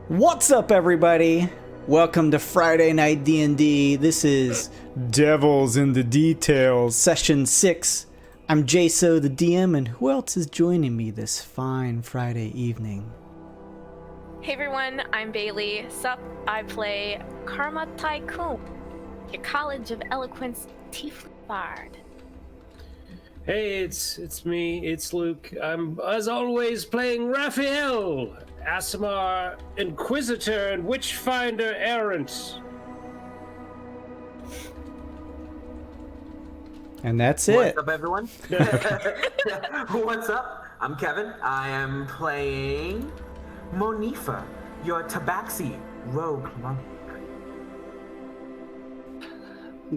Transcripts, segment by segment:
What's up, everybody? Welcome to Friday Night D&D. This is Devils in the Details, Session 6. I'm Jaso, the DM, and who else is joining me this fine Friday evening? Hey everyone, I'm Bailey. Sup, I play Karma Tycoon, your College of Eloquence Tiefling Bard. Hey, it's me, it's Luke. I'm, as always, playing Raphael, Asimar, Inquisitor and Witchfinder Errant. And that's it. What's up, everyone? What's up? I'm Kevin. I am playing Monifa, your Tabaxi rogue monk.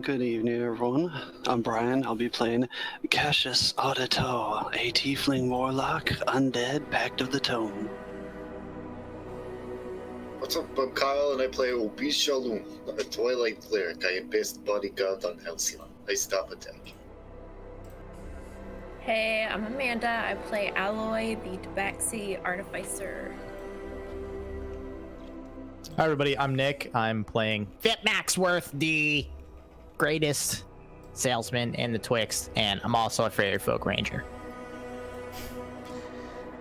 Good evening, everyone. I'm Brian. I'll be playing Cassius Audito, a tiefling warlock, undead, pact of the tome. What's up, I'm Kyle, and I play Obis Shalom, a Twilight cleric. I am best bodyguard on Halcyon. I stop attack. Hey, I'm Amanda. I play Alloy, the Tabaxi Artificer. Hi everybody, I'm Nick. I'm playing Fit Maxworth, the greatest salesman in the Twixt, and I'm also a Fairy Folk Ranger.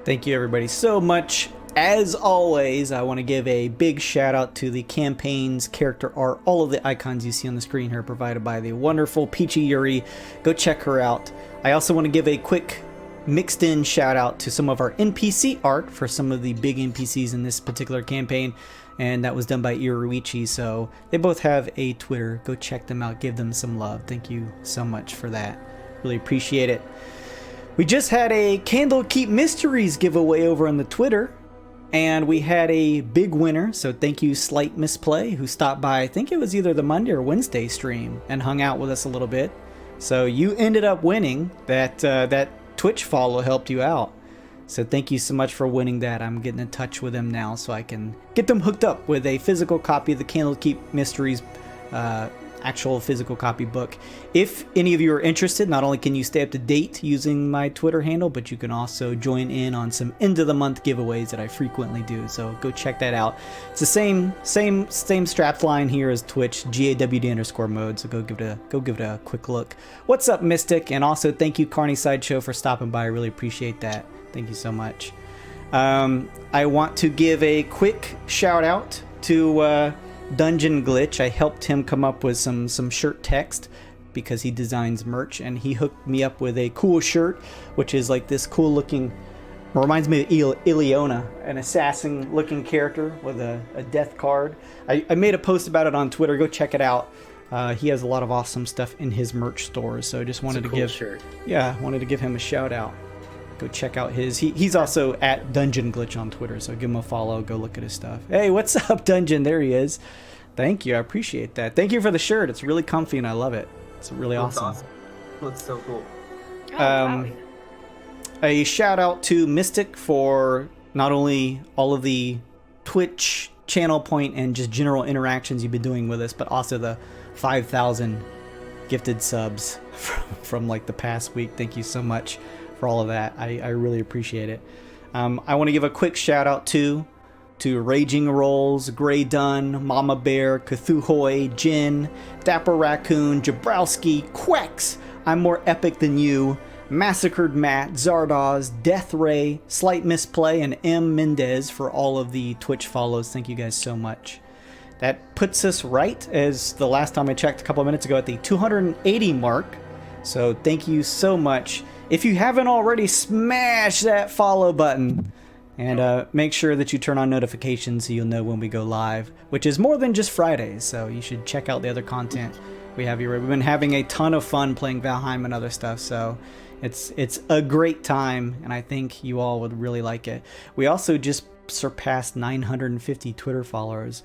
Thank you, everybody, so much. As always, I want to give a big shout out to the campaign's character art. All of the icons you see on the screen here provided by the wonderful Peachy Yuri. Go check her out. I also want to give a quick mixed in shout out to some of our NPC art for some of the big NPCs in this particular campaign, and that was done by Iruichi. So they both have a Twitter. Go check them out, give them some love. Thank you so much for that. Really appreciate it. We just had a Candle Keep Mysteries giveaway over on the Twitter, and we had a big winner. So thank you, Slight Misplay, who stopped by, I think it was either the Monday or Wednesday stream, and hung out with us a little bit. So you ended up winning. That Twitch follow helped you out. So thank you so much for winning that. I'm getting in touch with them now so I can get them hooked up with a physical copy of the Candlekeep Mysteries actual physical copy book. If any of you are interested, not only can you stay up to date using my Twitter handle, but you can also join in on some end of the month giveaways that I frequently do. So go check that out. It's the same strap line here as Twitch, GAWD_mode. So go give it a quick look. What's up, Mystic? And also thank you, Carney Sideshow, for stopping by. I really appreciate that. Thank you so much. I want to give a quick shout out to Dungeon Glitch. I helped him come up with some shirt text because he designs merch, and he hooked me up with a cool shirt, which is like this cool looking, reminds me of Ileona, an assassin looking character with a death card. I made a post about it on Twitter. Go check it out. He has a lot of awesome stuff in his merch stores, so I just wanted to give him a shout out. Go check out his. He's also at Dungeon Glitch on Twitter, so give him a follow. Go look at his stuff. Hey, what's up, Dungeon? There he is. Thank you. I appreciate that. Thank you for the shirt. It's really comfy and I love it. It's really awesome. Looks so cool. A shout out to Mystic for not only all of the Twitch channel point and just general interactions you've been doing with us, but also the 5,000 gifted subs from like the past week. Thank you so much for all of that. I really appreciate it. I want to give a quick shout out to Raging Rolls, Grey Dun, Mama Bear, Cthulhu, Jin, Dapper Raccoon, Jabrowski, Quex, I'm More Epic Than You, Massacred Matt, Zardoz, Death Ray, Slight Misplay, and M. Mendez for all of the Twitch follows. Thank you guys so much. That puts us right, as the last time I checked a couple of minutes ago, at the 280 mark. So thank you so much. If you haven't already, smash that follow button. And make sure that you turn on notifications so you'll know when we go live, which is more than just Fridays. So you should check out the other content we have here. We've been having a ton of fun playing Valheim and other stuff. So it's a great time, and I think you all would really like it. We also just surpassed 950 Twitter followers.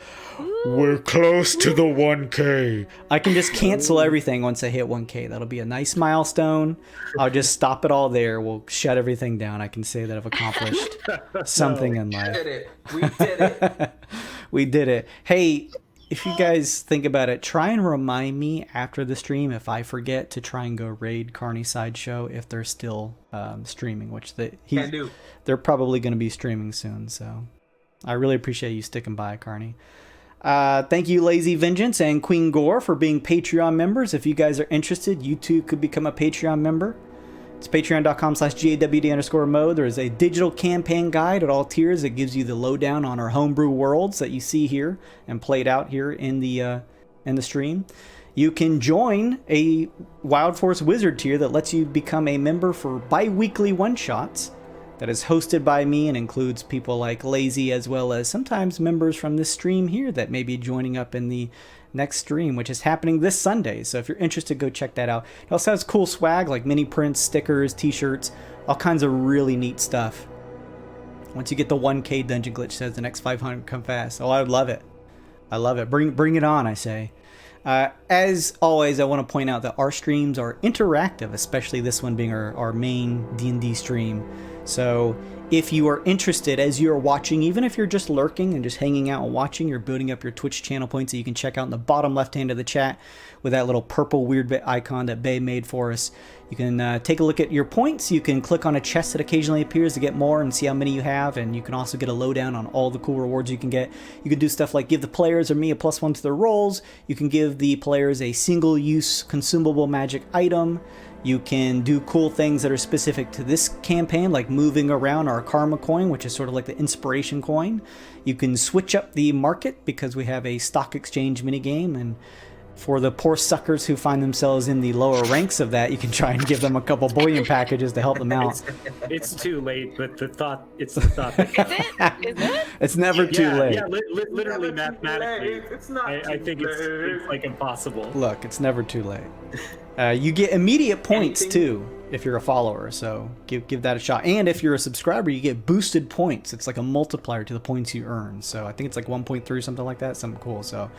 We're close to the 1K. I can just cancel everything once I hit 1K. That'll be a nice milestone. I'll just stop it all there. We'll shut everything down. I can say that I've accomplished something in life. We did it. We did it. Hey, if you guys think about it, try and remind me after the stream if I forget to try and go raid Carney Sideshow if they're still streaming, which they're probably going to be streaming soon. So I really appreciate you sticking by, Carney. Thank you, Lazy Vengeance and Queen Gore, for being Patreon members. If you guys are interested, you too could become a Patreon member. It's patreon.com/GAWD_mode. There is a digital campaign guide at all tiers that gives you the lowdown on our homebrew worlds that you see here and played out here in the stream. You can join a Wild Force Wizard tier that lets you become a member for bi-weekly one-shots that is hosted by me and includes people like Lazy as well as sometimes members from this stream here that may be joining up in the next stream, which is happening this Sunday. So if you're interested, go check that out. It also has cool swag like mini prints, stickers, t-shirts, all kinds of really neat stuff. Once you get the 1K dungeon glitch says the next 500 come fast. Oh, I would love it. I love it. Bring it on, I say. As always, I want to point out that our streams are interactive, especially this one being our main D&D stream. So if you are interested as you're watching, even if you're just lurking and just hanging out and watching, you're building up your Twitch channel points that you can check out in the bottom left hand of the chat with that little purple weird bit icon that Bay made for us. You can take a look at your points. You can click on a chest that occasionally appears to get more and see how many you have, and you can also get a lowdown on all the cool rewards you can get. You can do stuff like give the players or me a +1 to their rolls. You can give the players a single-use consumable magic item. You can do cool things that are specific to this campaign, like moving around our karma coin, which is sort of like the inspiration coin. You can switch up the market because we have a stock exchange minigame, and for the poor suckers who find themselves in the lower ranks of that, you can try and give them a couple bullion packages to help them out. It's too late, but it's the thought. Is it? It's never too late. Yeah, literally mathematically, It's not I think it's like impossible. Look, it's never too late. You get immediate points too if you're a follower, so give that a shot. And if you're a subscriber, you get boosted points. It's like a multiplier to the points you earn. So I think it's like 1.3, something like that, something cool. So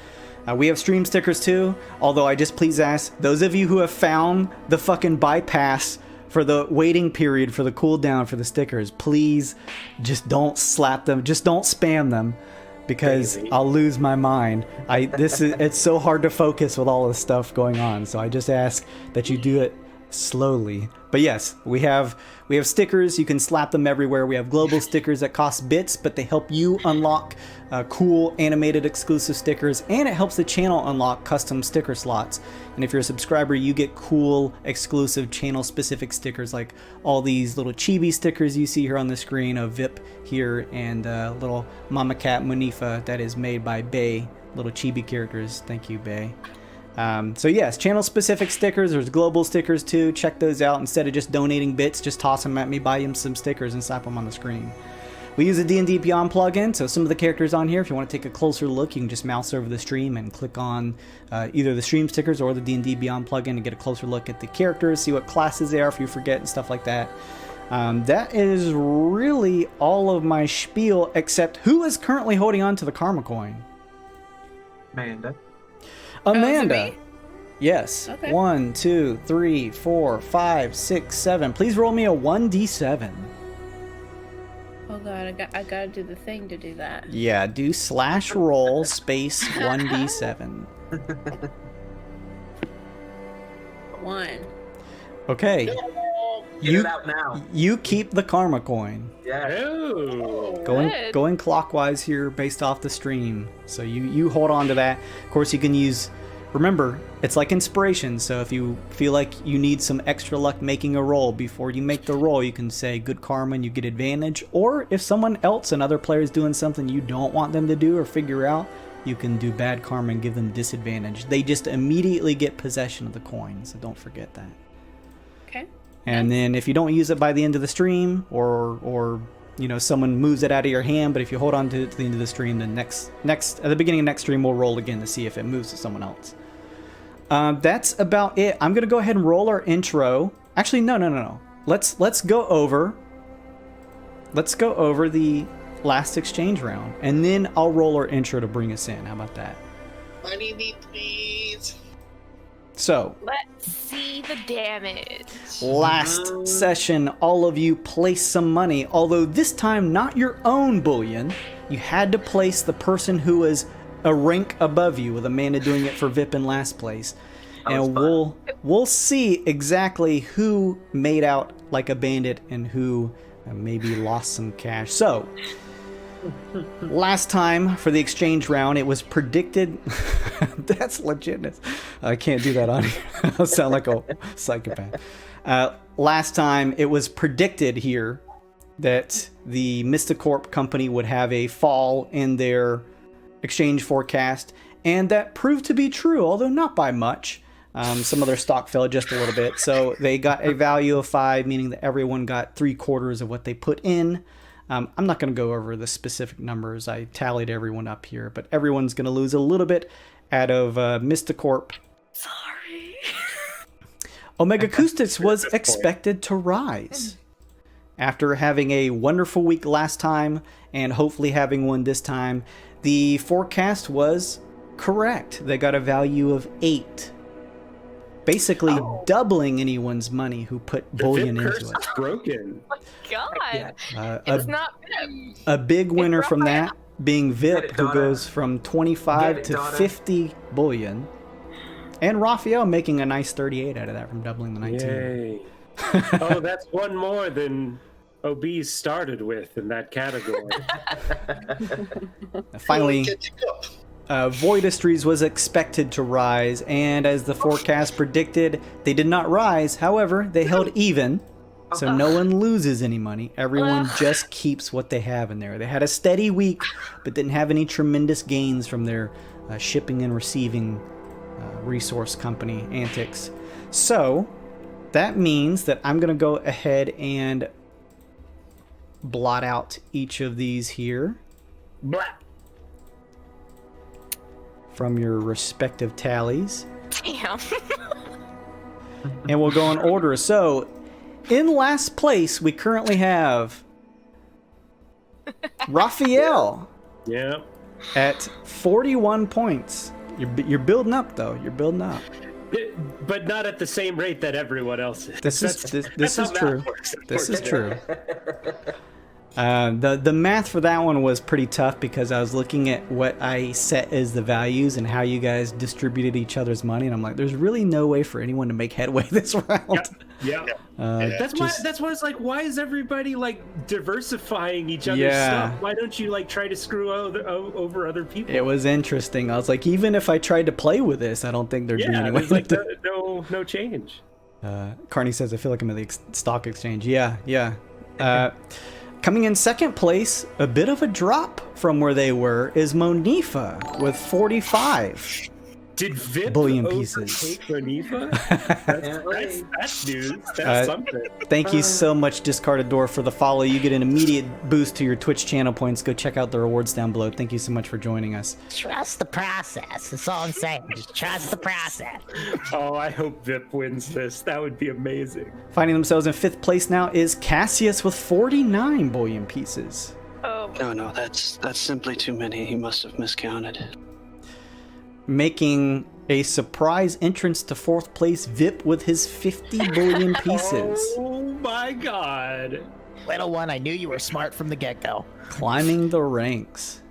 we have stream stickers too, although I just please ask those of you who have found the fucking bypass for the waiting period for the cooldown for the stickers, please just don't slap them, just don't spam them, because I'll lose my mind. It's so hard to focus with all this stuff going on, so I just ask that you do it slowly. But yes, we have stickers. You can slap them everywhere. We have global stickers that cost bits, but they help you unlock cool animated exclusive stickers, and it helps the channel unlock custom sticker slots. And if you're a subscriber, you get cool exclusive channel specific stickers like all these little chibi stickers you see here on the screen of Vip here and little Mama Cat Monifa that is made by Bay, little chibi characters. Thank you, Bay. So yes, channel specific stickers. There's global stickers too. Check those out. Instead of just donating bits, just toss them at me, buy them some stickers and slap them on the screen. We use a D&D Beyond plugin, so some of the characters on here, if you want to take a closer look, you can just mouse over the stream and click on either the stream stickers or the D&D Beyond plugin and get a closer look at the characters, see what classes they are if you forget and stuff like that. That is really all of my spiel, except who is currently holding on to the karma coin? Amanda. Amanda. me? Yes. Okay. 1, 2, 3, 4, 5, 6, 7. Please roll me a 1d7. Oh god, I gotta do the thing to do that. Yeah, do /roll space 1d7. 1. Okay. Get You it out now. you keep the karma coin. Yeah. Oh, Going clockwise here based off the stream. So you hold on to that. Of course, you can use. Remember, it's like inspiration. So if you feel like you need some extra luck making a roll before you make the roll, you can say good karma and you get advantage. Or if someone else, another player, is doing something you don't want them to do or figure out, you can do bad karma and give them disadvantage. They just immediately get possession of the coin. So don't forget that. Okay. And then if you don't use it by the end of the stream, or you know, someone moves it out of your hand, but if you hold on to it to the end of the stream, then next at the beginning of next stream we'll roll again to see if it moves to someone else. That's about it. I'm gonna go ahead and roll our intro. Actually, no. Let's go over the last exchange round, and then I'll roll our intro to bring us in. How about that? Money me, please. So, Let's see the damage. last session, all of you placed some money, although this time not your own bullion. You had to place the person who was a rank above you, with Amanda doing it for Vip in last place. And we'll see exactly who made out like a bandit and who maybe lost some cash. So, Last time for the exchange round, it was predicted. That's legitness. I can't do that on here. I'll sound like a psychopath. Last time, it was predicted here that the Mysticorp company would have a fall in their exchange forecast, and that proved to be true, although not by much. Some of their stock fell just a little bit, so they got a value of 5, meaning that everyone got 3/4 of what they put in. I'm not going to go over the specific numbers. I tallied everyone up here, but everyone's going to lose a little bit out of Mysticorp. Sorry. Omega Acoustics was expected to rise. After having a wonderful week last time, and hopefully having one this time, the forecast was correct. They got a value of 8. Basically doubling anyone's money who put bullion into it. It's broken. Oh my god. It's not Vip. A big winner from that being Vip, who goes from 25 to 50 bullion. And Raphael making a nice 38 out of that from doubling the 19. Yay. Oh, that's one more than Obese started with in that category. Finally, Voidistries was expected to rise, and as the forecast predicted, they did not rise. However, they held even, so no one loses any money. Everyone just keeps what they have in there. They had a steady week, but didn't have any tremendous gains from their shipping and receiving resource company antics. So that means that I'm going to go ahead and blot out each of these here. Blah. From your respective tallies. Damn. And we'll go in order. So, in last place, we currently have Raphael. Yeah. At 41 points. You're building up, though. You're building up. But not at the same rate that everyone else is. This is true. This is true. The math for that one was pretty tough because I was looking at what I set as the values and how you guys distributed each other's money, and I'm like, there's really no way for anyone to make headway this round. Yeah. That's why it's like, why is everybody like diversifying each other's stuff? Why don't you like try to screw over other people? It was interesting. I was like, even if I tried to play with this, I don't think there'd be any way. Like no change. Carney says, I feel like I'm at the stock exchange. Yeah. Coming in second place, a bit of a drop from where they were, is Monifa with 45 Did Vip bullion pieces. Monifa? That's news. That's something. Thank you so much, Discarded Door, for the follow. You get an immediate boost to your Twitch channel points. Go check out the rewards down below. Thank you so much for joining us. Trust the process. That's all I'm saying. Just trust the process. Oh, I hope Vip wins this. That would be amazing. Finding themselves in fifth place now is Cassius with 49 bullion pieces. Oh. No, that's simply too many. He must have miscounted. Making a surprise entrance to fourth place, Vip with his 50 bullion pieces. Oh my god. Little one, I knew you were smart from the get-go. Climbing the ranks.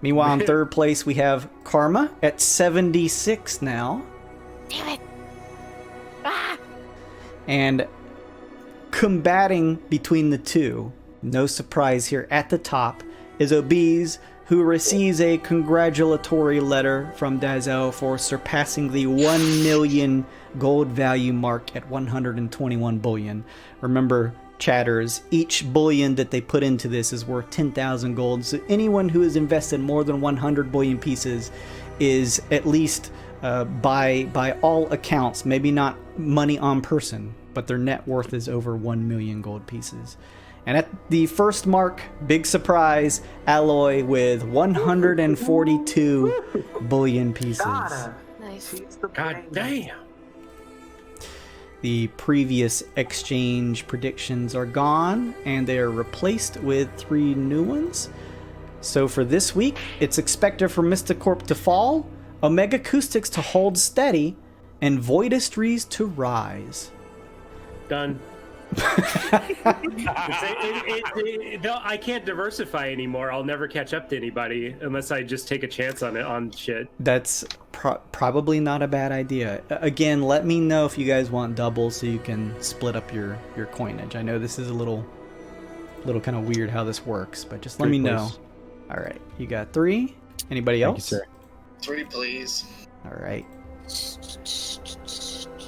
Meanwhile, in third place, we have Karma at 76 now. Damn it. Ah. And combating between the two, no surprise here, at the top is Obese, who receives a congratulatory letter from Dazel for surpassing the 1 million gold value mark at 121 bullion. Remember, chatters, each bullion that they put into this is worth 10,000 gold, so anyone who has invested more than 100 bullion pieces is at least, by all accounts, maybe not money on person, but their net worth is over 1 million gold pieces. And at the first mark, big surprise, Alloy with 142 bullion pieces. Nice. God damn. The previous exchange predictions are gone, and they are replaced with 3 new ones. So for this week, it's expected for Mysticorp to fall, Omega Acoustics to hold steady, and Voidistries to rise. Done. I can't diversify anymore. I'll never catch up to anybody unless I just take a chance on shit. That's probably not a bad idea. Again, let me know if you guys want doubles so you can split up your coinage. I know this is a little kind of weird how this works, but just let me know. All right, you got 3. Anybody else? Thank you, sir. 3, please. All right.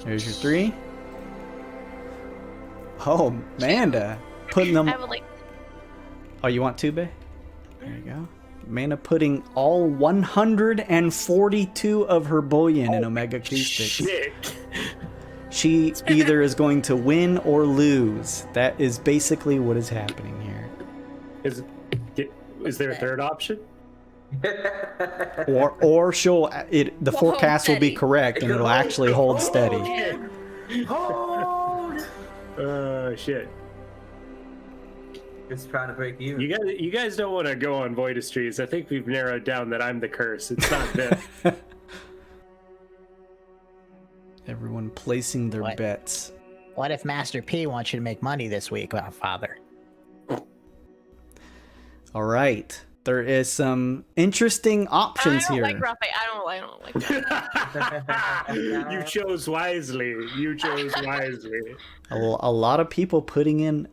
There's your 3. Oh, Amanda, putting them. I would like. Oh, you want 2, babe? There you go. Amanda putting all 142 of her bullion in Omega Acoustics. Shit. She either is going to win or lose. That is basically what is happening here. Is there a third option? Or she'll the forecast will be correct and it'll actually hold steady. Hold! Shit. Just trying to break you. You guys don't want to go on Voidistries. I think we've narrowed down that I'm the curse. It's not them. Everyone placing their bets. What if Master P wants you to make money this week, Father? All right. There is some interesting options I don't here. like Raphael. I don't like that. You chose wisely. A lot of people putting in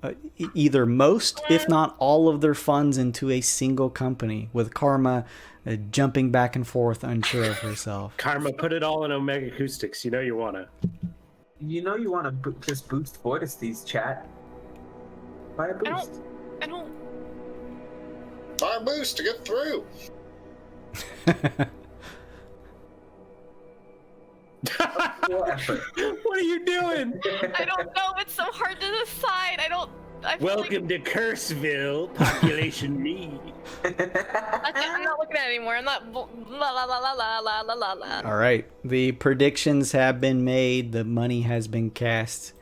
either most, if not all of their funds into a single company, with Karma jumping back and forth, unsure of herself. Karma, put it all in Omega Acoustics. You know you want to. You know you want to just boost Voidistries, chat. Buy a boost. I don't. Fire boost to get through. What are you doing? I don't know. It's so hard to decide. Welcome to Curseville, population me. I'm not looking at it anymore. I'm not. La la la la la la la la la. All right. The predictions have been made. The money has been cast.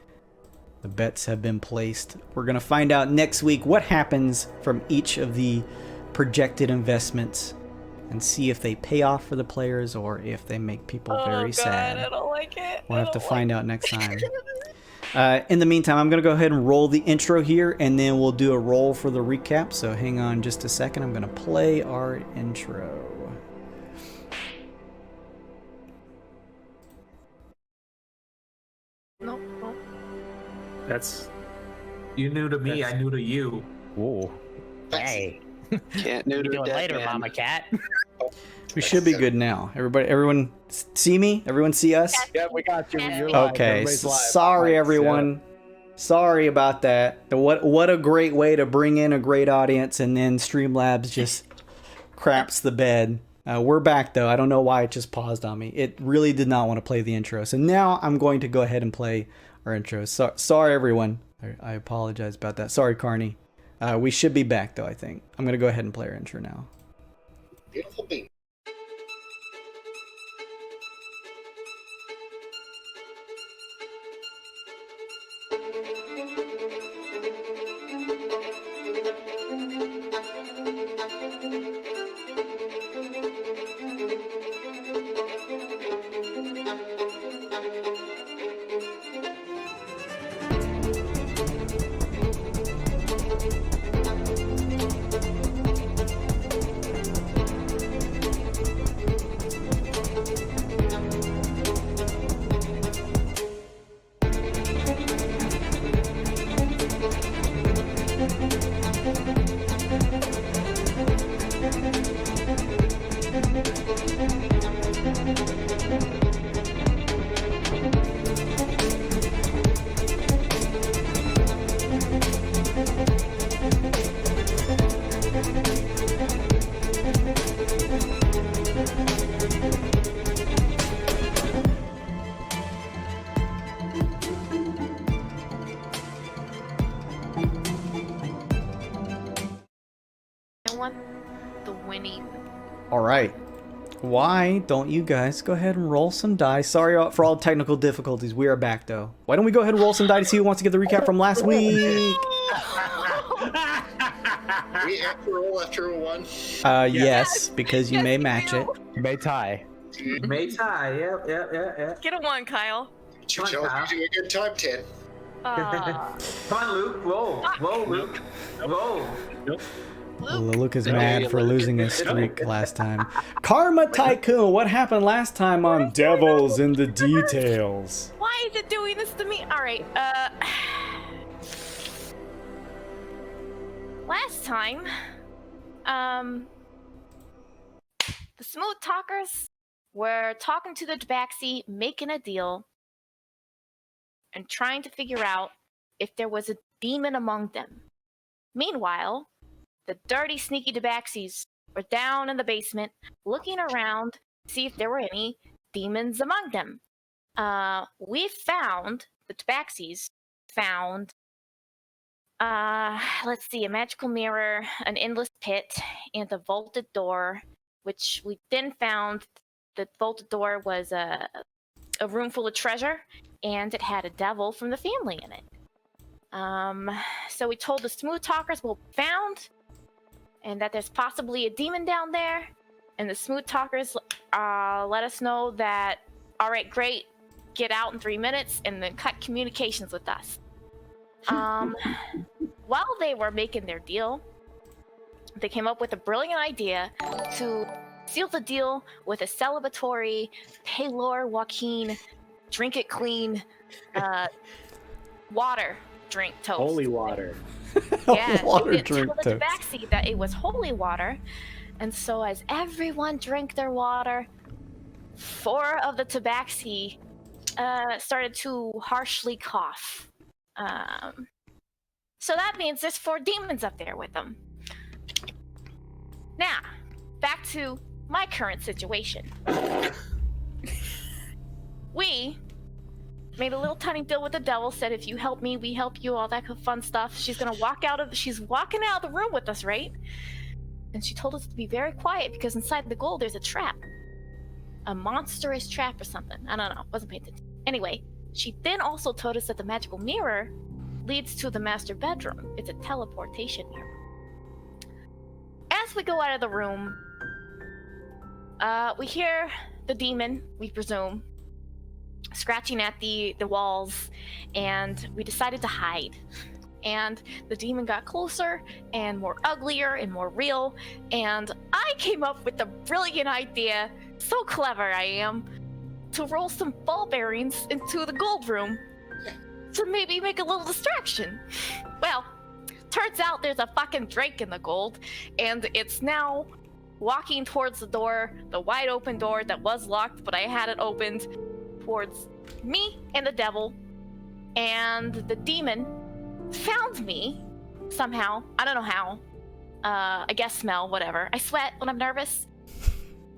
The bets have been placed. We're going to find out next week what happens from each of the projected investments and see if they pay off for the players or if they make people very sad. I don't like it. We'll have to find out next time. In the meantime, I'm going to go ahead and roll the intro here, and then we'll do a roll for the recap. So hang on just a second. I'm going to play our intro. Nope. That's. You knew to me, I knew to you. Whoa. Hey. Can't What are neuter you doing that later, man. Mama Cat? We should be good now. Everyone see me? Everyone see us? Yeah, we got you. You're live. Okay. Everybody's live. Sorry, everyone. Sorry about that. What a great way to bring in a great audience, and then Streamlabs just craps the bed. We're back, though. I don't know why it just paused on me. It really did not want to play the intro. So now I'm going to go ahead and play our intro. Sorry, everyone. I apologize about that. Sorry, Carney. We should be back, though, I think. I'm going to go ahead and play our intro now. Beautiful beat. I want the winning. All right. Why don't you guys go ahead and roll some dice? Sorry for all technical difficulties. We are back, though. Why don't we go ahead and roll some dice to see who wants to get the recap from last week? We have to roll after a 1. Yes, because you may match it. You may tie. May tie, yeah. Get a 1, Kyle. You do a good time, 10. Uh, Come on, Luke, roll, Luke, roll. Luke is mad for losing his streak last time. Karma Tycoon, what happened last time on Devils in the Details? why is it doing this to me? All right. Last time, smooth talkers were talking to the Tabaxi, making a deal, and trying to figure out if there was a demon among them. Meanwhile, the dirty, sneaky Tabaxis were down in the basement, looking around to see if there were any demons among them. The Tabaxis found, let's see, a magical mirror, an endless pit, and a vaulted door, which we then found the vaulted door was a room full of treasure, and it had a devil from the family in it. So we told the smooth talkers what we found, and that there's possibly a demon down there, and the smooth talkers let us know that, all right, great, get out in 3 minutes, and then cut communications with us. While they were making their deal, they came up with a brilliant idea to seal the deal with a celebratory Paylor Joaquin drink it clean water drink toast. Holy water. Yeah, Water they drink told the toast. Tabaxi that it was holy water, and so as everyone drank their water, 4 of the Tabaxi started to harshly cough. So that means there's 4 demons up there with them. Now, back to my current situation. We made a little tiny deal with the devil, said if you help me, we help you, all that fun stuff. She's walking out of the room with us, right? And she told us to be very quiet because inside the gold there's a trap. A monstrous trap or something. I don't know, wasn't paying attention. Anyway, she then also told us that the magical mirror leads to the master bedroom. It's a teleportation mirror. As we go out of the room, we hear the demon, we presume, scratching at the walls, and we decided to hide. And the demon got closer and more uglier and more real, and I came up with the brilliant idea, so clever I am, to roll some ball bearings into the gold room to maybe make a little distraction. Well, turns out there's a fucking drake in the gold, and it's now walking towards the door, the wide open door that was locked, but I had it opened, towards me and the devil. And the demon found me somehow. I don't know how. I guess smell, whatever. I sweat when I'm nervous.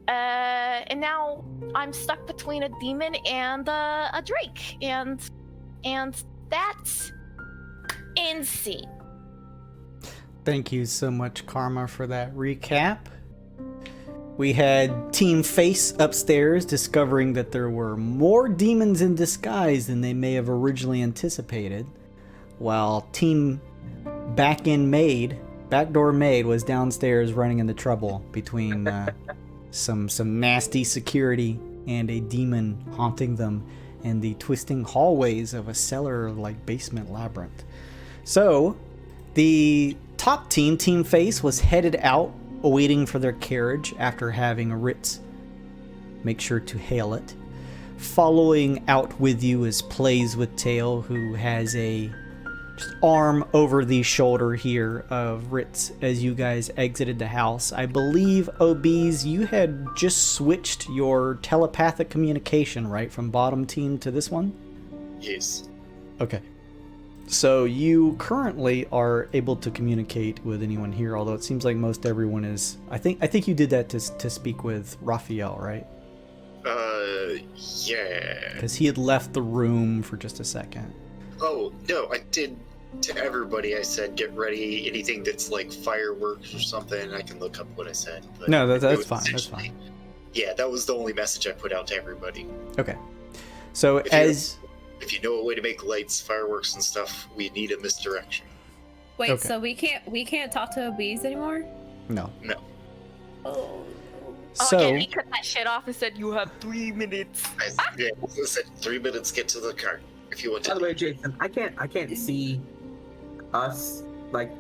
And now I'm stuck between a demon and a drake. And that's insane. Thank you so much, Karma, for that recap. We had Team Face upstairs discovering that there were more demons in disguise than they may have originally anticipated, while Team Backdoor Maid was downstairs running into trouble between some nasty security and a demon haunting them in the twisting hallways of a cellar-like basement labyrinth. So, the top team, Team Face, was headed out, waiting for their carriage after having Ritz make sure to hail it. Following out with you is Plays with Tail, who has a just arm over the shoulder here of Ritz as you guys exited the house. I believe, OBs, you had just switched your telepathic communication, right? From bottom team to this one? Yes. Okay. So you currently are able to communicate with anyone here, although it seems like most everyone is. I think you did that to speak with Raphael, right? Yeah. Because he had left the room for just a second. Oh, no, I did to everybody. I said, get ready, anything that's like fireworks or something. I can look up what I said. But No, that's fine. That's fine. Yeah, that was the only message I put out to everybody. Okay. So If you know a way to make lights, fireworks, and stuff, we need a misdirection. Wait, Okay. so we can't talk to OBs anymore? No. No. Oh. So Again, he cut that shit off and said, you have 3 minutes. Yeah, I said 3 minutes, get to the car. If you want to. By the way, Jason, I can't see us, like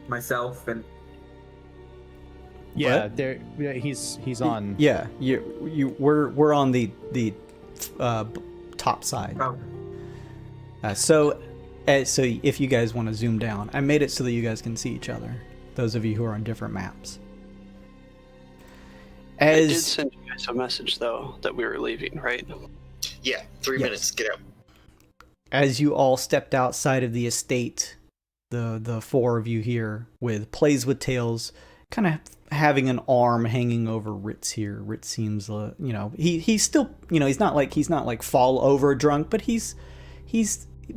myself and. Yeah, he's on. yeah, we're on the top side. Oh. So if you guys want to zoom down, I made it so that you guys can see each other. Those of you who are on different maps. I did send you guys a message, though, that we were leaving, right? Yeah, 3 minutes. Get out. As you all stepped outside of the estate, the four of you here, with Plays with Tales kind of having an arm hanging over Ritz here. Ritz seems, he's still, he's not like fall over drunk, but he's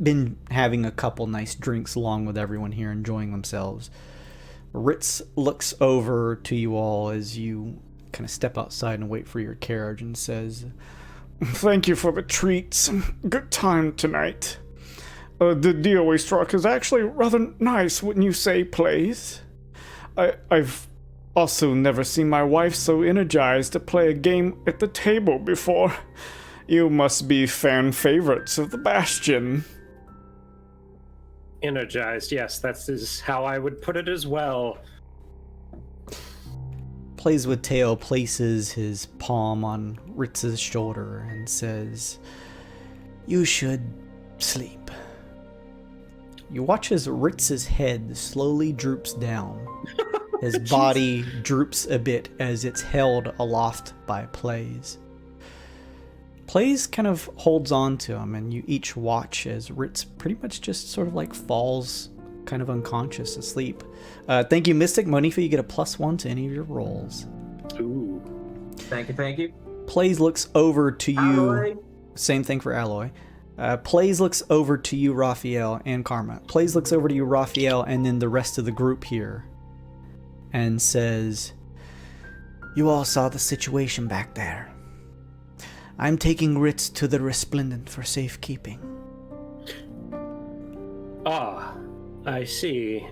been having a couple nice drinks along with everyone here, enjoying themselves. Ritz looks over to you all as you kind of step outside and wait for your carriage and says, "Thank you for the treats. Good time tonight. The deal we struck is actually rather nice, wouldn't you say, Plays? I've also never seen my wife so energized to play a game at the table before. You must be fan favorites of the Bastion." Energized, yes, that's how I would put it as well. Plays with Tail places his palm on Ritz's shoulder and says, "You should sleep." You watch as Ritz's head slowly droops down. His body droops a bit as it's held aloft by Plays. Plays kind of holds on to him, and you each watch as Ritz pretty much just sort of like falls kind of unconscious asleep. Thank you, Mystic. Monifa, you get a +1 to any of your rolls. Ooh. Thank you. Plays looks over to you. Alloy. Same thing for Alloy. Plays looks over to you, Raphael, and Karma. Plays looks over to you, Raphael, and then the rest of the group here, and says, "You all saw the situation back there. I'm taking Ritz to the Resplendent for safekeeping." Ah, I see.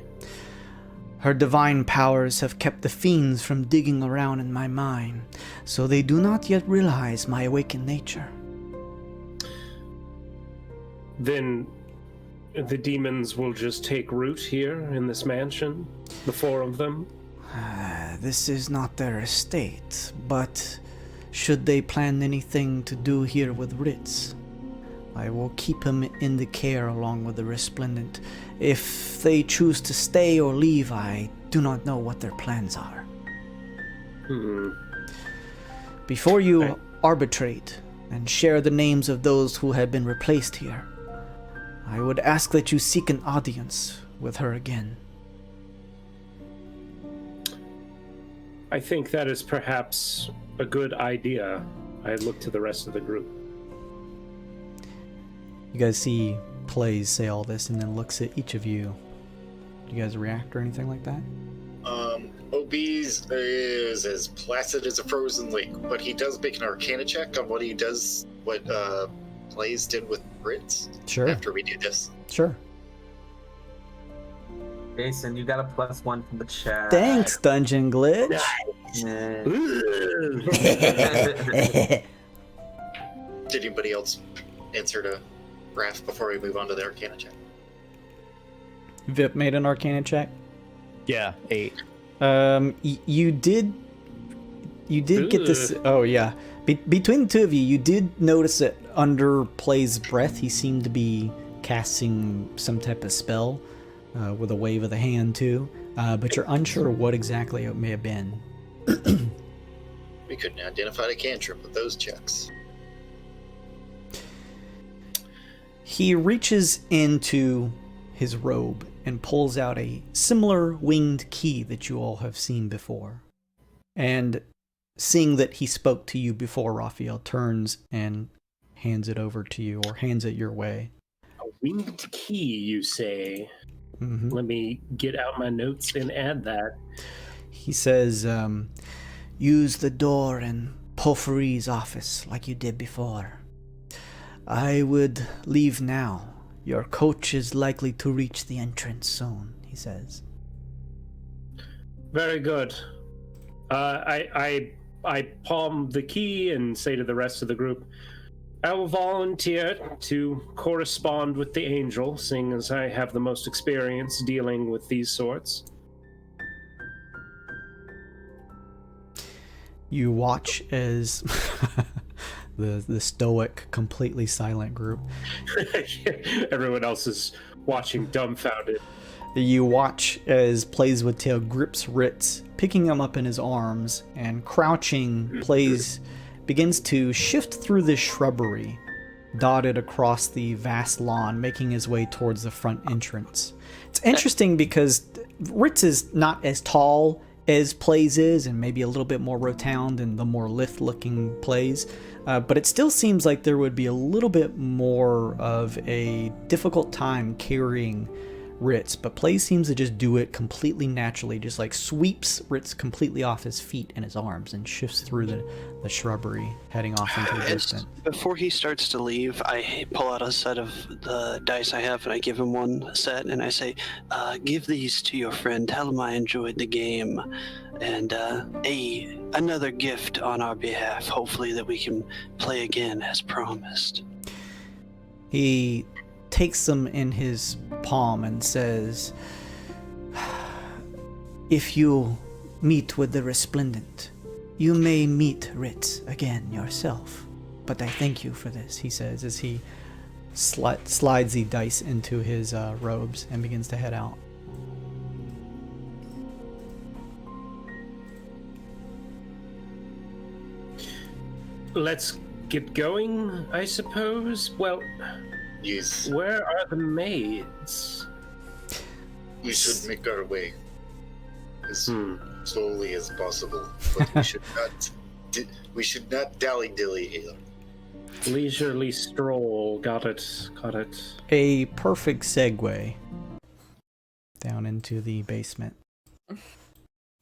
"Her divine powers have kept the fiends from digging around in my mind, so they do not yet realize my awakened nature." Then the demons will just take root here in this mansion? The four of them? This is not their estate, but should they plan anything to do here with Ritz, I will keep him in the care along with the Resplendent. If they choose to stay or leave, I do not know what their plans are. Before you arbitrate and share the names of those who have been replaced here, I would ask that you seek an audience with her again. I think that is perhaps a good idea. I look to the rest of the group. You guys see Plays say all this and then looks at each of you. Do you guys react or anything like that? Obese is as placid as a frozen lake, but he does make an Arcana check on what he does, what Plays did with Ritz. Sure. After we do this. Sure. Jason, you got a +1 from the chat. Thanks, Dungeon Glitch. Did anybody else answer to Raph before we move on to the Arcana check? Vip made an Arcana check. Yeah, 8. You did get this. Oh yeah. Between the two of you, you did notice that under Play's breath, he seemed to be casting some type of spell with a wave of the hand too. But you're unsure what exactly it may have been. We couldn't identify a cantrip with those checks. He reaches into his robe and pulls out a similar winged key that you all have seen before. And seeing that he spoke to you before, Raphael turns and hands it over to you, or hands it your way. A winged key, you say? Mm-hmm. Let me get out my notes and add that. He says, use the door in Porphyry's office like you did before. I would leave now. Your coach is likely to reach the entrance soon, he says. Very good. I palm the key and say to the rest of the group, I will volunteer to correspond with the angel, seeing as I have the most experience dealing with these sorts. You watch as the stoic, completely silent group. Everyone else is watching dumbfounded. You watch as Plays with Tail grips Ritz, picking him up in his arms, and crouching, Plays begins to shift through the shrubbery dotted across the vast lawn, making his way towards the front entrance. It's interesting because Ritz is not as tall as Plays is, and maybe a little bit more rotund than the more lithe-looking Plays, but it still seems like there would be a little bit more of a difficult time carrying Ritz, but Plays seems to just do it completely naturally, just like sweeps Ritz completely off his feet and his arms and shifts through the shrubbery, heading off into the distance. Before he starts to leave, I pull out a set of the dice I have and I give him one set and I say, give these to your friend, tell him I enjoyed the game, and another gift on our behalf, hopefully that we can play again as promised. He takes them in his palm and says, if you meet with the Resplendent, you may meet Ritz again yourself. But I thank you for this, he says as he slides the dice into his robes and begins to head out. Let's get going, I suppose. Well, Yes, where are the maids? we should make our way as slowly as possible, but we should not dally-dilly here. Leisurely stroll. Got it. A perfect segue down into the basement.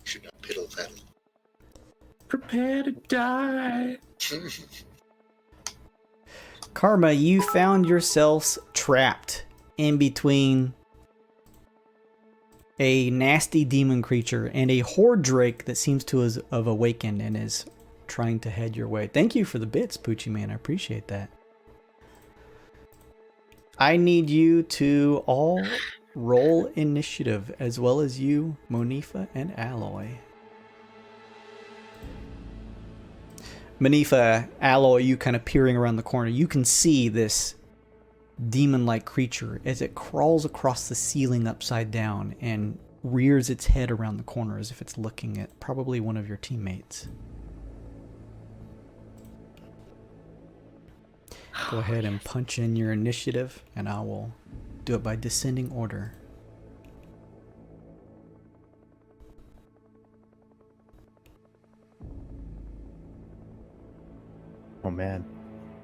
Should not piddle faddle. Prepare to die. Karma, you found yourselves trapped in between a nasty demon creature and a horde drake that seems to have awakened and is trying to head your way. Thank you for the bits, Poochie Man. I appreciate that. I need you to all roll initiative, as well as you, Monifa and Alloy. Monifa, Alloy, you kind of peering around the corner. You can see this demon-like creature as it crawls across the ceiling upside down and rears its head around the corner as if it's looking at probably one of your teammates. Go ahead and punch in your initiative, and I will do it by descending order. Oh man,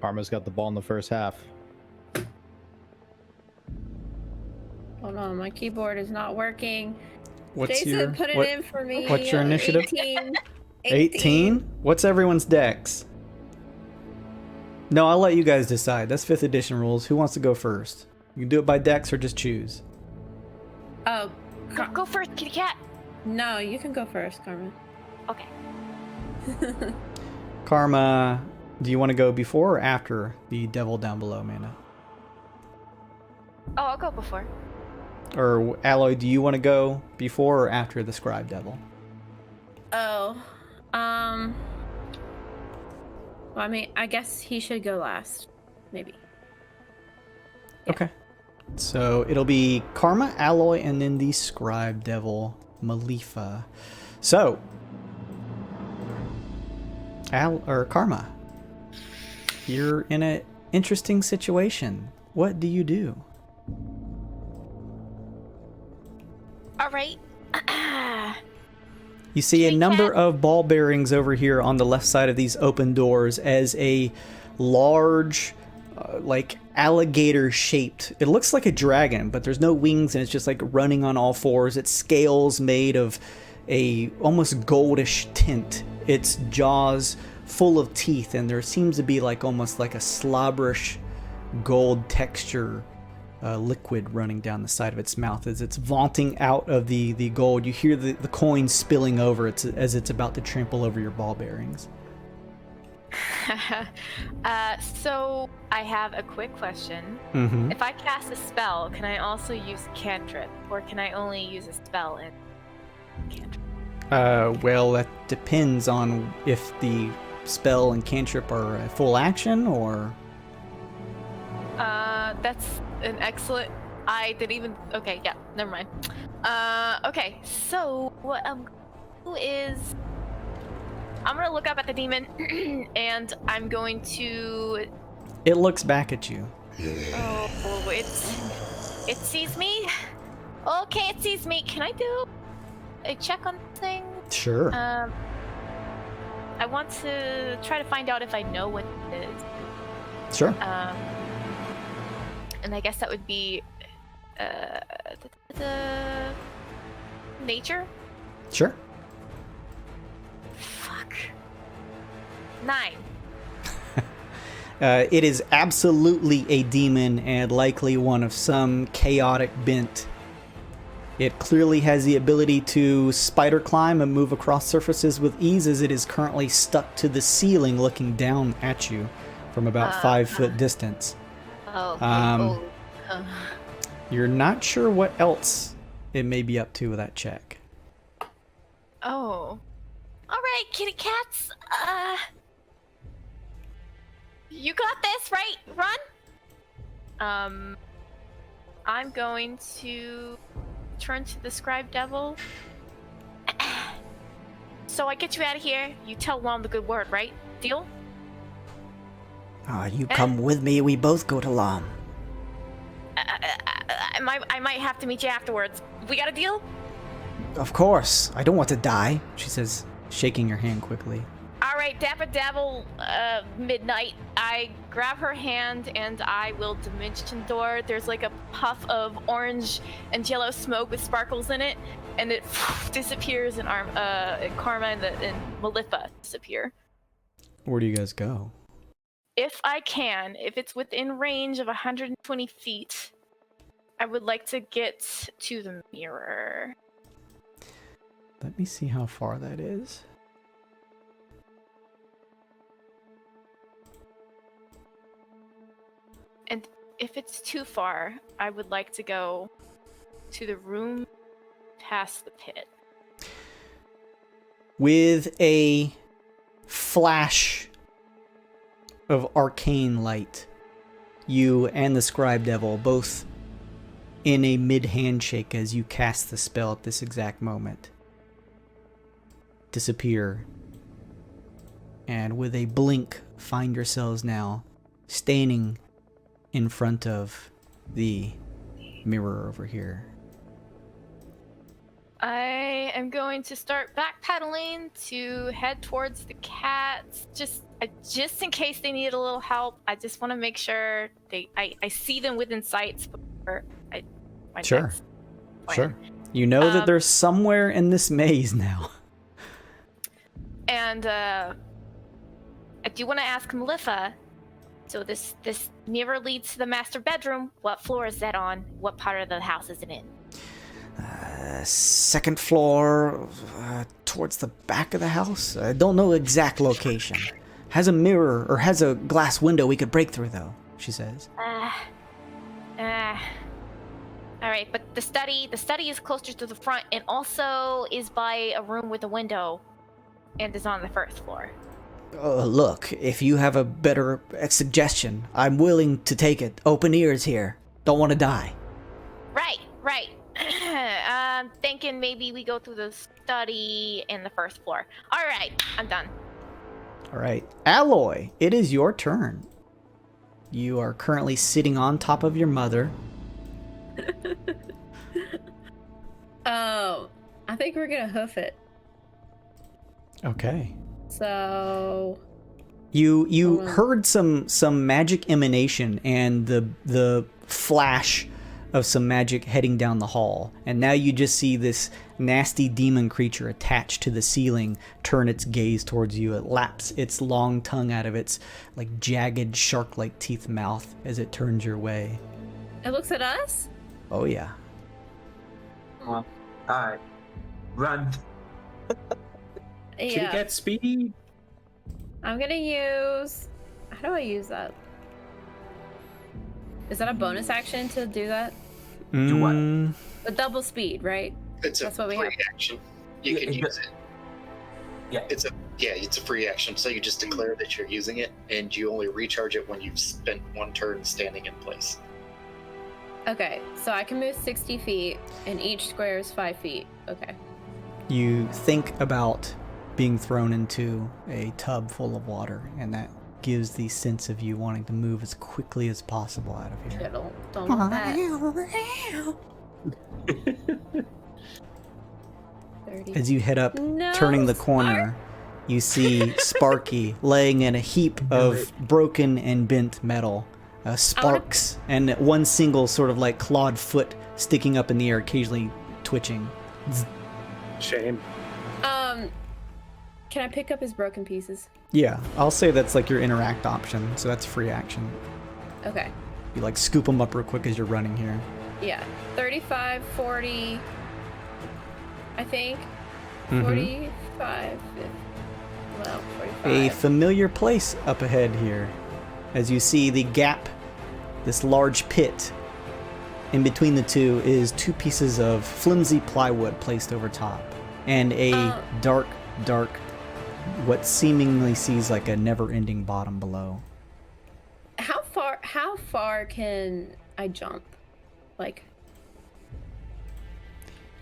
Karma's got the ball in the first half. Hold on, my keyboard is not working. What's Jason, your, put it what- in for me. what's your initiative? 18. 18? What's everyone's dex? No, I'll let you guys decide. That's 5th edition rules. Who wants to go first? You can do it by dex or just choose. Oh, Go first, kitty cat. no, you can go first, Carmen. Okay. Karma, do you want to go before or after the devil down below, Amanda? Oh, I'll go before. Or Alloy, do you want to go before or after the scribe devil? Oh, well, I mean, I guess he should go last, maybe. Okay. So it'll be Karma, Alloy, and then the scribe devil, Malifa. So, Karma, you're in an interesting situation. What do you do? All right. You see a Kitty number cat. of ball bearings over here on the left side of these open doors as a large, like alligator shaped, it looks like a dragon, but there's no wings and it's just like running on all fours. Its scales made of a almost goldish tint. Its jaws full of teeth, and there seems to be like almost like a slobberish gold texture liquid running down the side of its mouth as it's vaulting out of the gold. You hear the coins spilling over as it's about to trample over your ball bearings. So I have a quick question. Mm-hmm. If I cast a spell, can I also use a cantrip, or can I only use a spell and cantrip? Well, that depends on if the spell and cantrip are a full action or... That's an excellent I didn't even. Okay, yeah, never mind. Okay, so who is? I'm gonna look up at the demon, and I'm going to. It looks back at you. Oh, it sees me. Okay, it sees me. Can I do a check on the thing? Sure. I want to try to find out if I know what it is. Sure. And I guess that would be nature. Sure. Fuck. 9. It is absolutely a demon and likely one of some chaotic bent. It clearly has the ability to spider climb and move across surfaces with ease, as it is currently stuck to the ceiling looking down at you from about 5 foot distance. You're not sure what else it may be up to with that check. Oh. Alright, kitty cats. You got this, right? Run? I'm going to turn to the scribe devil. So I get you out of here, you tell Lom the good word, right? Deal? You come with me, we both go to Lom. I might have to meet you afterwards. We got a deal? Of course. I don't want to die, she says, shaking your hand quickly. Alright, Dapper Devil, Midnight. I grab her hand and I will dimension door. There's like a puff of orange and yellow smoke with sparkles in it, and it disappears, and Karma and Malefa disappear. Where do you guys go? If I can, if it's within range of 120 feet, I would like to get to the mirror. Let me see how far that is. And if it's too far, I would like to go to the room past the pit. With a flash of arcane light, you and the scribe devil, both in a mid-handshake as you cast the spell at this exact moment, disappear, and with a blink find yourselves now standing in front of the mirror over here. I am going to start backpedaling to head towards the cats, just in case they need a little help. I just want to make sure I see them within sight before my Sure. next plan. Sure. You know that they're somewhere in this maze now. And I do want to ask Malefa. So this mirror leads to the master bedroom. What floor is that on? What part of the house is it in? Second floor, towards the back of the house. I don't know exact location. Has a mirror, or has a glass window we could break through, though, she says. All right, but the study is closer to the front, and also is by a room with a window, and is on the first floor. Look, if you have a better suggestion, I'm willing to take it. Open ears here. Don't want to die. Right. I'm thinking maybe we go through the study in the first floor. All right, I'm done. All right. Alloy, it is your turn. You are currently sitting on top of your mother. Oh, I think we're gonna hoof it. Okay. So you heard some magic emanation and the flash of some magic heading down the hall, and now you just see this nasty demon creature attached to the ceiling turn its gaze towards you. It laps its long tongue out of its like jagged shark-like teeth mouth as it turns your way. it looks at us. Oh yeah. Alright. Run. Kitty cat speed. I'm gonna use. How do I use that? Is that a bonus action to do that? Do what? A double speed, right? It's That's a what we free have. action. You can use it. Yeah. It's a free action. So you just declare that you're using it, and you only recharge it when you've spent one turn standing in place. Okay, so I can move 60 feet, and each square is 5 feet. Okay. You think about being thrown into a tub full of water, and that gives the sense of you wanting to move as quickly as possible out of here. Yeah, don't want that. 30. As you head up, No, turning the corner, you see Sparky laying in a heap of broken and bent metal. Sparks and one single sort of like clawed foot sticking up in the air, occasionally twitching. Shame. Can I pick up his broken pieces? Yeah, I'll say that's like your interact option, so that's free action. Okay. You like scoop them up real quick as you're running here. Yeah. 35, 40, I think. Mhm. 45, well, 45. A familiar place up ahead here, as you see the gap, this large pit. In between the two is two pieces of flimsy plywood placed over top, and a dark, what seemingly sees like a never-ending bottom below. How far can I jump? Like,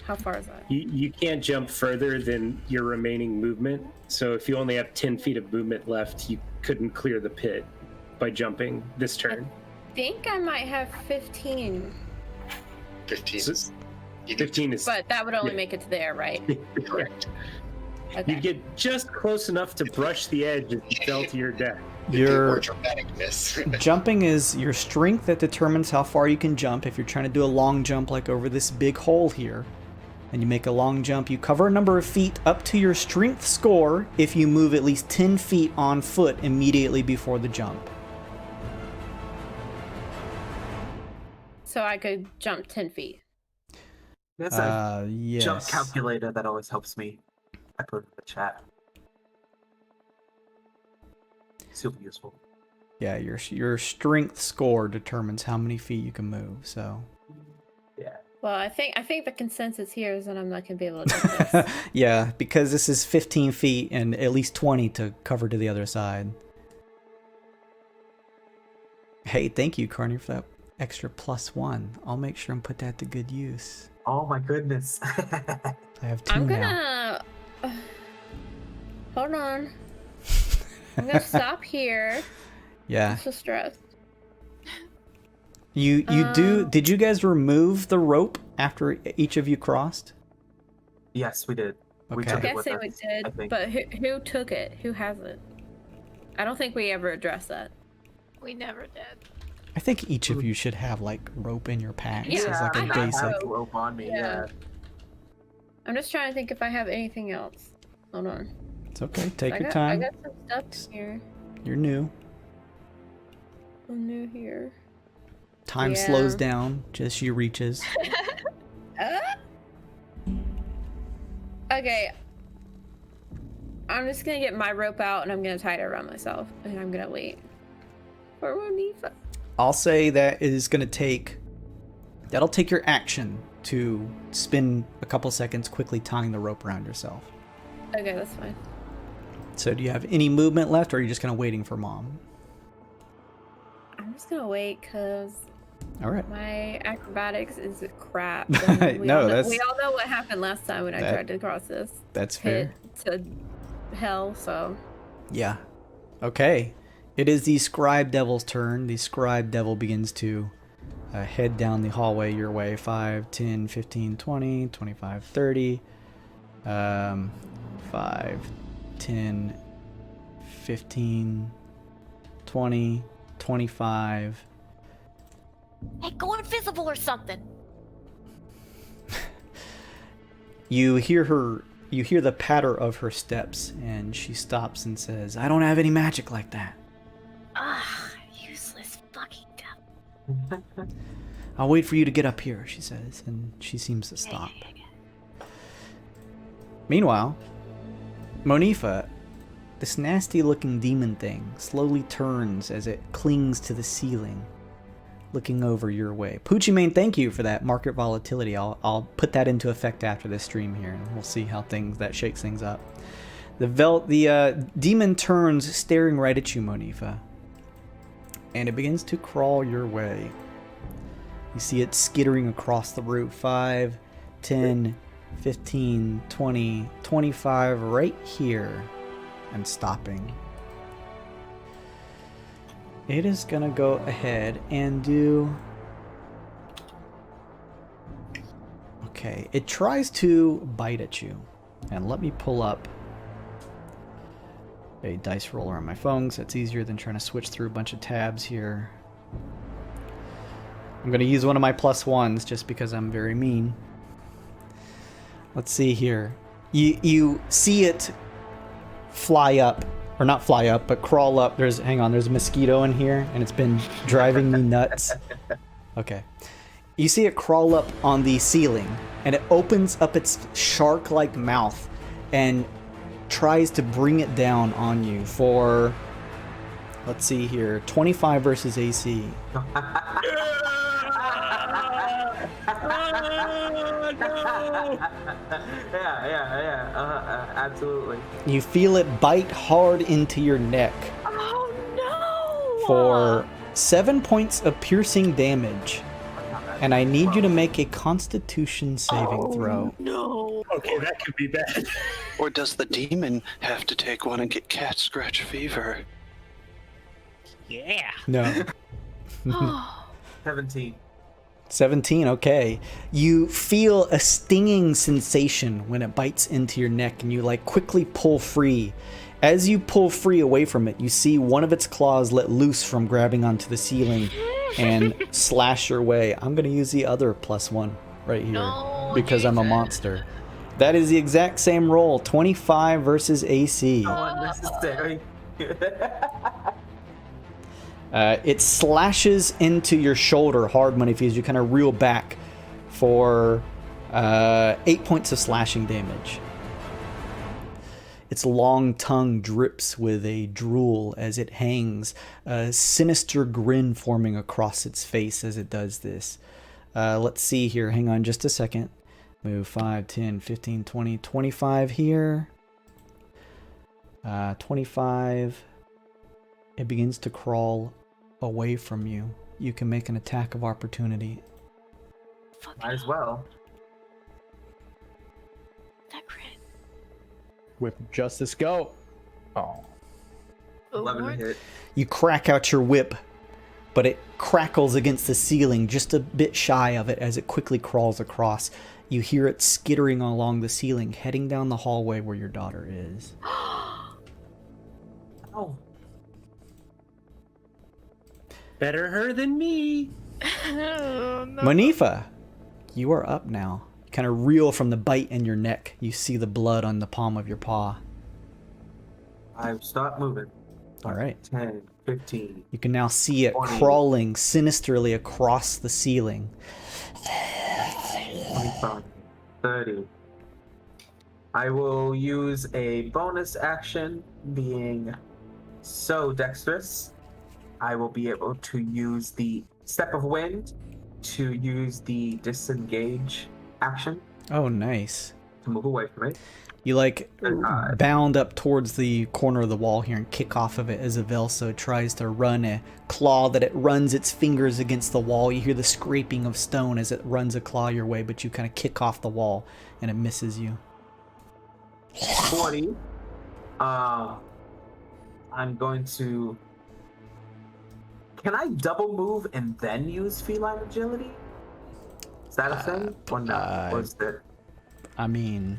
how far is that? You can't jump further than your remaining movement. So if you only have 10 feet of movement left, you couldn't clear the pit by jumping this turn. I think I might have 15. 15. So, 15 is... But that would only make it to there, right? Correct. Okay. You get just close enough to brush the edge and fell to your death. Your dramatic miss. jumping is your strength that determines how far you can jump. If you're trying to do a long jump like over this big hole here, and you make a long jump, you cover a number of feet up to your strength score if you move at least 10 feet on foot immediately before the jump. So I could jump 10 feet. There's a Yes. jump calculator that always helps me. I put it in the chat. Super useful. Yeah, your strength score determines how many feet you can move. So Yeah. Well, I think the consensus here is that I'm not gonna be able to do this. yeah, because this is 15 feet and at least 20 to cover to the other side. Hey, thank you, Carney, for that extra +1. I'll make sure and put that to good use. Oh my goodness. I have 2 I'm now. gonna hold on. I'm gonna stop here. Yeah. I'm so stressed. You did you guys remove the rope after each of you crossed? Yes, we did. We Okay. I took it guess with we us, I did, think. but who took it? Who has it? I don't think we ever addressed that. We never did. I think each of you should have like rope in your packs as like I a have basic. rope. rope on me, yeah. I'm just trying to think if I have anything else. Hold on. It's okay. Take I your got, time. I got some stuff here. You're new. I'm new here. Time Yeah. slows down just she reaches. Okay. I'm just gonna get my rope out and I'm gonna tie it around myself and I'm gonna wait for Monifa. I'll say that is going to take... That'll take your action to spend a couple seconds quickly tying the rope around yourself. Okay, that's fine. So do you have any movement left, or are you just kind of waiting for Mom? I'm just gonna wait because All right. my acrobatics is crap. No, we all know what happened last time when I that- tried to cross this That's pit fair. to hell, so... Yeah. Okay. It is the Scribe Devil's turn. The Scribe Devil begins to head down the hallway your way. 5, 10, 15, 20, 25, 30. 5, 10, 15, 20, 25. Hey, go invisible or something. You hear the patter of her steps, and she stops and says, "I don't have any magic like that. Ah, useless fucking devil. I'll wait for you to get up here," she says, and she seems to stop. Meanwhile, Monifa, this nasty-looking demon thing, slowly turns as it clings to the ceiling, looking over your way. Poochie Mane, thank you for that market volatility. I'll put that into effect after this stream here, and we'll see how that shakes things up. The demon turns, staring right at you, Monifa, and it begins to crawl your way. You see it skittering across the roof. 5, 10, 15, 20, 25, right here, and stopping. It is gonna go ahead and do... Okay, it tries to bite at you. And let me pull up a dice roller on my phone, so it's easier than trying to switch through a bunch of tabs here. I'm going to use one of my +1s just because I'm very mean. Let's see here. You see it fly up, or not fly up, but crawl up. There's a mosquito in here, and it's been driving me nuts. Okay. You see it crawl up on the ceiling, and it opens up its shark-like mouth and tries to bring it down on you for, let's see here, 25 versus AC. Absolutely. You feel it bite hard into your neck. Oh no! For 7 points of piercing damage. And I need you to make a Constitution saving throw. No. Okay, that could be bad. Or does the demon have to take one and get cat scratch fever? Yeah. No. 17. 17, okay. You feel a stinging sensation when it bites into your neck, and you like quickly pull free. As you pull free away from it, you see one of its claws let loose from grabbing onto the ceiling and slash your way. I'm going to use the other +1 right here because I'm a monster. That is the exact same roll, 25 versus AC. Unnecessary. It slashes into your shoulder hard, Moneyfuse. You kind of reel back for 8 points of slashing damage. Its long tongue drips with a drool as it hangs, a sinister grin forming across its face as it does this. Let's see here. Hang on just a second. Move 5, 10, 15, 20, 25 here. 25. It begins to crawl away from you. You can make an attack of opportunity. Might as well. That crit. Whip of Justice, go. Oh. 11 hit. You crack out your whip, but it crackles against the ceiling just a bit shy of it as it quickly crawls across. You hear it skittering along the ceiling, heading down the hallway where your daughter is. Oh. Better her than me. Oh, no. Monifa, you are up now. You kind of reel from the bite in your neck. You see the blood on the palm of your paw. I start moving. All right. 10, 15. You can now see it 20. crawling sinisterly across the ceiling. 25, 30. I will use a bonus action, being so dexterous. I will be able to use the Step of Wind to use the disengage action Oh, nice. to move away from it. You like bound up towards the corner of the wall here and kick off of it as a Velso tries to run a claw that it runs its fingers against the wall. You hear the scraping of stone as it runs a claw your way, but you kind of kick off the wall and it misses you. 40. I'm going to... Can I double move and then use feline agility? Is that a thing? Or not? Or is that... I mean,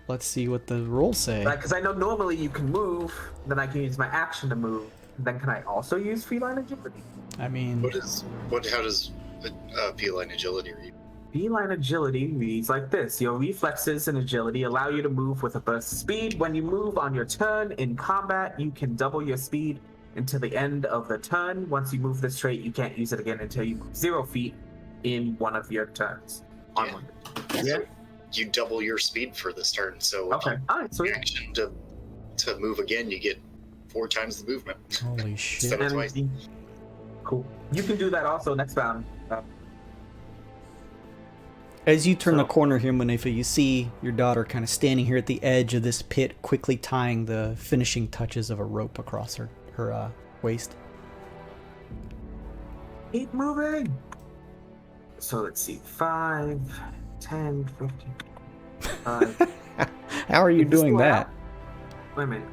let's see what the rules say. Because I know normally you can move, then I can use my action to move. Then can I also use feline agility? I mean, How does feline agility read? Feline agility reads like this. Your reflexes and agility allow you to move with a burst of speed. When you move on your turn in combat, you can double your speed until the end of the turn. Once you move this trait, you can't use it again until you move 0 feet in one of your turns. Yeah. So you double your speed for this turn. So Okay. All right. Sweet. action to move again, you get 4 times the movement. holy shit. Instead of twice. Cool. You can do that also next round. As you turn the corner here, Monifa, you see your daughter kind of standing here at the edge of this pit, quickly tying the finishing touches of a rope across her waist. Keep moving. So let's see. 5, 10, 15. How are you Is this doing the that? layout? Wait a minute.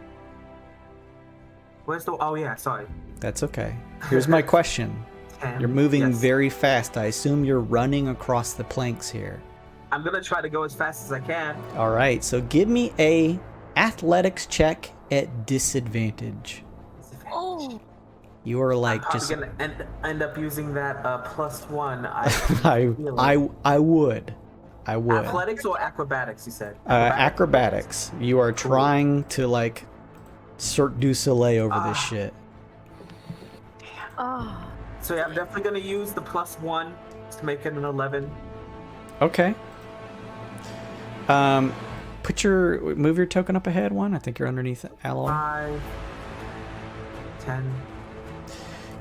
Where's the? Oh yeah, sorry. That's okay. Here's my question. 10. You're moving Yes. very fast. I assume you're running across the planks here. I'm gonna try to go as fast as I can. All right, so give me a athletics check at disadvantage. Oh, You are like I'm just probably gonna end up using that +1. I would. Athletics or acrobatics? You said. Acrobatics. You are trying to like Cirque du Soleil over this shit. oh. So yeah, I'm definitely gonna use the +1 to make it an 11. Okay. Move your token up ahead one. I think you're underneath Alloy. 5, 10.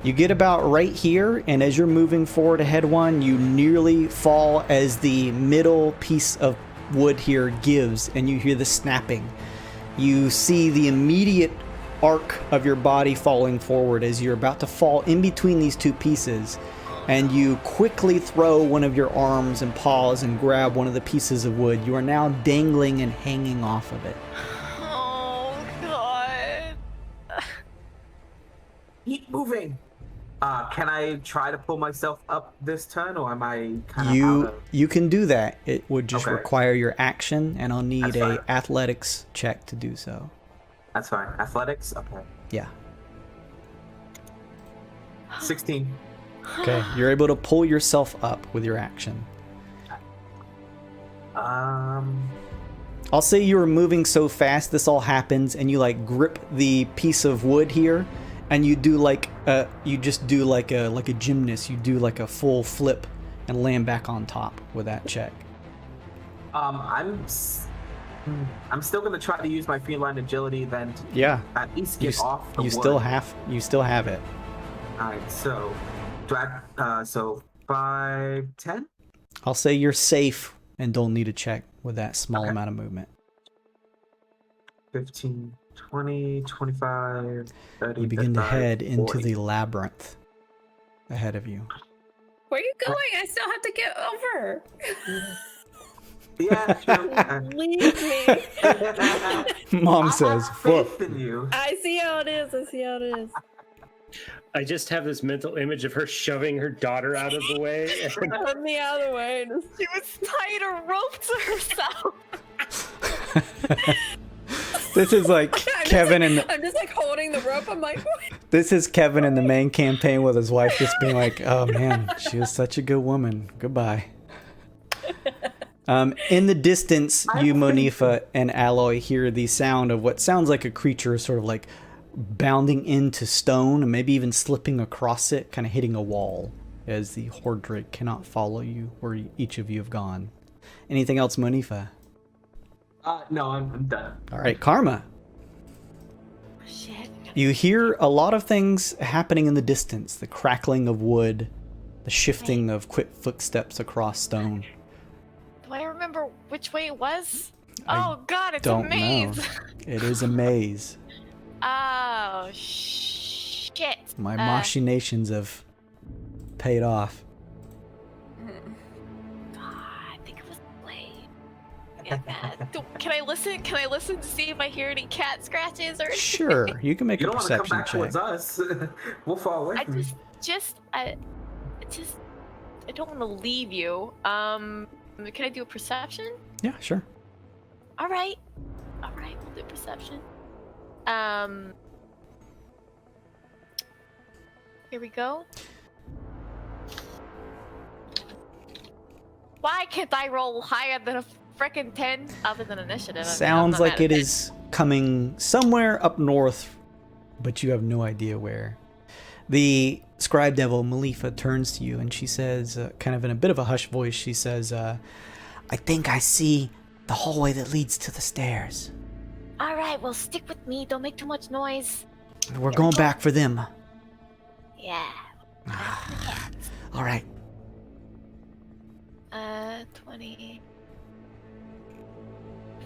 You get about right here, and as you're moving forward ahead one, you nearly fall as the middle piece of wood here gives, and you hear the snapping. You see the immediate arc of your body falling forward as you're about to fall in between these two pieces, and you quickly throw one of your arms and paws and grab one of the pieces of wood. You are now dangling and hanging off of it. Oh, God. Keep moving. Can I try to pull myself up this turn, or am I kind of You can do that. It would just Okay. require your action, and I'll need That's a fine. athletics check to do so. That's fine. Athletics? Okay. Yeah. 16. Okay. You're able to pull yourself up with your action. I'll say you were moving so fast this all happens, and you like grip the piece of wood here, and you do like you just do like a gymnast. You do like a full flip and land back on top with that check. I'm still gonna try to use my feline agility then to Yeah. at least get off the You wood. still have it. Alright, so do I so 5, 10? I'll say you're safe and don't need a check with that small Okay. amount of movement. 15, 20, 25, 30. You begin to 35, head into 40. the labyrinth ahead of you. Where are you going? I still have to get over. Yeah, true. Leave me. Mom I says, have "Fuck." faith in you. I see how it is. I see how it is. I just have this mental image of her shoving her daughter out of the way. Put me out of the way. She was tied a rope to herself. This is like Kevin and I'm just like holding the rope. I'm like, this is Kevin in the main campaign with his wife just being like, "Oh man, she was such a good woman. Goodbye." In the distance, you, Monifa, and Alloy hear the sound of what sounds like a creature sort of like bounding into stone and maybe even slipping across it, kind of hitting a wall as the Horde Drake cannot follow you where each of you have gone. Anything else, Monifa? No, I'm done. All right, Karma. Shit. You hear a lot of things happening in the distance. The crackling of wood, the shifting of quick footsteps across stone. Do I remember which way it was? I Oh, God, it's a Don't maze. know. It is a maze. Oh, shit. My machinations have paid off. God, I think it was Blade. Yeah, can I listen? Can I listen to see if I hear any cat scratches or anything? Sure, you can make You a don't want to come perception back check. towards us. We'll fall away I from you. I don't want to leave you. Can I do a perception? Yeah, sure. All right, we'll do perception. Here we go. Why can't I roll higher than a frickin' 10 other than initiative? I mean, I'm Sounds not like mad it at is coming somewhere up north, but you have no idea where. The scribe devil, Malifa, turns to you and she says, kind of in a bit of a hushed voice, she says, I think I see the hallway that leads to the stairs. All right, well, stick with me. Don't make too much noise. We're going back for them. Yeah. After the cats. All right. 20,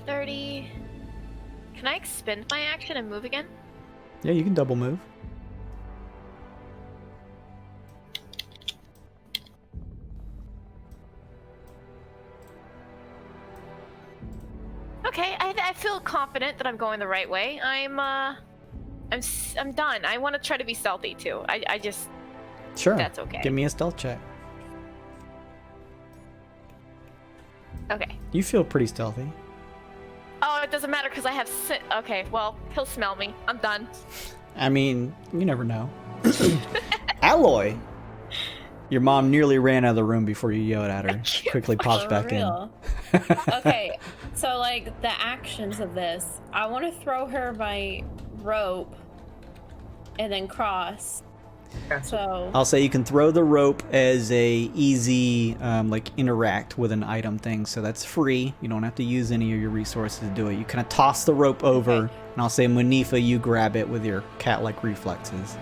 30. Can I expend my action and move again? Yeah, you can double move. confident that I'm going the right way. I'm done. I want to try to be stealthy too. I just Sure. That's okay. Give me a stealth check. Okay. You feel pretty stealthy. Oh, it doesn't matter because I have okay, well, he'll smell me. I'm done. I mean, you never know. Alloy! Your mom nearly ran out of the room before you yelled at her. Quickly pops For back real. Okay, so like the actions of this, I want to throw her my rope and then cross. So I'll say you can throw the rope as a easy, like, interact with an item thing. So that's free. You don't have to use any of your resources to do it. You kind of toss the rope over, Okay. and I'll say, Munifa, you grab it with your cat-like reflexes.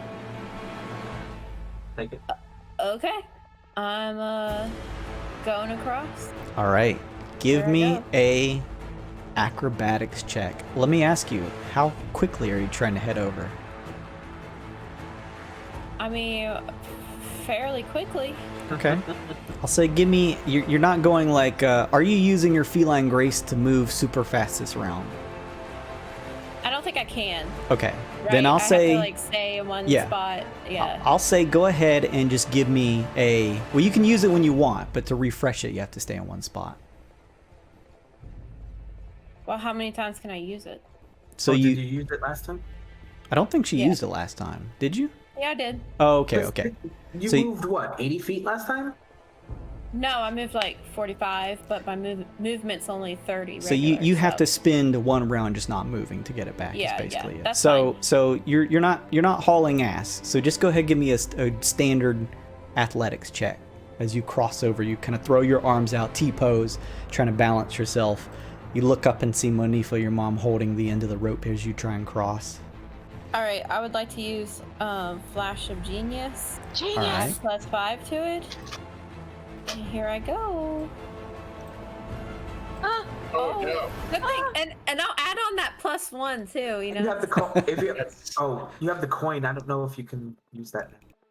Take it. okay, I'm going across. All right. Give There I me go. a acrobatics check. Let me ask you, how quickly are you trying to head over? I mean, fairly quickly. Okay. I'll say, give me. You're not going like. Are you using your feline grace to move super fast this round? I don't think I can. Okay. Right? Then I'll I say. have to, like, stay in one Yeah. spot. Yeah. I'll say, go ahead and just give me a. Well, you can use it when you want, but to refresh it, you have to stay in one spot. Well, how many times can I use it? So Did you. you use it last time? I don't think she Yeah. used it last time. Did you? Yeah, I did. Oh, okay. Okay. You So moved what, 80 feet last time? No, I moved like 45, but my movement's only 30. So you regular, have to so- spend one round just not moving to get it back. Yeah, is yeah, basically it. that's So fine. so you're not hauling ass. So just go ahead and give me a standard athletics check as you cross over. You kind of throw your arms out, T-pose, trying to balance yourself. You look up and see Monifa, your mom, holding the end of the rope as you try and cross. All right, I would like to use Flash of Genius. Genius. All right. Add +5 to it. And here I go. Ah, Oh, no. Good thing, and I'll add on that +1 too. You You know. have the you have the coin. I don't know if you can use that.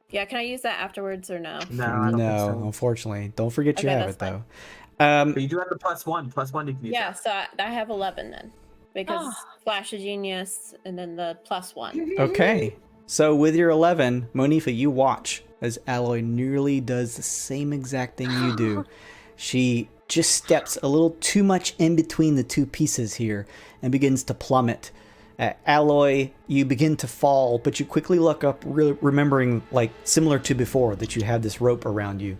Yeah, can I use that afterwards or no? No, I don't No, think so. unfortunately. Don't forget you Okay, have it that's though. But you do have the +1. +1 you can use. Yeah, that. so I have 11 then, because Ah. Flash of Genius and then the +1. Okay. So with your 11, Monifa, you watch as Alloy nearly does the same exact thing you do. She just steps a little too much in between the two pieces here and begins to plummet. Alloy, you begin to fall, but you quickly look up, remembering, like, similar to before, that you have this rope around you.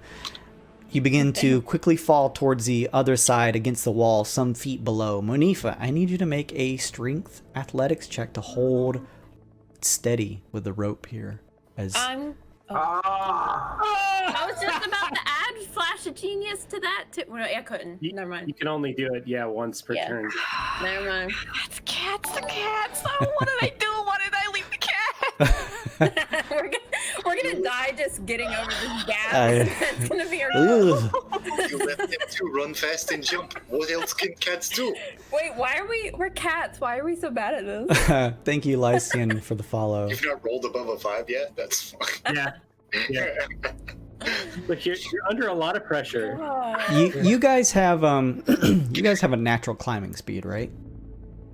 You begin to quickly fall towards the other side against the wall, some feet below. Monifa, I need you to make a strength athletics check to hold steady with the rope here. As Ah! I was just about to add Flash of Genius to that too. Well, I couldn't. Never You mind. can only do it, once per Yeah. turn. Never mind. the cats. Oh, what did I do? Why did I leave the cat? we're gonna die just getting over this gap. I- That's gonna be our. Ugh. You let them two run fast and jump. What else can cats do? Wait, why are we're cats? Why are we so bad at this? Thank you, Lycian, for the follow. You've not rolled above a 5 yet? That's fine. Yeah. Look, you're under a lot of pressure. You guys have you guys have a natural climbing speed, right?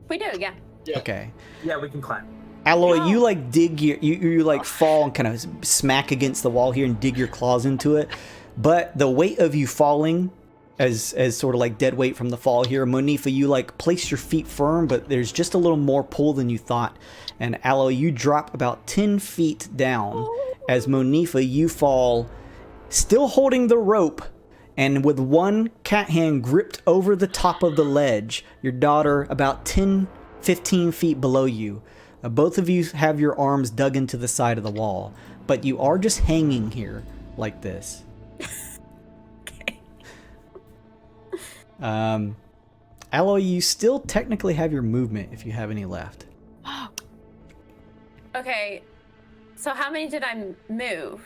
We do, yeah. Okay. Yeah, we can climb. Alloy, you like dig you like fall and kind of smack against the wall here and dig your claws into it. But the weight of you falling as sort of like dead weight from the fall here, Monifa, you like place your feet firm, but there's just a little more pull than you thought. And Alloy, you drop about 10 feet down as Monifa, you fall, still holding the rope, and with one cat hand gripped over the top of the ledge, your daughter about 10-15 feet below you. Both of you have your arms dug into the side of the wall, but you are just hanging here like this. Alloy, you still technically have your movement if you have any left. Okay, so how many did I move?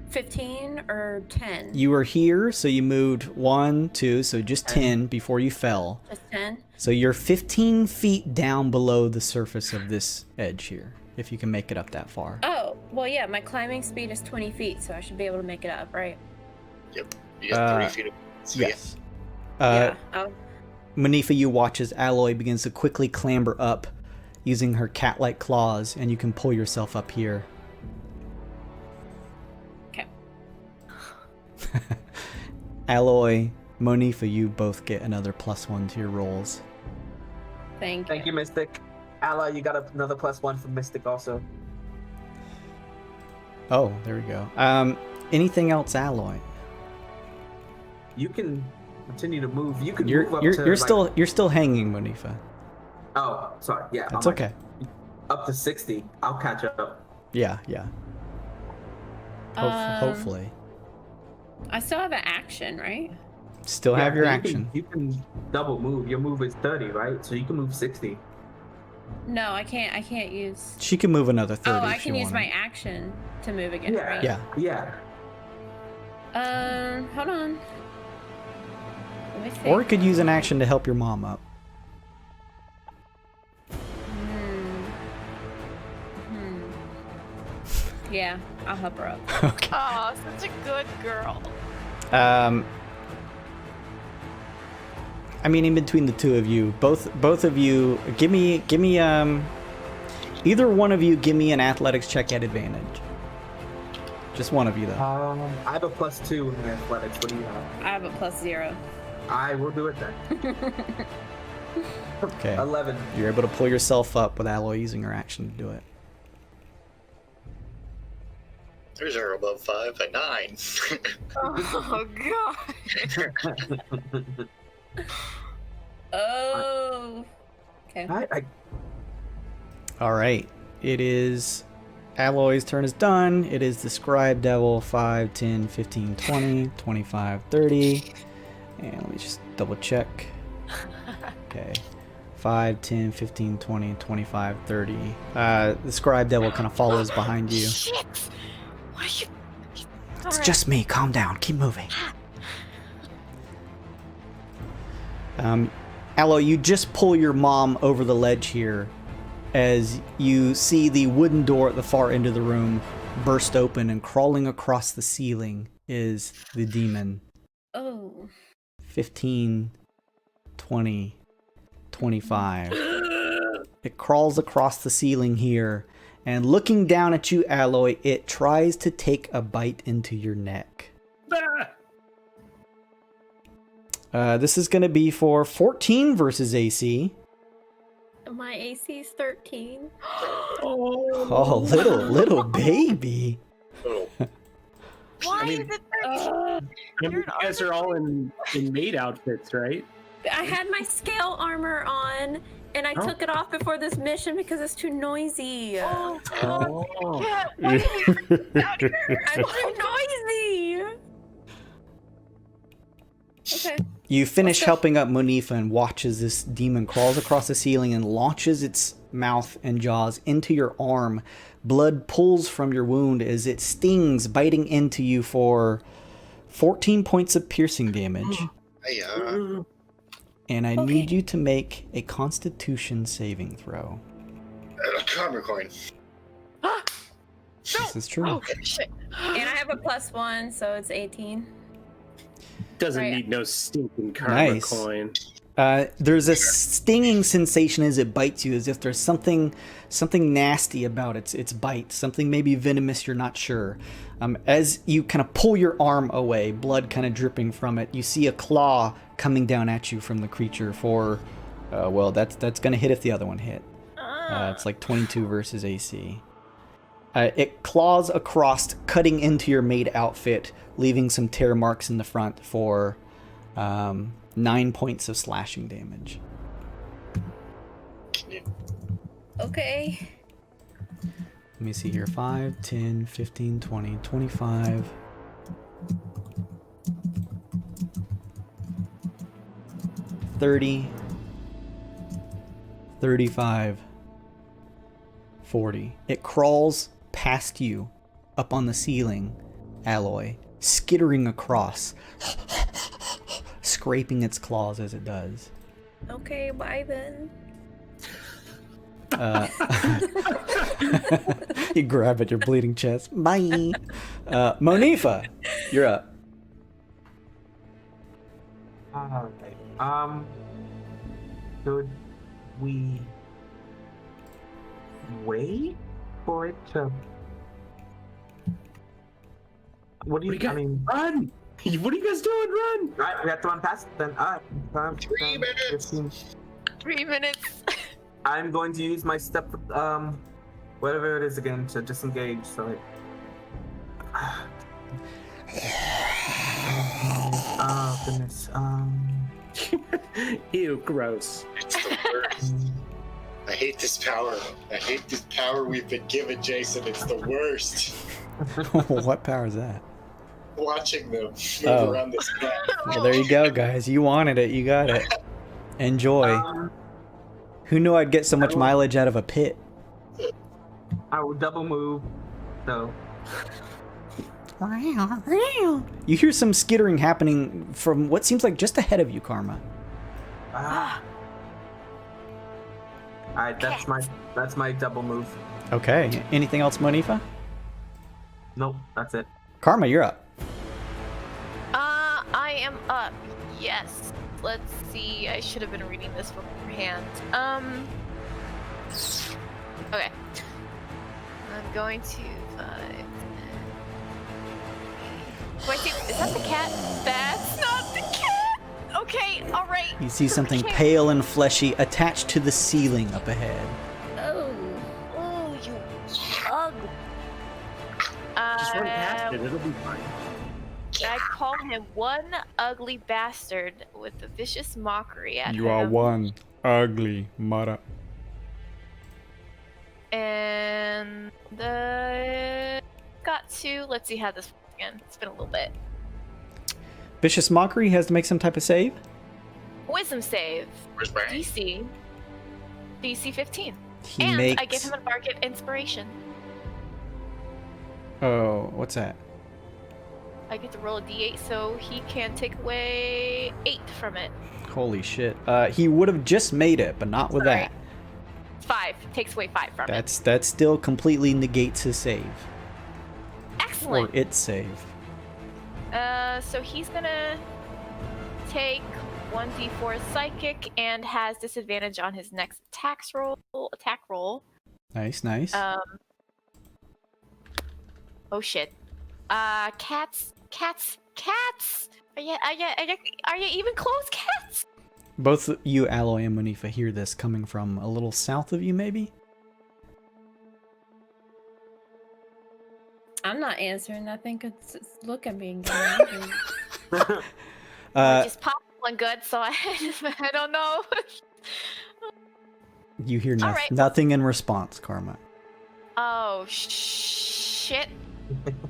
15 or 10? You were here, so you moved 1, 2, so just 10 before you fell. Just 10? So you're 15 feet down below the surface of this edge here, if you can make it up that far. Oh, well, yeah, my climbing speed is 20 feet, so I should be able to make it up, right? Yep. You got 3 feet of space. Yes. Yeah. Oh, Manifa, you watch as Alloy begins to quickly clamber up using her cat-like claws, and you can pull yourself up here. Okay. Alloy, Monifa, you both get another +1 to your rolls. Thank you, Mystic. Ally, you got another +1 from Mystic also. Oh, there we go. Anything else, Alloy? You can continue to move. You can You're move up to you're still hanging, Monifa. Oh, sorry. Yeah, That's okay. Up to 60. I'll catch up. Yeah. Hopefully. I still have an action, right? Still have your action. You can double move. Your move is 30, right? So you can move 60. No, I can't. I can't use. She can move another 30. Oh, I if can you use wanted. my action to move again, Yeah. right? Yeah. Hold on. Let me think. Or it could use an action to help your mom up. Yeah, I'll help her up. Okay. Oh, such a good girl. I mean, in between the two of you, both of you, give me, either one of you, give me an athletics check at advantage. Just one of you, though. I have a +2 in athletics. What do you have? I have a +0. I will do it then. Okay. 11. You're able to pull yourself up with Alloy using her action to do it. There's our above 5 at 9. Oh god. Oh. Okay. All right. It is Alloy's turn is done. It is the Scribe Devil 5, 10, 15, 20, 25, 30. And let me just double check. Okay. 5, 10, 15, 20, 25, 30. The Scribe Devil kind of follows behind you. Shit! What are you? It's just me. Calm down. Keep moving. Alloy, you just pull your mom over the ledge here as you see the wooden door at the far end of the room burst open, and crawling across the ceiling is the demon. Oh. 15, 20, 25. It crawls across the ceiling here, and looking down at you, Alloy, it tries to take a bite into your neck. This is going to be for 14 versus AC. My AC is 13. Oh, little baby. Oh. Why I mean, is it 13? You guys are all in maid outfits, right? I had my scale armor on, and I took it off before this mission because it's too noisy. Oh, Oh. yeah. Why did we bring it out here? I'm too noisy. Okay. You finish helping up Monifa and watch as this demon crawls across the ceiling and launches its mouth and jaws into your arm. Blood pulls from your wound as it stings, biting into you for 14 points of piercing damage. Hey, And I need you to make a Constitution saving throw. karma coin. This is true. Oh, shit. And I have a +1, so it's 18. Doesn't Right. need no stinking karma Nice. coin. There's a stinging sensation as it bites you, as if there's something nasty about its bite, something maybe venomous, you're not sure. As you kind of pull your arm away, blood kind of dripping from it, you see a claw coming down at you from the creature for, well, that's going to hit if the other one hit. It's like 22 versus AC. It claws across, cutting into your maid outfit, leaving some tear marks in the front for 9 points of slashing damage. Okay. Let me see here. 5, 10, 15, 20, 25. 30. 35. 40. It crawls past you, up on the ceiling, Alloy, skittering across, scraping its claws as it does. Okay, bye then. You grab at your bleeding chest. Bye. Monifa, you're up. Alright. Should we wait for it to? What do you? I mean, run! What are you guys doing? Run! right, we have to run past it then. All right, 3 minutes. 3 minutes. I'm going to use my step, whatever it is again, to disengage. So like, oh goodness. Ew, gross. It's the worst. I hate this power. I hate this power we've been given, Jason. It's the worst. What power is that? Watching them move Oh. around this map. Well, there you go, guys. You wanted it. You got it. Enjoy. Who knew I'd get so much mileage out of a pit? I will double move. So You hear some skittering happening from what seems like just ahead of you, Karma. all right, that's my double move. Okay. Anything else, Monifa? Nope, that's it. Karma, you're up. I am up. Yes. Let's see. I should have been reading this beforehand. Okay. I'm going to. Wait, is that the cat? That's not the cat. Okay. All right. You see something pale and fleshy attached to the ceiling up ahead. Oh, you ugly. Just run past it. It'll be fine. I call him one ugly bastard with a vicious mockery at him. You are one ugly mother. And got to. Let's see how this works again. It's been a little bit. Vicious Mockery has to make some type of save. Wisdom save. Where's Brian? DC 15. He and makes... I give him a bark of inspiration. Oh, what's that? I get to roll a d8, so he can take away 8 from it. Holy shit. He would have just made it, but not with Sorry. that. 5 takes away 5 from it. That still completely negates his save. Excellent. Or its save. So he's gonna take 1d4 psychic and has disadvantage on his next attack roll. Nice, nice. Oh shit. Cats. Are you even close, cats? Both you, Alloy, and Monifa hear this coming from a little south of you, maybe? I'm not answering. I think it's look at me. I just popped one good, so I don't know. You hear All right. nothing in response, Karma. Oh shit.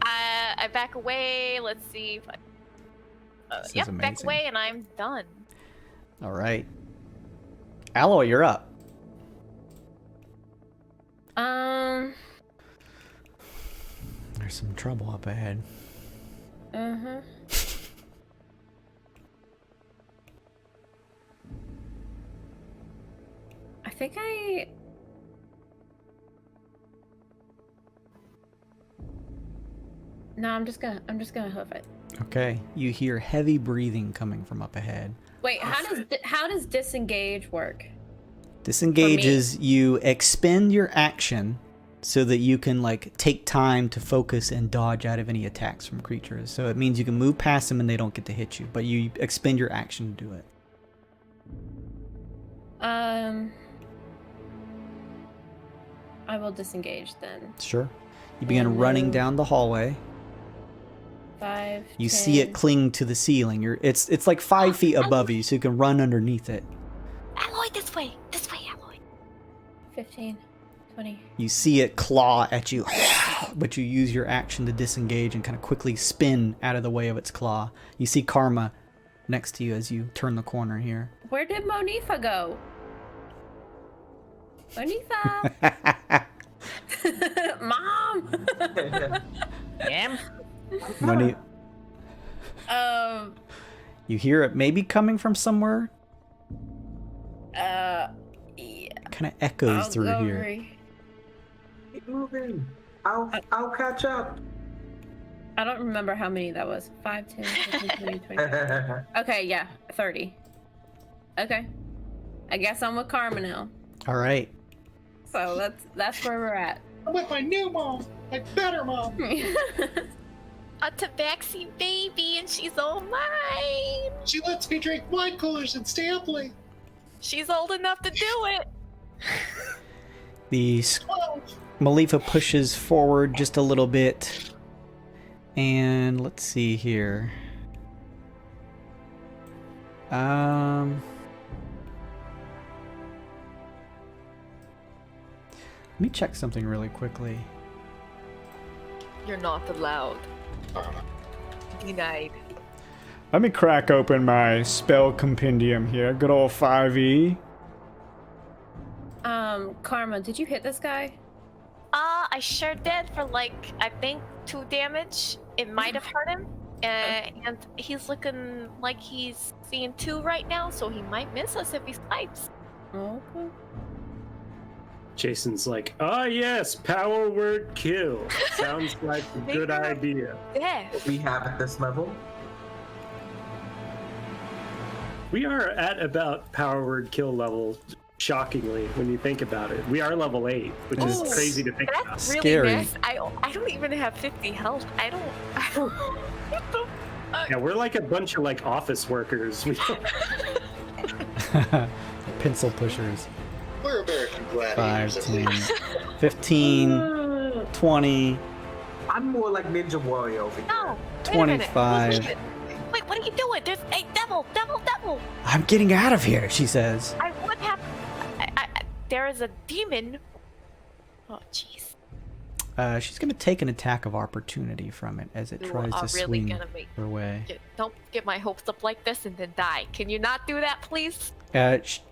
I back away. Let's see if This is back amazing. away and I'm done. All right. Alloy, you're up. There's some trouble up ahead. I think No, I'm just gonna hoof it. Okay. You hear heavy breathing coming from up ahead. Wait, how does disengage work? Disengage is you expend your action so that you can like take time to focus and dodge out of any attacks from creatures. So it means you can move past them and they don't get to hit you, but you expend your action to do it. I will disengage then. Sure. You begin running down the hallway. 5. You 10. see it cling to the ceiling. It's like 5 feet above you, so you can run underneath it. Alloy, this way, Alloy. 15, 20. You see it claw at you, but you use your action to disengage and kind of quickly spin out of the way of its claw. You see Karma next to you as you turn the corner here. Where did Monifa go? Monifa! Mom! Moni- You hear it maybe coming from somewhere. Yeah. Kind of echoes I'll through go here. Keep moving. I'll catch up. I don't remember how many that was. 5, 10, 15, 20, 25. Okay, yeah, 30. Okay. I guess I'm with Karma now. All right. So that's where we're at. I'm with my new mom, my better mom. A tabaxi baby, and she's all mine. She lets me drink wine coolers and stay up late. She's old enough to do it. The Malefa pushes forward just a little bit. And let's see here. Let me check something really quickly. You're not allowed. Denied. Let me crack open my spell compendium here. Good old 5e. Karma, did you hit this guy? I sure did for like, I think 2 damage. It might have hurt him. And he's looking like he's seeing 2 right now, so he might miss us if he swipes. Okay. Jason's like, ah, yes, power word kill. Sounds like a good idea. Yeah. We have at this level. We are at about power word kill level, shockingly, when you think about it. We are level 8, which is crazy to think about. That's really Scary. nice. I don't even have 50 health. I don't what the fuck? Yeah, we're like a bunch of like office workers. We don't- Pencil pushers. We're American 5, gladiators. I 10, think. 15, 20, I'm more like Ninja Warrior over here. No. Wait a minute. 25. Wait, what are you doing? There's a devil. I'm getting out of here, she says. I would have. There is a demon. Oh, jeez. She's going to take an attack of opportunity from it as it You tries are to really swing gonna make- her way. Don't get my hopes up like this and then die. Can you not do that, please?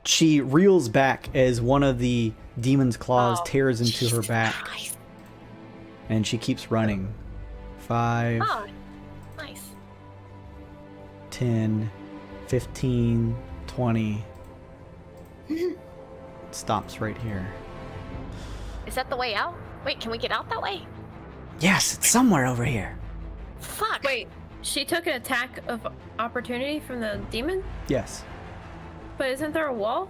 She reels back as one of the demon's claws Oh, tears into her Jesus back, Christ. and she keeps running. 5, Oh, nice. 10, 15, 20. Stops right here. Is that the way out? Wait, can we get out that way? Yes, it's somewhere over here. Fuck. Wait, she took an attack of opportunity from the demon? Yes. But isn't there a wall?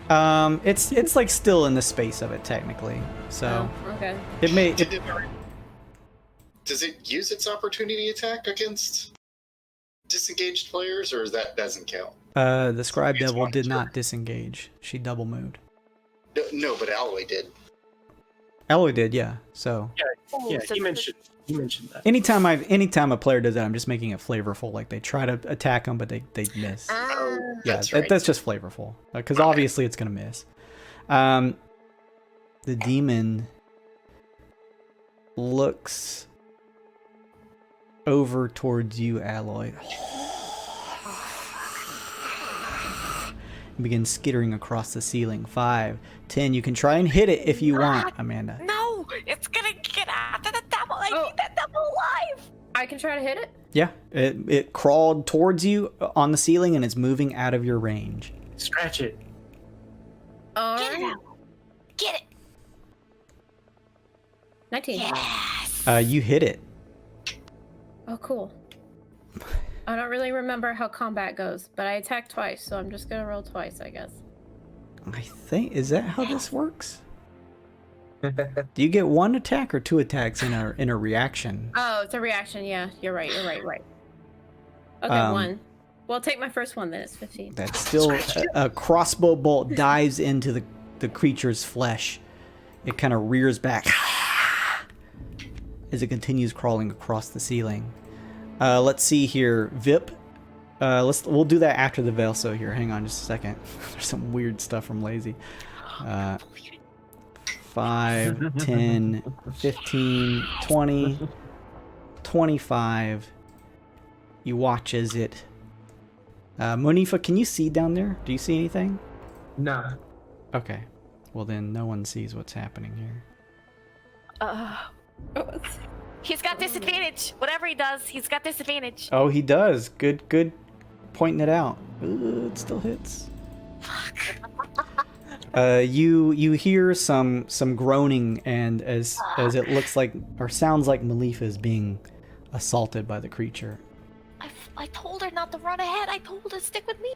It's like still in the space of it technically. So Oh, okay. it may. Does it use its opportunity attack against disengaged players, or that doesn't count? The scribe It's devil one did turn. not disengage. She double moved. No, but Alloy did. Alloy did, yeah. So yeah, so he mentioned that. anytime a player does that, I'm just making it flavorful. Like they try to attack them, but they miss. Oh, Yeah, that's right. that's just flavorful because obviously it's gonna miss. The demon looks over towards you, Alloy. And begins skittering across the ceiling. 5, 10. You can try and hit it if you want, Amanda. No, it's gonna get after the devil. I need that devil alive. I can try to hit it? Yeah, it crawled towards you on the ceiling and it's moving out of your range. Scratch it. Get it out. Get it. 19. Yes. You hit it. Oh, cool. I don't really remember how combat goes, but I attacked twice, so I'm just gonna roll twice, I guess. I think, is that how this works? Do you get 1 attack or 2 attacks in a reaction? Oh, it's a reaction. Yeah, you're right. Okay, 1. Well, take my first one then. It's 15. That's still a crossbow bolt dives into the creature's flesh. It kind of rears back as it continues crawling across the ceiling. Let's see here, Vip. We'll do that after the Velso here. Hang on just a second. There's some weird stuff from Lazy. 5, 10, 15, 20, 25. You watch as it... Monifa, can you see down there? Do you see anything? No. Okay. Well then, no one sees what's happening here. He's got disadvantage. Whatever he does, he's got disadvantage. Oh, he does. Good pointing it out. Ooh, it still hits. Fuck. You hear some groaning, and as it looks like or sounds like Malefa is being assaulted by the creature. I told her not to run ahead. I told her to stick with me.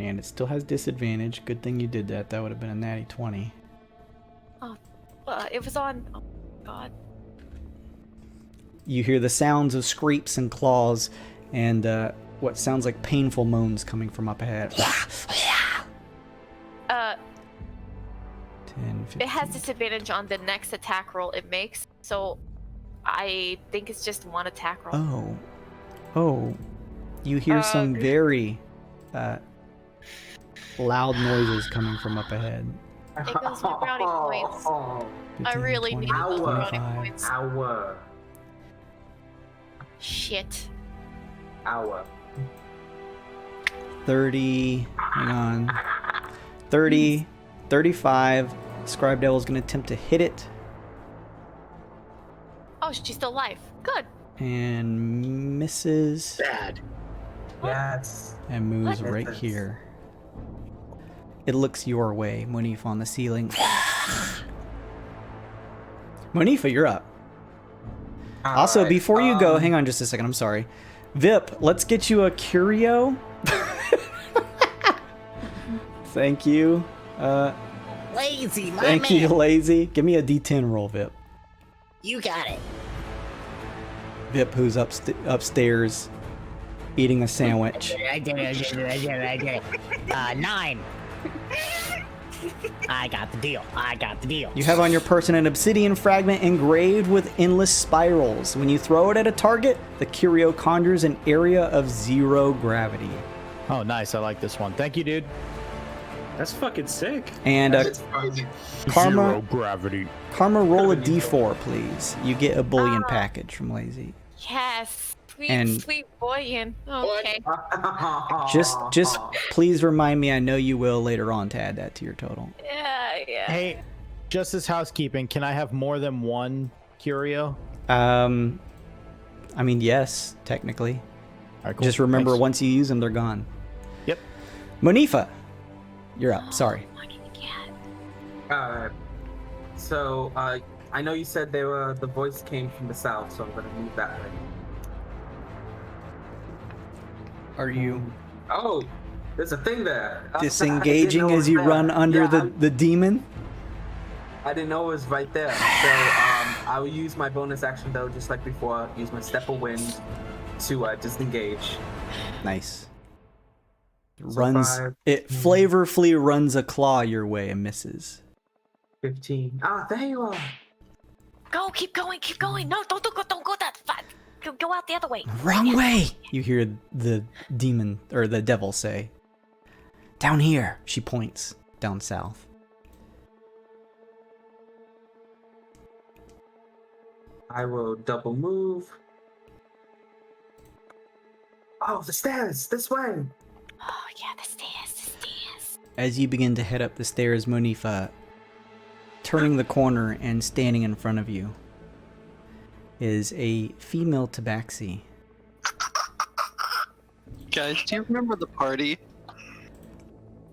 And it still has disadvantage. Good thing you did that. That would have been a natty 20. It was on. Oh God. You hear the sounds of scrapes and claws, and what sounds like painful moans coming from up ahead. 10, 15. It has disadvantage on the next attack roll it makes, so I think it's just one attack roll. Oh. You hear some very loud noises coming from up ahead. It goes my brownie points. 15, I really 20, need those brownie 25. points. Hour. Shit. Hour. 30. Hang on. 30. 35. Scribe Devil's going to attempt to hit it. Oh, she's still alive. Good. And misses. Bad. Yes. And moves What? right here. It looks your way, Monifa on the ceiling. Monifa, you're up. Also, Alright, before you go, hang on just a second, I'm sorry. Vip, let's get you a curio. Thank you. Lazy, my Thank you, Lazy. Give me a D10 roll, Vip. You got it. Vip, who's upstairs eating a sandwich. I did it. 9. I got the deal. You have on your person an obsidian fragment engraved with endless spirals. When you throw it at a target, the curio conjures an area of 0 gravity. Oh, nice. I like this one. Thank you, dude. That's fucking sick. And It's crazy. Karma, gravity. Karma, roll a d4, please. You get a bullion package from Lazy. Yes. And- Sweet boyin. Okay. Just please remind me, I know you will later on, to add that to your total. Yeah. Hey, just as housekeeping, can I have more than one curio? I mean, yes, technically. All right, cool. Just remember, Thanks. once you use them, they're gone. Yep. Monifa, you're up. Sorry. So, I know you said the voice came from the south, so I'm gonna move that way. Are you Oh, there's a thing there. disengaging I didn't know it as you was there. run under Yeah, the demon? I didn't know it was right there. So, I will use my bonus action though, just like before. Use my step of wind to disengage. Nice. So Runs 5, it flavorfully runs a claw your way and misses. 15. Ah, there you are. Go. Keep going. No, don't go that far. Go out the other way. Wrong way! You hear the demon, or the devil say. Down here, she points, down south. I will double move. Oh, the stairs! This way! Oh yeah, the stairs. As you begin to head up the stairs, Monifa, turning the corner and standing in front of you, is a female tabaxi. Guys, do you remember the party?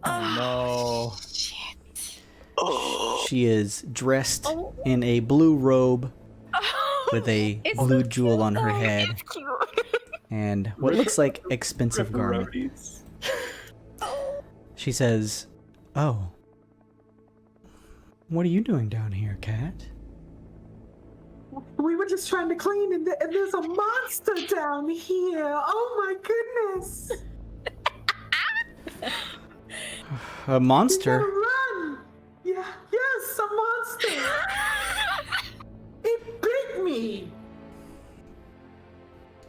Oh, Shit. Oh, She is dressed in a blue robe with a It's blue so jewel cute, on her though. head It's cute. and what looks like expensive garment. She says, "Oh, what are you doing down here, Cat?" We were just trying to clean, and there's a monster down here. Oh my goodness! A monster? Run! Yeah, yes, a monster. It bit me.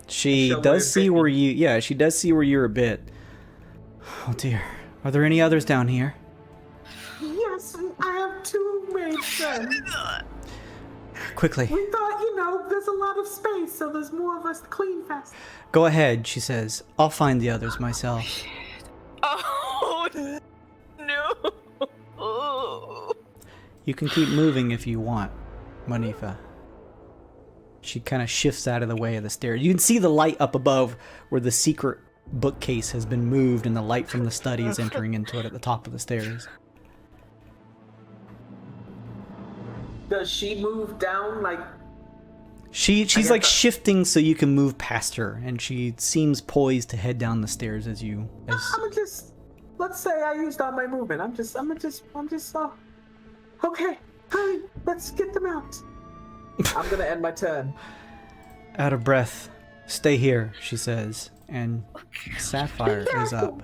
She So does we're see where you. Yeah, she does see where you're a bit. Oh dear. Are there any others down here? Yes, I have 2 made friends. Quickly. We thought, there's a lot of space, so there's more of us to clean fast. Go ahead, she says. I'll find the others myself. Oh no. Oh. You can keep moving if you want, Monifa. She kind of shifts out of the way of the stairs. You can see the light up above where the secret bookcase has been moved and the light from the study is entering into it at the top of the stairs. Does she move down like? She's like shifting so you can move past her, and she seems poised to head down the stairs as you. I'm gonna just let's say I used all my movement. I'm just, okay, hurry, let's get them out. I'm gonna end my turn. Out of breath. Stay here, she says, and Sapphire is up.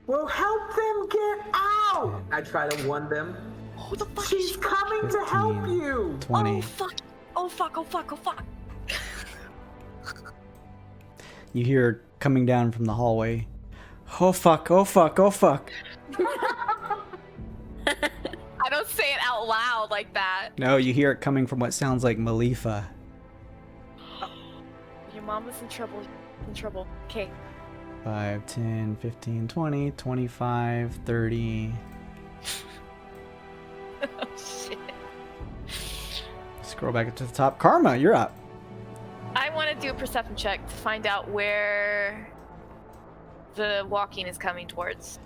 We'll help them get out. I try to warn them. Who the fuck She's coming to help you. 20. Oh fuck! Oh fuck! Oh fuck! Oh fuck! You hear coming down from the hallway. Oh fuck! Oh fuck! Oh fuck! I don't say it out loud like that. No, you hear it coming from what sounds like Malifa. Your mom is in trouble. In trouble. Okay. 5, 10, 15, 20, 25, 30. Oh shit. Scroll back up to the top. Karma, you're up. I want to do a perception check to find out where the walking is coming towards.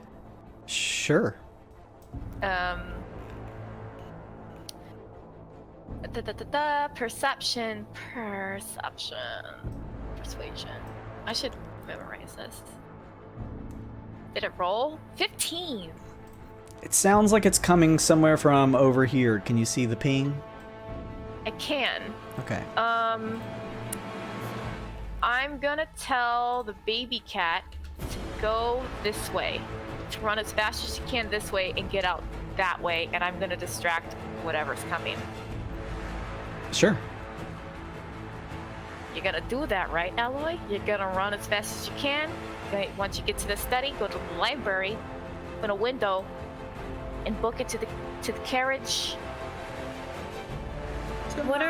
Sure. Perception. Persuasion. I should memorize this. Did it roll? 15. It sounds like it's coming somewhere from over here. Can you see the ping? I can. Okay. I'm gonna tell the baby cat to go this way, to run as fast as she can this way and get out that way, and I'm gonna distract whatever's coming. Sure. You're gonna do that, right, Alloy? You're gonna run as fast as you can. Once you get to the study, go to the library, open a window, and book it to the carriage. What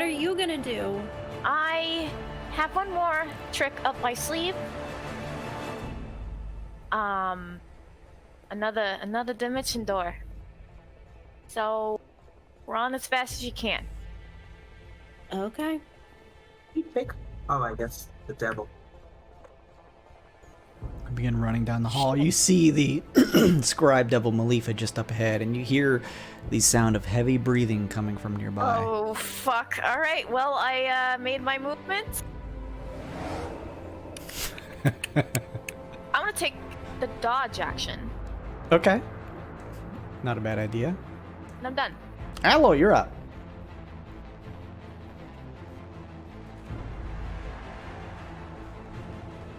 are you gonna do? I have one more trick up my sleeve. Another dimension door. So run as fast as you can. Okay. Oh, I guess the devil. I begin running down the hall. You see the scribe devil Malifa just up ahead, and you hear the sound of heavy breathing coming from nearby. Oh, fuck. All right. Well, I made my movement. I'm gonna take the dodge action. Okay. Not a bad idea. And I'm done. Allo, you're up.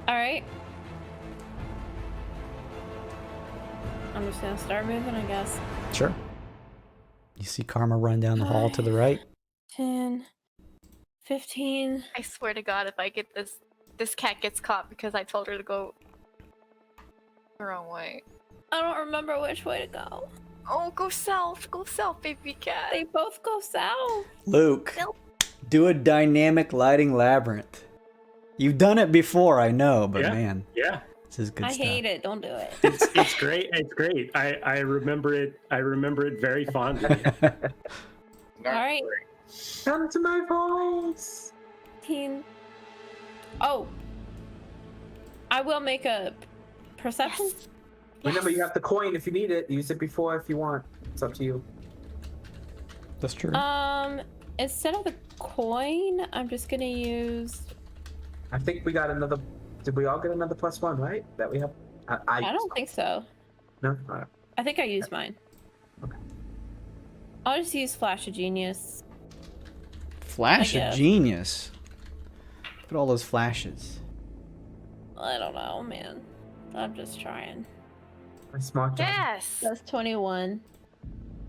All right. I'm just gonna start moving, I guess. Sure. You see Karma run down the hall to the right. 10, 15. I swear to God, if I get this cat gets caught because I told her to go the wrong way. I don't remember which way to go. Oh, go south, baby cat. They both go south. Luke, Nope. do a dynamic lighting labyrinth. You've done it before, I know, but Yeah. man, Yeah, this is good I stuff. hate it. Don't do it. it's great. It's great. I remember it. I remember it very fondly. Not All right. great. Come to my voice. 15. Oh. I will make a perception. Yes. Remember, you have the coin if you need it. Use it before if you want. It's up to you. That's true. Instead of the coin, I'm just gonna use. I think we got another. Did we all get another +1, right? That we have. I don't think so. No. All right. I think I used mine. Okay. I'll just use Flash of Genius. Flash I of guess. genius. Look at all those flashes. I don't know, man. I'm just trying. A smart job. Yes. That's 21.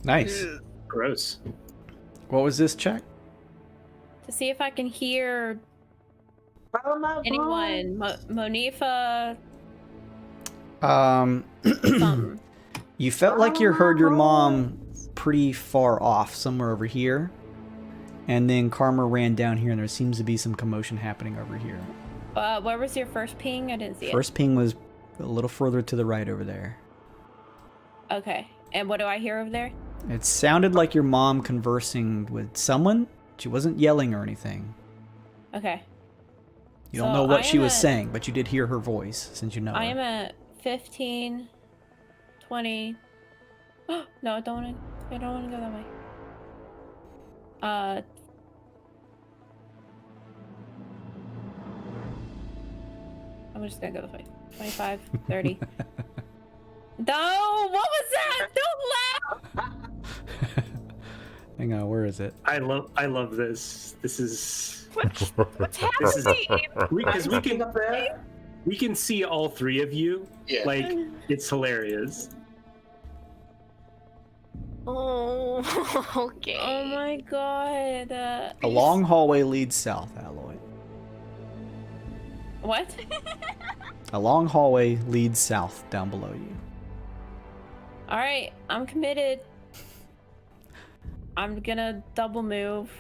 Nice. Gross. What was this check? To see if I can hear Follow my anyone. voice. Monifa. You felt like you heard your mom pretty far off, somewhere over here. And then Karma ran down here, and there seems to be some commotion happening over here. Where was your first ping? I didn't see First ping was a little further to the right over there. it. Okay. And what do I hear over there? It sounded like your mom conversing with someone. She wasn't yelling or anything. Okay. You don't So know what I she am was at- saying, but you did hear her voice since you know I her. am at 15, 20. No, I don't want to go that way. I'm just gonna go this way. 25, 30. No, what was that? Don't laugh. Hang on, where is it? I love this. This is What's happening? because we can see all three of you. Yeah. Like, it's hilarious. Oh, okay. Oh my god. A long hallway leads south, Alloy. What? A long hallway leads south down below you. Alright, I'm committed. I'm gonna double move.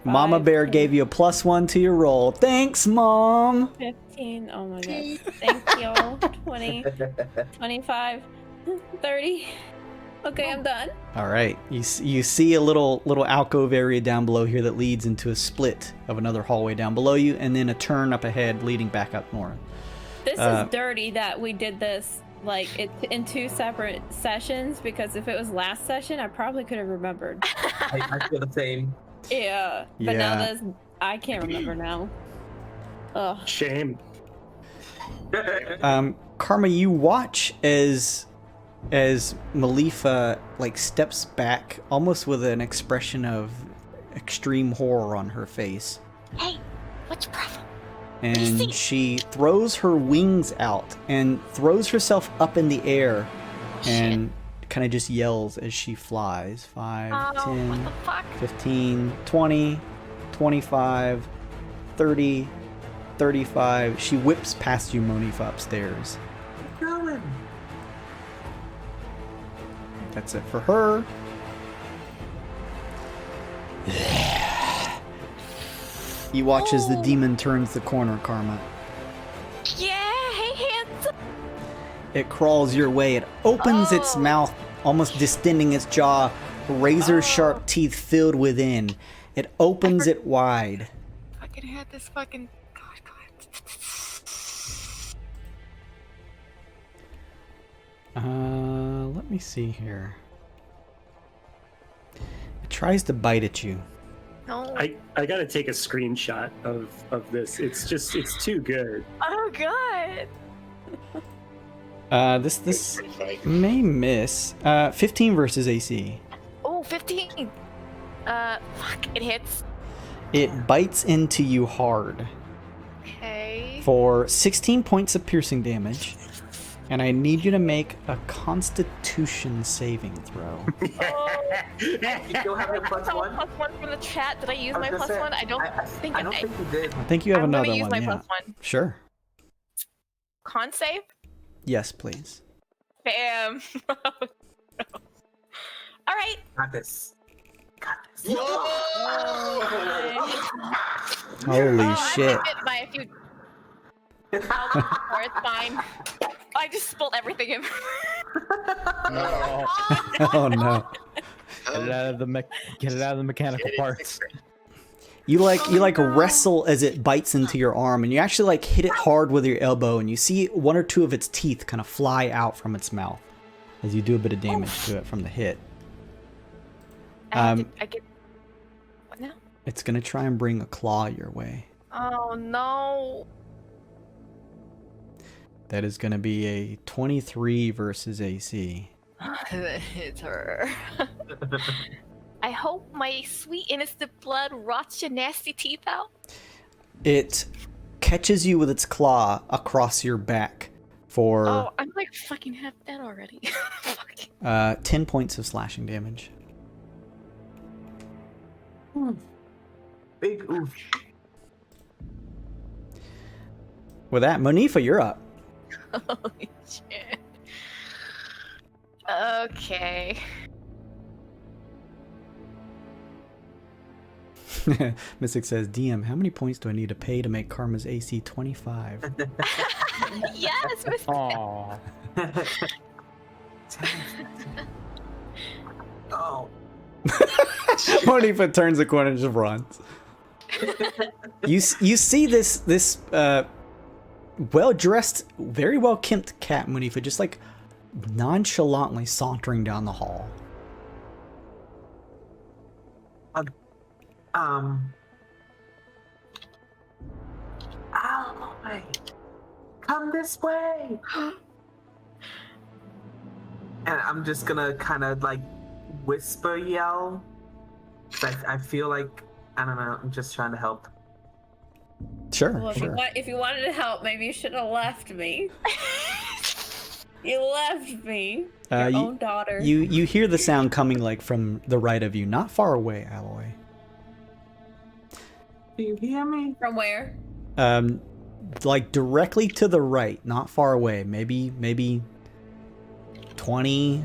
Mama 5, Bear 10, gave you a +1 to your roll. Thanks, Mom! 15. Oh my god. Thank you. 20, 25, 30. Okay, I'm done. All right, you see a little alcove area down below here that leads into a split of another hallway down below you, and then a turn up ahead leading back up north. This is dirty that we did this like in 2 separate sessions, because if it was last session, I probably could have remembered. I feel the same. Yeah, but Yeah. now this, I can't remember now. Ugh. Shame. Karma, you watch as Malefa like steps back, almost with an expression of extreme horror on her face. Hey, what's your problem? And she throws her wings out and throws herself up in the air and kind of just yells as she flies. 5, Oh, 10, what the fuck? 15, 20, 25, 30, 35. She whips past you, Monifa, upstairs. Going. That's it for her. You watch as the demon turns the corner, Karma. Yeah, hey, hands. It crawls your way. It opens its Oh. mouth, almost distending its jaw, razor-sharp teeth filled within. It opens it wide. Fucking had this fucking. God. Let me see here. It tries to bite at you. No. I gotta take a screenshot of this. It's too good. Oh god. This Pretty funny. may miss. 15 versus AC. Oh, 15. Fuck. It hits. It bites into you hard Okay. for 16 points of piercing damage. And I need you to make a Constitution saving throw. You still have your +1? +1 from the chat. Did I use I was my gonna say, +1? I don't think I don't think you did. I think you have I'm another gonna use one. my Yeah. +1. Sure. Con save. Yes, please. Bam. All right. Got this. Holy Oh, shit. I'm hit by a few. Or it's fine. I just spilled everything in. No. Oh no. Get it out of the mechanical parts. You like wrestle as it bites into your arm, and you actually like hit it hard with your elbow, and you see 1 or 2 of its teeth kind of fly out from its mouth as you do a bit of damage to it from the hit. I get. What now? It's gonna try and bring a claw your way. Oh no. That is gonna be a 23 versus AC. It's her. I hope my sweet innocent blood rots your nasty teeth out. It catches you with its claw across your back for Oh, I'm like fucking half dead already. Fuck. 10 points of slashing damage. Big oof. With that, Monifa, you're up. Holy shit. Okay. Mystic says, DM, how many points do I need to pay to make Karma's AC 25? Yes, Miss. Aww. Oh. Monifa turns the corner and just runs. You see this well-dressed, very well-kempt cat, Monifa, just like nonchalantly sauntering down the hall. Alloy. Come this way. And I'm just gonna kind of like whisper yell. I feel like, I don't know, I'm just trying to help. Sure, Well, sure. if you wanted to help, maybe you should have left me. You left me. Your own daughter. You hear the sound coming like from the right of you, not far away, Alloy. Do you hear me? From where? Like directly to the right, not far away. Maybe 20,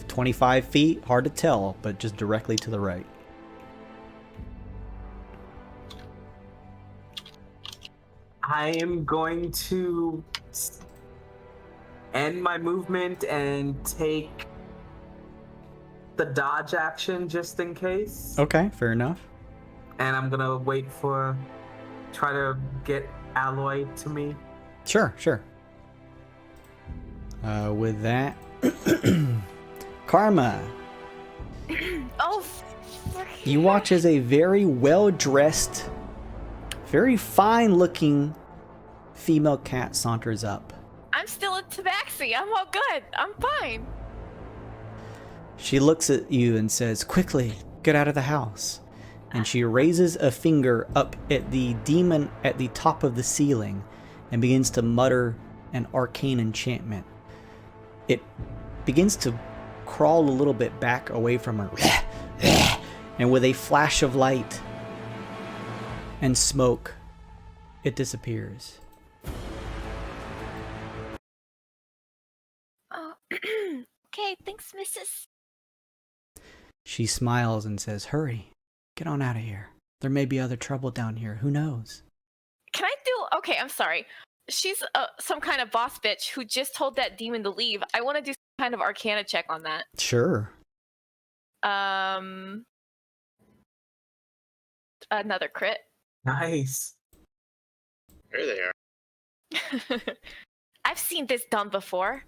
25 feet. Hard to tell, but just directly to the right. I am going to end my movement and take the dodge action just in case. Okay, fair enough. And I'm gonna try to get Alloy to me. Sure. With that, Karma, Oh, you watch as a very well-dressed, very fine-looking female cat saunters up. I'm still in tabaxi. I'm all good. I'm fine. She looks at you and says, "Quickly, get out of the house." And she raises a finger up at the demon at the top of the ceiling and begins to mutter an arcane enchantment. It begins to crawl a little bit back away from her. And with a flash of light and smoke, it disappears. Oh, okay, thanks, Mrs. She smiles and says, "Hurry, get on out of here. There may be other trouble down here. Who knows?" Can I do... Okay, I'm sorry. She's some kind of boss bitch who just told that demon to leave. I want to do some kind of arcana check on that. Sure. Another crit. Nice. There they are. I've seen this done before.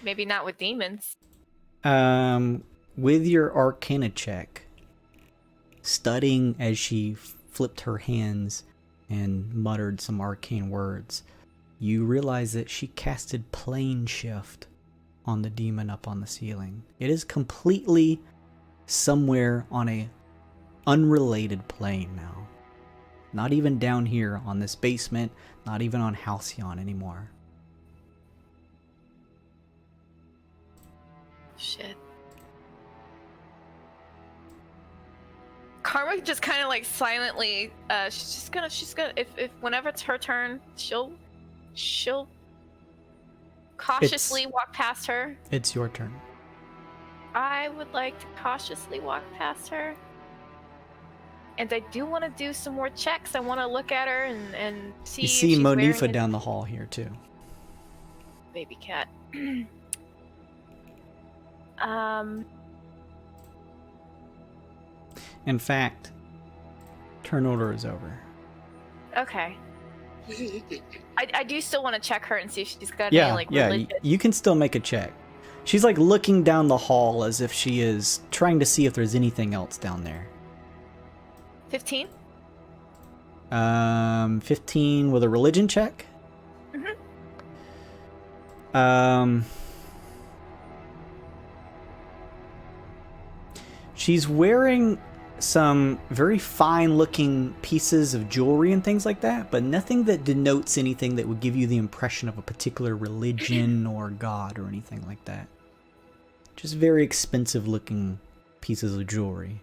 Maybe not with demons. With your arcana check, studying as she flipped her hands and muttered some arcane words, you realize that she casted plane shift on the demon up on the ceiling. It is completely somewhere on a unrelated plane now. Not even down here on this basement, not even on Halcyon anymore. Shit. Karma just kind of like silently, she's gonna, if whenever it's her turn, she'll cautiously walk past her. It's your turn. I would like to cautiously walk past her. And I do want to do some more checks. I want to look at her and see. You if see she's Monifa wearing down the hall here too. baby cat. In fact, turn order is over. Okay. I do still want to check her and see if she's got any like religion. You can still make a check. She's like looking down the hall as if she is trying to see if there's anything else down there. 15? 15 with a religion check? She's wearing some very fine looking pieces of jewelry and things like that, but nothing that denotes anything that would give you the impression of a particular religion or god or anything like that. Just very expensive looking pieces of jewelry.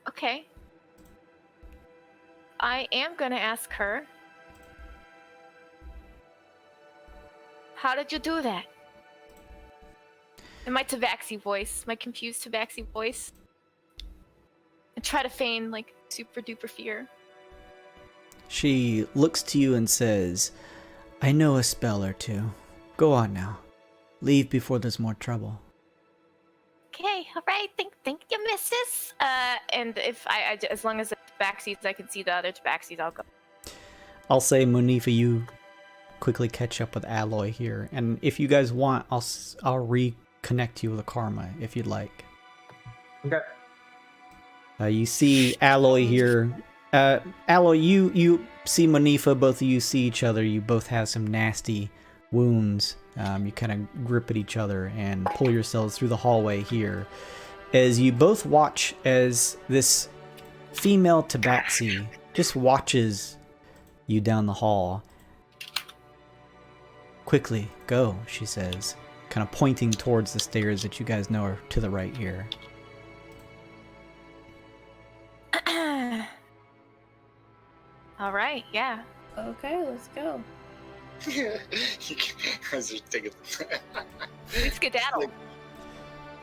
Okay. I am gonna ask her. How did you do that? In my tabaxi voice, my confused tabaxi voice. And try to feign like super duper fear. She looks to you and says, "I know a spell or two. Go on now. Leave before there's more trouble." Okay, alright, thank you, missus. And if I as long as the tabaxis, I can see the other tabaxis, I'll go. I'll say, Monifa, you quickly catch up with Alloy here, and if you guys want, I'll reconnect you with a Karma if you'd like. Okay. You see Alloy here Alloy, you see Monifa, both of you see each other. You both have some nasty wounds. You kind of grip at each other and pull yourselves through the hallway here. As you both watch as this female tabaxi just watches you down the hall. Quickly, go, she says, kind of pointing towards the stairs that you guys know are to the right here. All right, yeah. Okay, let's go. You guys are taking. We skedaddle. Like,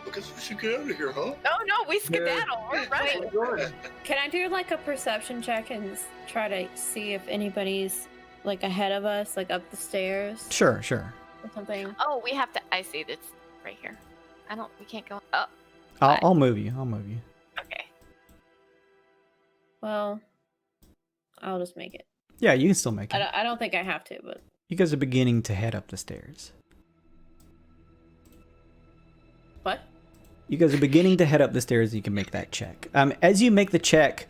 I guess we should get out of here, huh? No, we skedaddle. We're running. Can I do like a perception check and try to see if anybody's like ahead of us, like up the stairs Sure. or something? Oh, we have to. I see this right here. We can't go. Oh, I'll move you. okay. Well, I'll just make it. Yeah, you can still make it. I don't think I have to, but You guys are beginning to head up the stairs. what? You guys are beginning to head up the stairs. You can make that check. As you make the check,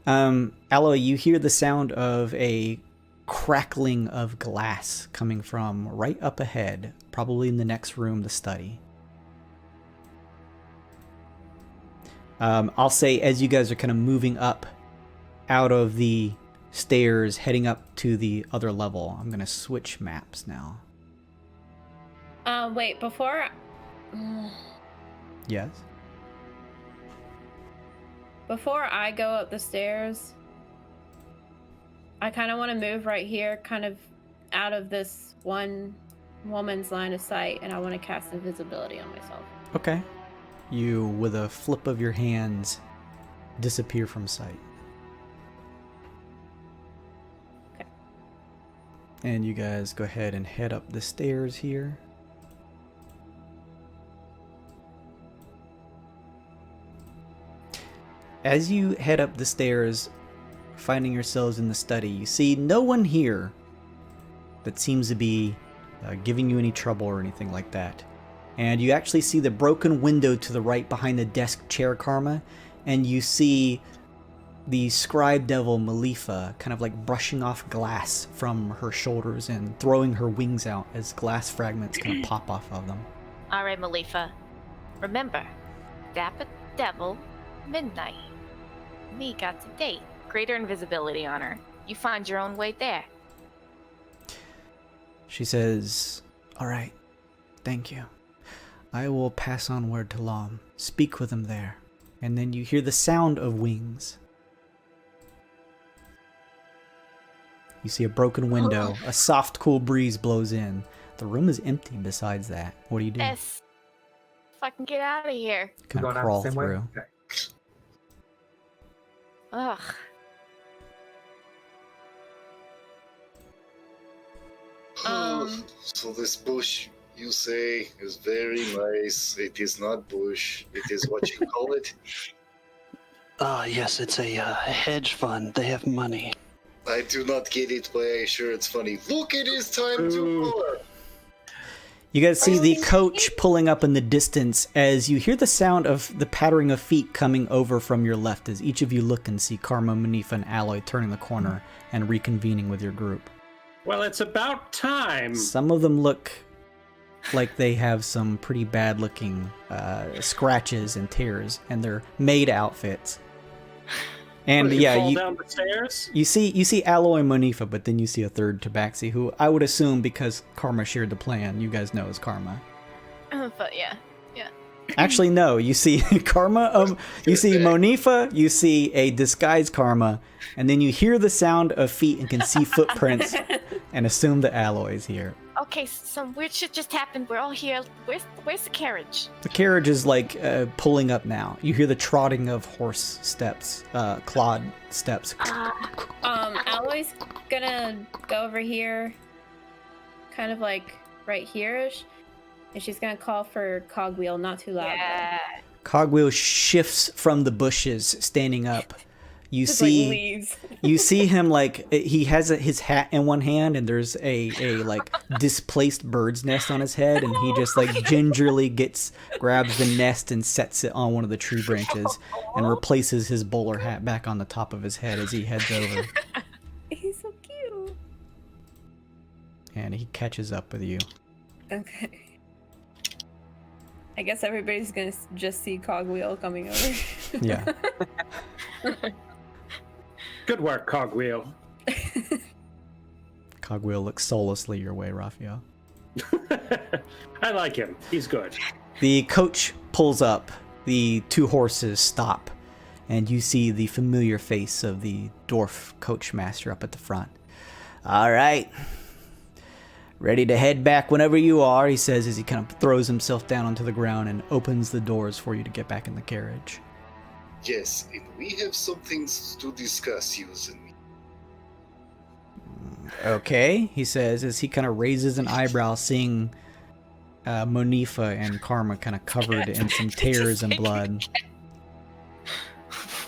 Alloy, you hear the sound of a crackling of glass coming from right up ahead, probably in the next room, the study. I'll say as you guys are kind of moving up out of the stairs, heading up to the other level, I'm going to switch maps now. Wait, before... Yes? Before I go up the stairs, I kind of want to move right here, kind of out of this one woman's line of sight, and I want to cast invisibility on myself. Okay. You, with a flip of your hands, disappear from sight. Okay. And you guys go ahead and head up the stairs here. As you head up the stairs, finding yourselves in the study, you see no one here that seems to be giving you any trouble or anything like that. And you actually see the broken window to the right behind the desk chair, Karma, and you see the scribe devil Malifa kind of like brushing off glass from her shoulders and throwing her wings out as glass fragments kind of pop off of them. All right, Malifa. Remember, Dapper Devil, midnight. Me got to date. Greater invisibility on her. You find your own way there. She says, "All right, thank you. I will pass on word to Lom. Speak with him there." And then you hear the sound of wings. You see a broken window. A soft, cool breeze blows in. The room is empty besides that. What do you do? Yes. Fucking get out of here. Kind of Going out crawl the same way? through. Okay. Ugh. So this bush, you say, is very nice. It is not bush. It is what you call it. Yes, it's a hedge fund. They have money. I do not get it, but I'm sure it's funny. Look, it is time to color. You guys see the coach pulling up in the distance as you hear the sound of the pattering of feet coming over from your left as each of you look and see Karma, Monifa, and Alloy turning the corner and reconvening with your group. Well, it's about time. Some of them look like they have some pretty bad looking scratches and tears, and they're maid outfits. And What, yeah, fall down the stairs? you see Alloy and Monifa, but then you see a third Tabaxi, who I would assume, because Karma shared the plan, you guys know is Karma. But yeah. Actually, no. You see Karma. You see Monifa. You see a disguised Karma, and then you hear the sound of feet and can see footprints, and assume the Alloy is here. Okay, some weird shit just happened. We're all here. Where's the carriage? The carriage is like pulling up now. You hear the trotting of horse steps, clawed steps. Alloy's gonna go over here, kind of like right here-ish, and she's gonna call for Cogwheel, not too loud. Yeah. Cogwheel shifts from the bushes, standing up. You Just see, like leaves. you see him like he has his hat in one hand, and there's a like displaced bird's nest on his head, and he just like gingerly grabs the nest and sets it on one of the tree branches, and replaces his bowler hat back on the top of his head as he heads over. He's so cute. And he catches up with you. Okay. I guess everybody's gonna just see Cogwheel coming over. Yeah. Good work, Cogwheel. Cogwheel looks soullessly your way, Raphael. I like him. He's good. The coach pulls up. The two horses stop. And you see the familiar face of the dwarf coachmaster up at the front. All right. Ready to head back whenever you are, he says as he kind of throws himself down onto the ground and opens the doors for you to get back in the carriage. Yes, and we have some things to discuss, you and me. Okay, he says as he kind of raises an eyebrow, seeing Monifa and Karma kind of covered in some tears and blood.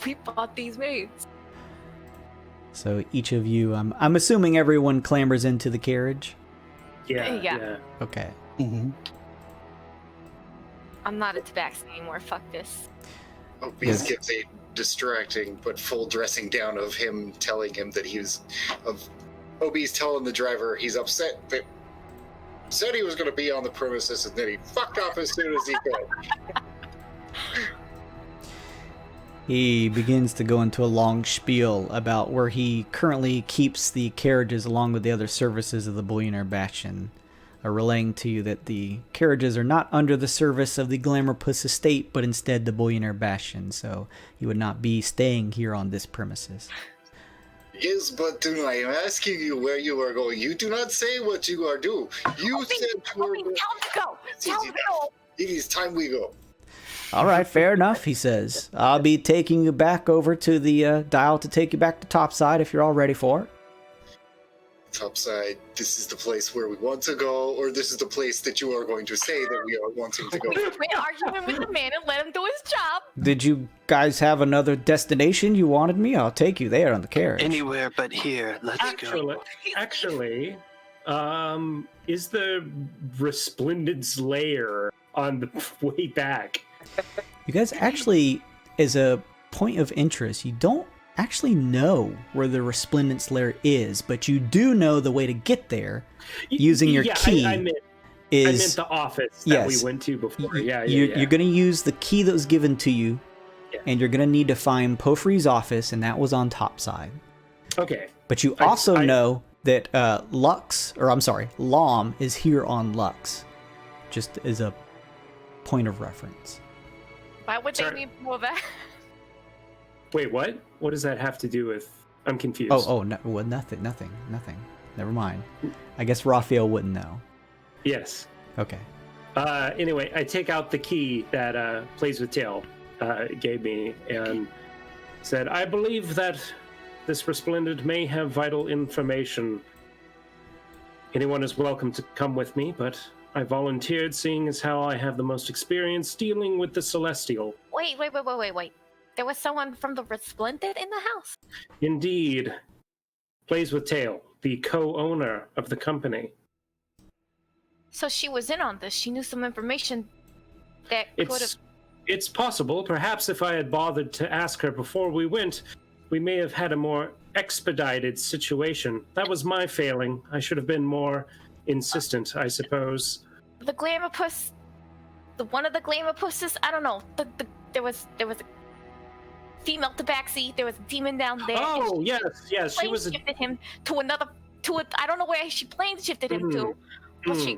We bought these maids. So each of you, I'm assuming everyone clambers into the carriage? Yeah. Okay. Mm-hmm. I'm not a tabaxi anymore. Fuck this. Obies gives a distracting but full dressing down of him telling him that Obies telling the driver he's upset that said he was going to be on the premises and then he fucked off as soon as he could. He begins to go into a long spiel about where he currently keeps the carriages along with the other services of the Bullionaire Bastion, relaying to you that the carriages are not under the service of the Glamourpuss estate, but instead the Bullionaire Bastion, so he would not be staying here on this premises. Yes, but I am asking you where you are going. You do not say what you are doing. You said you were going. Tell him to go. Tell him to go. It is time we go. All right, fair enough, he says. I'll be taking you back over to the dial to take you back to Topside if you're all ready for it. Topside, this is the place where we want to go, or this is the place that you are going to say that we are wanting to go? We're arguing with the man and let him do his job. Did you guys have another destination you wanted me? I'll take you there on the carriage. Anywhere but here. Let's go. Actually, is the Resplendent's lair on the way back? You guys actually, as a point of interest, you don't actually know where the Resplendent's lair is, but you do know the way to get there using your key. I meant the office that we went to before. You're going to use the key that was given to you, and you're going to need to find Pofri's office, and that was on Topside. Okay. But you also know that Lom is here on Lux, just as a point of reference. Why would they need more of that? Wait, what? What does that have to do with? I'm confused. Nothing. Never mind. I guess Raphael wouldn't know. Yes. Okay. Anyway, I take out the key that Plays with Tail gave me and said, I believe that this Resplendent may have vital information. Anyone is welcome to come with me, but I volunteered, seeing as how I have the most experience dealing with the Celestial. Wait. There was someone from the Resplendent in the house? Indeed. Plays with Tail, the co-owner of the company. So she was in on this. She knew some information that could have... It's possible. Perhaps if I had bothered to ask her before we went, we may have had a more expedited situation. That was my failing. I should have been more insistent, I suppose. The Glamourpuss... one of the Glamourpusses? I don't know. There was a female tabaxi. There was a demon down there. Oh, yes. She was shifted him to another... I don't know where she plane shifted him to. But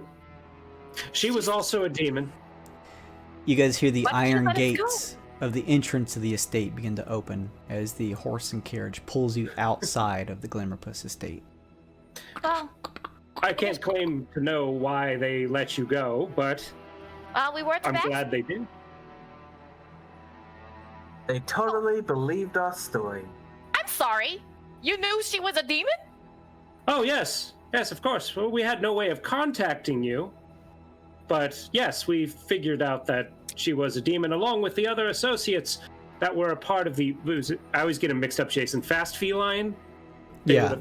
she was also a demon. You guys hear the iron gates of the entrance of the estate begin to open as the horse and carriage pulls you outside of the Glamourpuss estate. Well, I can't claim to know why they let you go, but we were I'm glad they did. They totally believed our story. I'm sorry. You knew she was a demon? Oh, yes. Yes, of course. Well, we had no way of contacting you. But yes, we figured out that she was a demon along with the other associates. that were a part of the. I always get them mixed up, Jason. Fast feline. Yeah.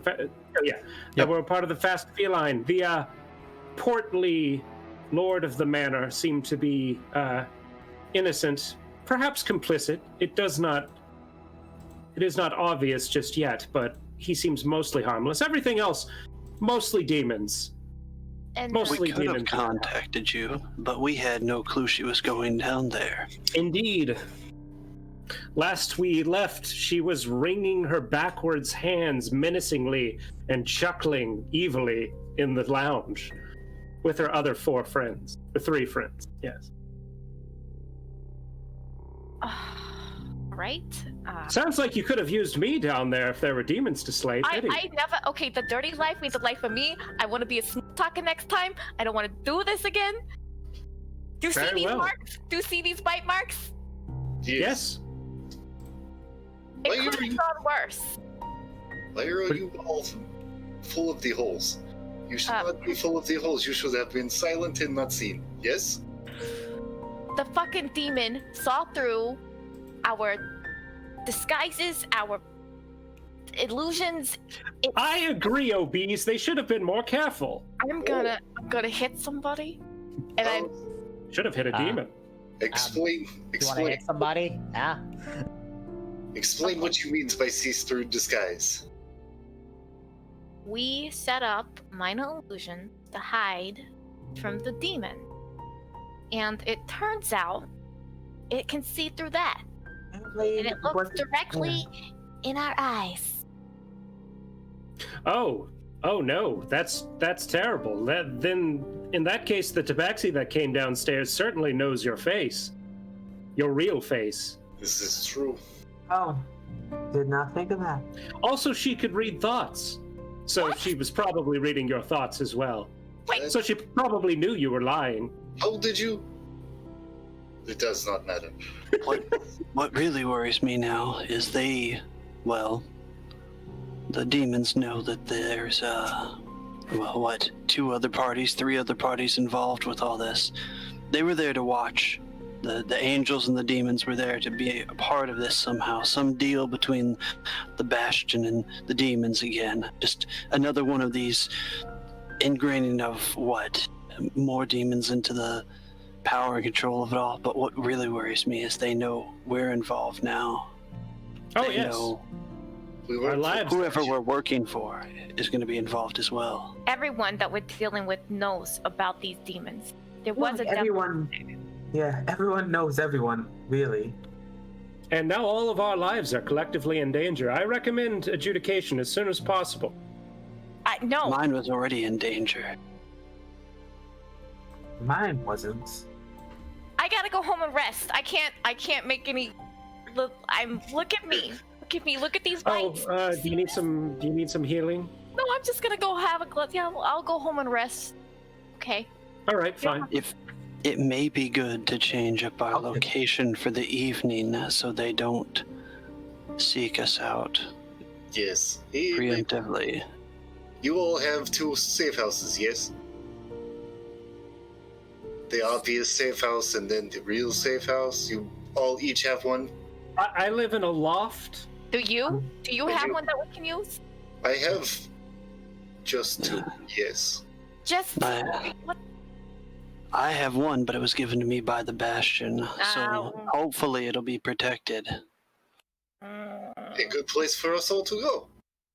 That were a part of the fast feline. The portly lord of the manor seemed to be innocent, perhaps complicit. It is not obvious just yet, but he seems mostly harmless. Everything else, mostly demons. And Mostly We could have demons. contacted you, but we had no clue she was going down there. Indeed. Last we left, she was wringing her backwards hands menacingly and chuckling evilly in the lounge with her other 4 friends. Or 3 friends, yes. right? Sounds like you could have used me down there if there were demons to slay. I never. Okay, the dirty life means the life of me. I want to be a smooth talker next time. I don't want to do this again. Do you see Very these well. marks? Do you see these bite marks? Yes. It Why could are have you- gone worse. Why are you all full of the holes? You should not be full of the holes. You should have been silent and not seen. Yes? The fucking demon saw through our disguises, our illusions. I agree, OBs. They should have been more careful. I'm gonna hit somebody, and I. Should have hit a demon. Explain. You want to Explain. hit somebody? Yeah. Explain what you mean by see-through disguise. We set up minor illusion to hide from the demon, and it turns out it can see through that, and it looks directly in our eyes. Oh no, that's terrible. Then in that case, the tabaxi that came downstairs certainly knows your face, your real face. This is true. Oh, did not think of that. Also, she could read thoughts, so she was probably reading your thoughts as well. Wait. So she probably knew you were lying. How did you? It does not matter. What really worries me now is the demons know that there's 2 other parties, 3 other parties involved with all this. They were there to watch. The angels and the demons were there to be a part of this somehow. Some deal between the Bastion and the demons again. Just another one of these ingraining of more demons into the power and control of it all. But what really worries me is they know we're involved now. Oh They yes, know our lives. whoever we're working for is going to be involved as well. Everyone that we're dealing with knows about these demons. There was a devil. Everyone. Yeah, everyone knows everyone, really. And now all of our lives are collectively in danger. I recommend adjudication as soon as possible. No. Mine was already in danger. Mine wasn't. I gotta go home and rest. I can't make any. Look at me. Look at me. Look at these bites. Do you need some healing? No, I'm just gonna go have a glass. Yeah, I'll go home and rest. Okay. All right, fine. If it may be good to change up our Okay. location for the evening so they don't seek us out Yes. preemptively. You all have 2 safe houses, yes? The obvious safe house and then the real safe house. You all each have one. I live in a loft. Do you? Do you I have do. one that we can use? I have just 2. Yes. Just what? I have one, but it was given to me by the Bastion, so Ow. hopefully it'll be protected. A good place for us all to go.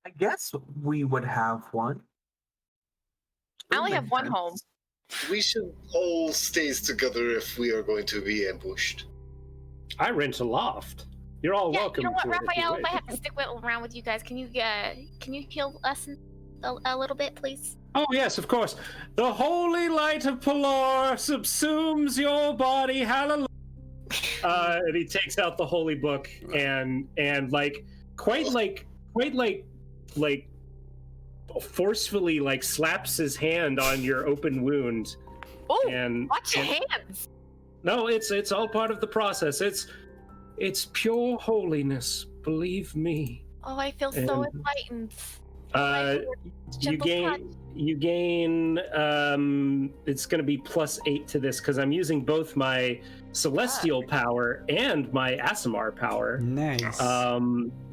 I guess we would have one. I only That have makes one sense. home. We should all stay together if we are going to be ambushed. I rent a loft. You're all Yeah, welcome you know what, to it if you Raphael? If I wish. have to stick around with you guys, can you heal us a little bit, please? Oh yes, of course. The holy light of Pelor subsumes your body. Hallelujah. And he takes out the holy book and quite forcefully slaps his hand on your open wound. Oh, And watch your hands. no, it's all part of the process. It's pure holiness. Believe me. Oh, I feel so And- enlightened. You Gentle gain touch. you gain. It's going to be +8 to this because I'm using both my celestial power and my Aasimar power. Nice.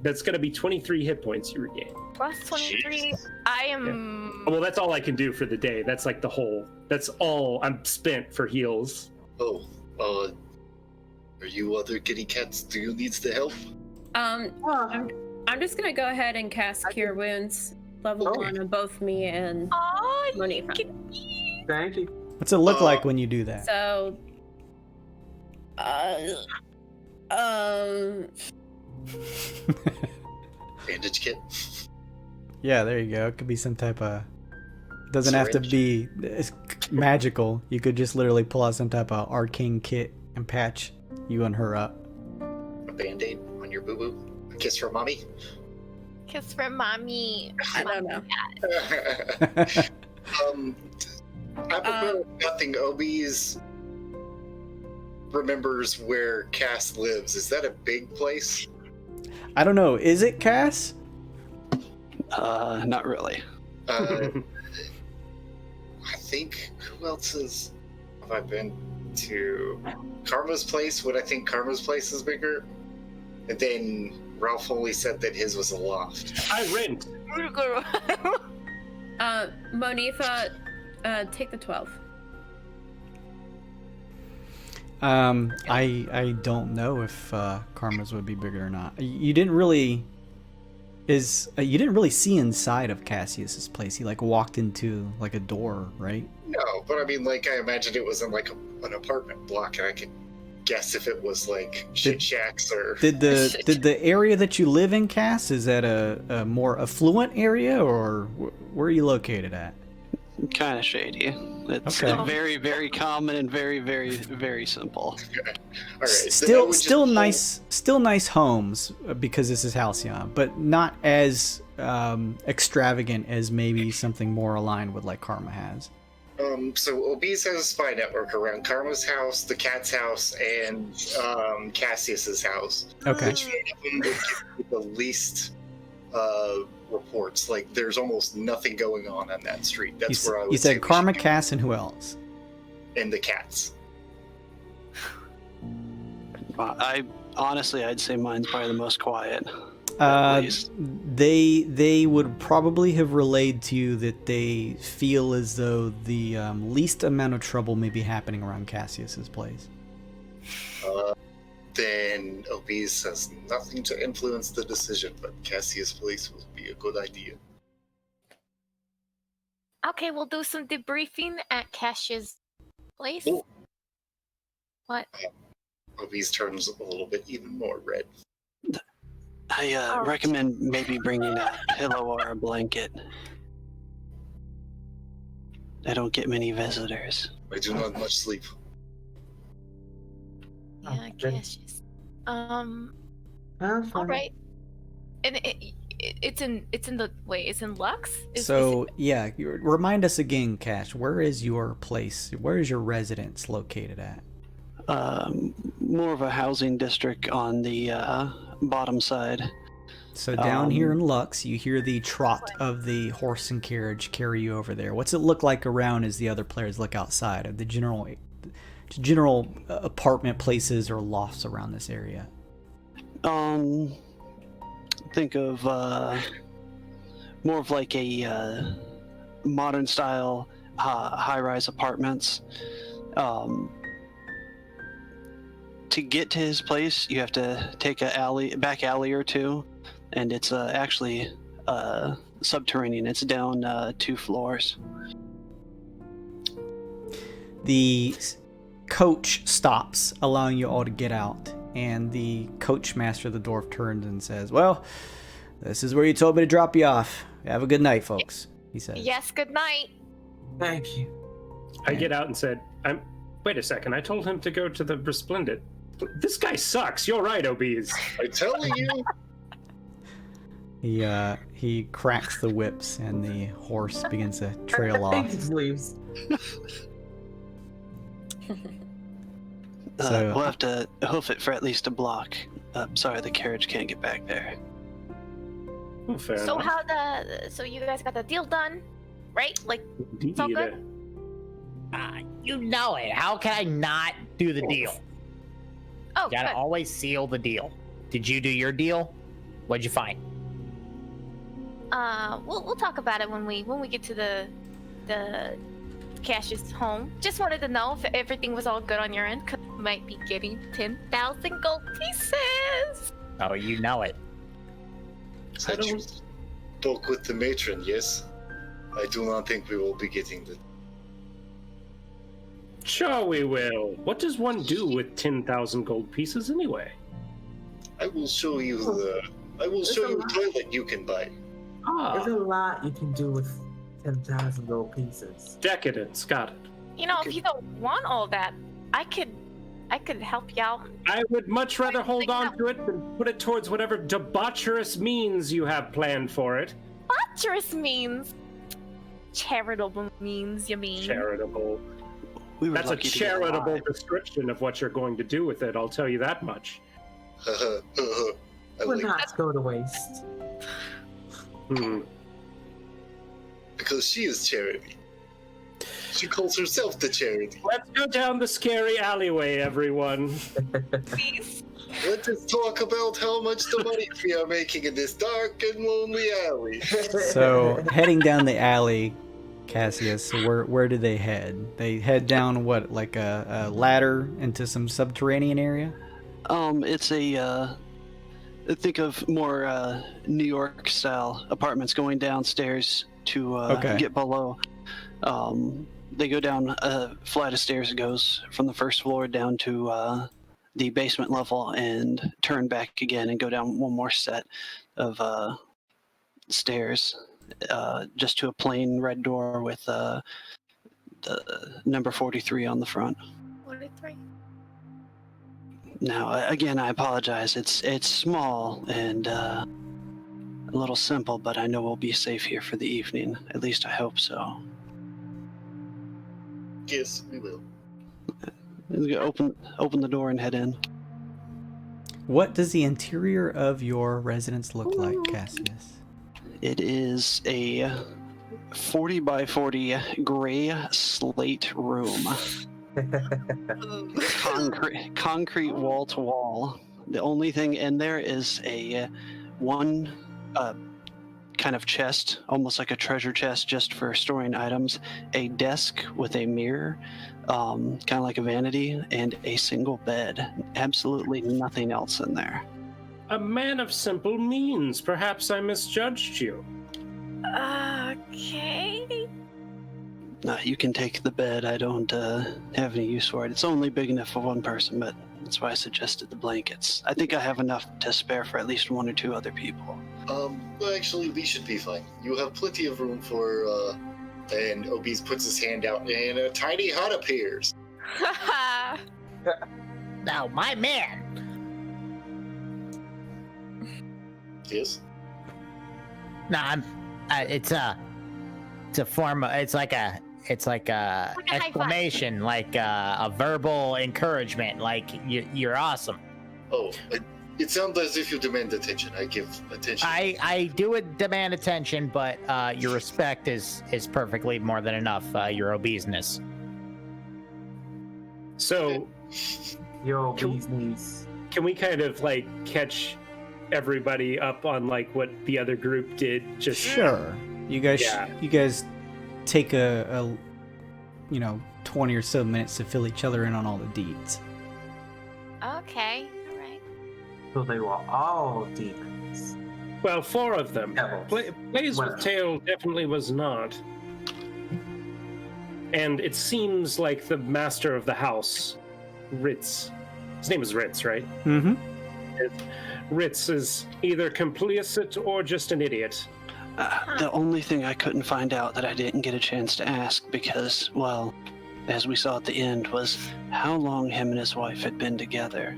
That's going to be 23 hit points you regain. +23. I am. Well, that's all I can do for the day. That's like the whole. That's all I'm spent for heals. Oh, are you other kitty cats? Do you need the help? I'm just gonna go ahead and cast Cure Wounds level 1 on both me and Oh, Monifa. Thank you. What's it look like when you do that? So, Bandage kit. Yeah, there you go. It could be some type of. Doesn't have to be magical. You could just literally pull out some type of arcane kit and patch you and her up. A band-aid on your boo-boo. A kiss from mommy. Kiss from mommy. I don't know. I prefer nothing. Obi's remembers where Cass lives. Is that a big place? I don't know. Is it Cass? Not really. I think, who else have I been to? Karma's place? Would I think Karma's place is bigger? And then Ralph only said that his was a loft. I rent. Monifa, take the 12. I don't know if Karma's would be bigger or not. You didn't really you didn't really see inside of Cassius's place. He like walked into like a door, right? No, but I mean, like, I imagined it was in like an apartment block, and I could guess if it was like shit shacks or. Did the area that you live in, Cass, is that a more affluent area, or where are you located at? Kind of shady. It's Okay. very, very common and very, very, very simple. All right. Still nice homes because this is Halcyon, but not as extravagant as maybe something more aligned with like Karma has. So Obese has a spy network around Karma's house, the cat's house, and Cassius's house. Okay. Which would give you the least reports. Like, there's almost nothing going on that street. That's where I would You say said Karma, Cass, and who else? And the cats. I'd say mine's probably the most quiet. They would probably have relayed to you that they feel as though the least amount of trouble may be happening around Cassius's place. Then Obese has nothing to influence the decision, but Cassius' place would be a good idea. Okay, we'll do some debriefing at Cash's place. Oh. What? Obese turns a little bit even more red. I recommend maybe bringing a pillow or a blanket. I don't get many visitors. I do not much sleep. Yeah, Cassius. All right. And it's in Lux? Remind us again, Cash. Where is your place? Where is your residence located at? More of a housing district on the bottom side. So down here in Lux, you hear the trot of the horse and carriage carry you over there. What's it look like around as the other players look outside of the general apartment places or lofts around this area? Think of more of like a modern style high-rise apartments. To get to his place, you have to take a back alley or two, and it's actually subterranean. It's down 2 floors. The coach stops, allowing you all to get out, and the coach master of the dwarf turns and says, "Well, this is where you told me to drop you off. Have a good night, folks," he says. Yes, good night. Thank you. I get out and said, wait a second, I told him to go to the Resplendent. This guy sucks. You're right, Obese. I'm telling you. He cracks the whips and the horse begins to trail off. Leaves. So, we'll have to hoof it for at least a block. Sorry, the carriage can't get back there. Oh, fair So enough. so you guys got the deal done? right? Like, it's all good? You know it. How can I not do the deal? Oh, Gotta good. always seal the deal. Did you do your deal? What'd you find? We'll talk about it when we get to the Cash's home. Just wanted to know if everything was all good on your end, because you might be getting 10,000 gold pieces. Oh, you know it. I spoke with the matron, yes? I do not think we will be getting the... Sure we will. What does one do with 10,000 gold pieces anyway? I will show you the toilet you can buy. There's a lot you can do with 10,000 gold pieces. Decadence, got it. You know, if you don't want all that, I could help you out. I would much rather hold on to it than put it towards whatever debaucherous means you have planned for it. Debaucherous means charitable means, you mean? Charitable. That's a charitable description of what you're going to do with it, I'll tell you that much. Will not go to waste. Because she is charity. She calls herself the charity. Let's go down the scary alleyway, everyone. Please. Let us talk about how much the money we are making in this dark and lonely alley. So, heading down the alley, Cassius, where do they head? They head down what, like a ladder into some subterranean area? It's a think of more New York style apartments going downstairs to get below. They go down a flight of stairs. It goes from the first floor down to the basement level and turn back again and go down one more set of stairs just to a plain red door with the number 43 on the front. 43. Now, again, I apologize. It's small and a little simple, but I know we'll be safe here for the evening. At least I hope so. Yes, we will. Open the door and head in. What does the interior of your residence look like, Cassius? It is a 40 by 40 gray slate room. Concrete wall to wall. The only thing in there is a one kind of chest, almost like a treasure chest just for storing items, a desk with a mirror, kind of like a vanity, and a single bed. Absolutely nothing else in there. A man of simple means. Perhaps I misjudged you. Okay. No, you can take the bed. I don't have any use for it. It's only big enough for one person, but that's why I suggested the blankets. I think I have enough to spare for at least one or two other people. Well, actually, we should be fine. You have plenty of room for, and Obese puts his hand out, and a tiny hut appears. Now, my man. Yes? Nah, it's a form of, it's like a exclamation, like a verbal encouragement, like you're awesome. Oh, it sounds as if you demand attention. I give attention. I do demand attention, but your respect is perfectly more than enough. Your obeseness. So, Yo, business. can we kind of like catch everybody up on like what the other group did? Just Sure. You guys take a 20 or so minutes to fill each other in on all the deeds. Okay. All right. So they were all demons. Well, 4 of them. Devils. Blaze with Tail definitely was not. And it seems like the master of the house, Ritz. His name is Ritz, right? Mm-hmm. Ritz is either complicit or just an idiot. The only thing I couldn't find out that I didn't get a chance to ask because, well, as we saw at the end, was how long him and his wife had been together.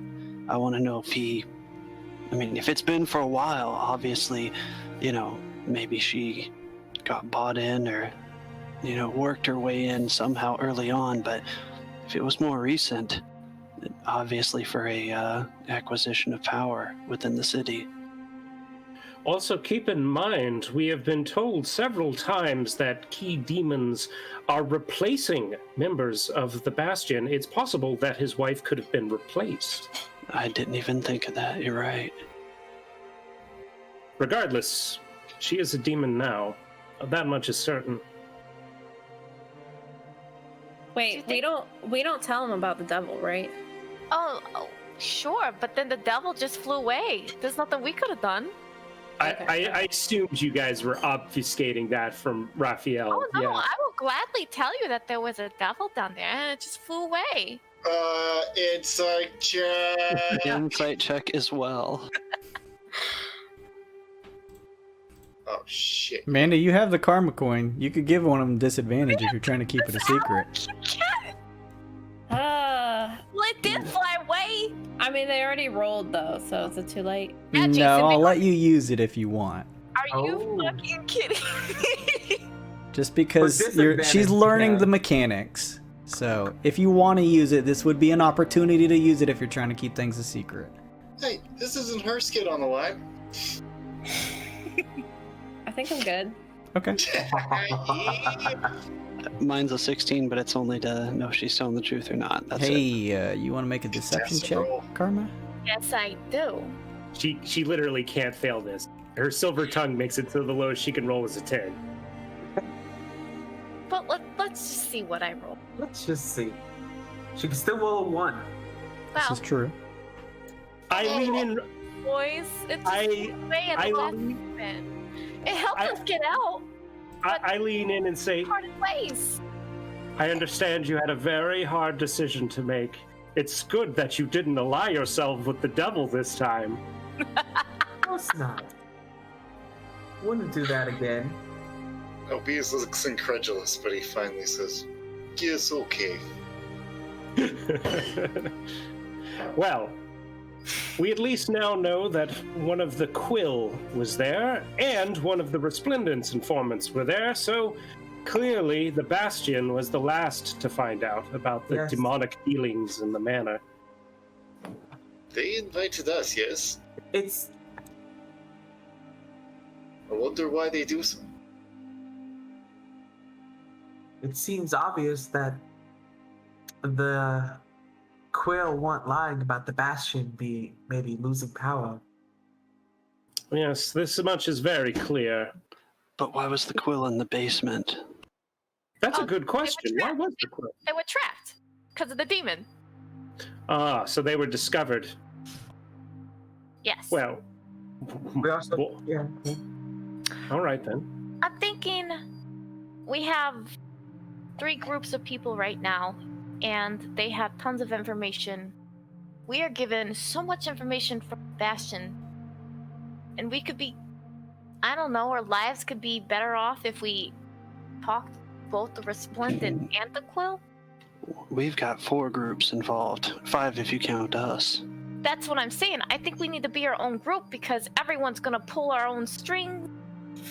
I want to know if it's been for a while, obviously, maybe she got bought in or, worked her way in somehow early on, but if it was more recent, obviously for a acquisition of power within the city. Also, keep in mind, we have been told several times that key demons are replacing members of the Bastion. It's possible that his wife could have been replaced. I didn't even think of that. You're right. Regardless, she is a demon now. That much is certain. Wait, we don't tell him about the devil, right? Oh, sure, but then the devil just flew away. There's nothing we could have done. I assumed you guys were obfuscating that from Raphael. Oh no, Yeah. I will gladly tell you that there was a devil down there and it just flew away. Insight check. Insight check as well. Oh shit. Amanda, you have the karma coin. You could give one of them disadvantage if you're trying to keep it a secret. Well, it did fly away. I mean, they already rolled though, so is it too late? Yeah, Jason, No, I'll they- let you use it if you want. Are you fucking kidding me? Just because For she's disadvantage, learning yeah. the mechanics. So if you want to use it, this would be an opportunity to use it if you're trying to keep things a secret. Hey, this isn't her skin on the line. I think I'm good. Okay. Mine's a 16, but it's only to know if she's telling the truth or not. That's it. Hey, you want to make a deception Yes, check, roll. Karma? Yes, I do. She literally can't fail this. Her silver tongue makes it so the lowest she can roll is a 10. But let's just see what I roll. Let's just see. She can still roll a 1. This Wow, is true. I lean in. boys, it just I- flew away at the last moment. It helped us get out. I lean in and say, Parted ways. I understand you had a very hard decision to make. It's good that you didn't ally yourself with the devil this time. Of course not. Wouldn't do that again. Obius looks incredulous, but he finally says, yes, okay. Well, we at least now know that one of the Quill was there, and one of the Resplendent's informants were there, so clearly the Bastion was the last to find out about the Yes. demonic dealings in the manor. They invited us, yes? It's I wonder why they do so. it seems obvious that the Quill weren't lying about the Bastion maybe losing power. Yes, this much is very clear. But why was the quill in the basement? That's a Oh, good question. Why was the Quill? They were trapped because of the demon. Ah, so they were discovered. Yes. Well, We also well, yeah. all right then. I'm thinking we have 3 groups of people right now, and they have tons of information. We are given so much information from Bastion, and we could be, I don't know, our lives could be better off if we talked to both the Resplendent and the Quill. We've got 4 groups involved. 5 if you count us. That's what I'm saying. I think we need to be our own group because everyone's gonna pull our own strings,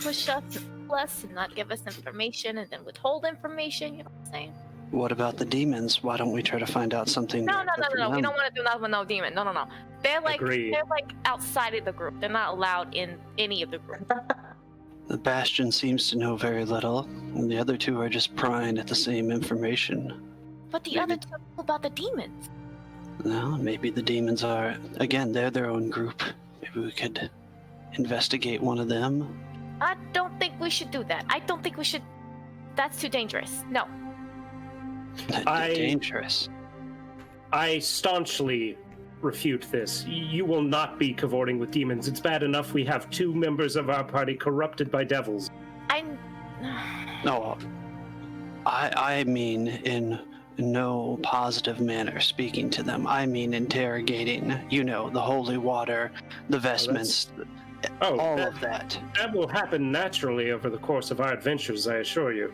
push us, pull us, and not give us information, and then withhold information. You know what I'm saying? What about the demons? Why don't we try to find out something? No. from We them? don't want to do nothing with no demon. No. They're like Agreed. outside of the group. They're not allowed in any of the group. The Bastion seems to know very little, and the other 2 are just prying at the same information. But the other 2 know about the demons. Well, maybe the demons are, again, they're their own group. Maybe we could investigate one of them. I don't think we should do that. I don't think we should. That's too dangerous. No. They're dangerous. I staunchly refute this. You will not be cavorting with demons. It's bad enough we have 2 members of our party corrupted by devils. No, I mean in no positive manner speaking to them. I mean interrogating, the holy water, the vestments, all of that. That will happen naturally over the course of our adventures, I assure you.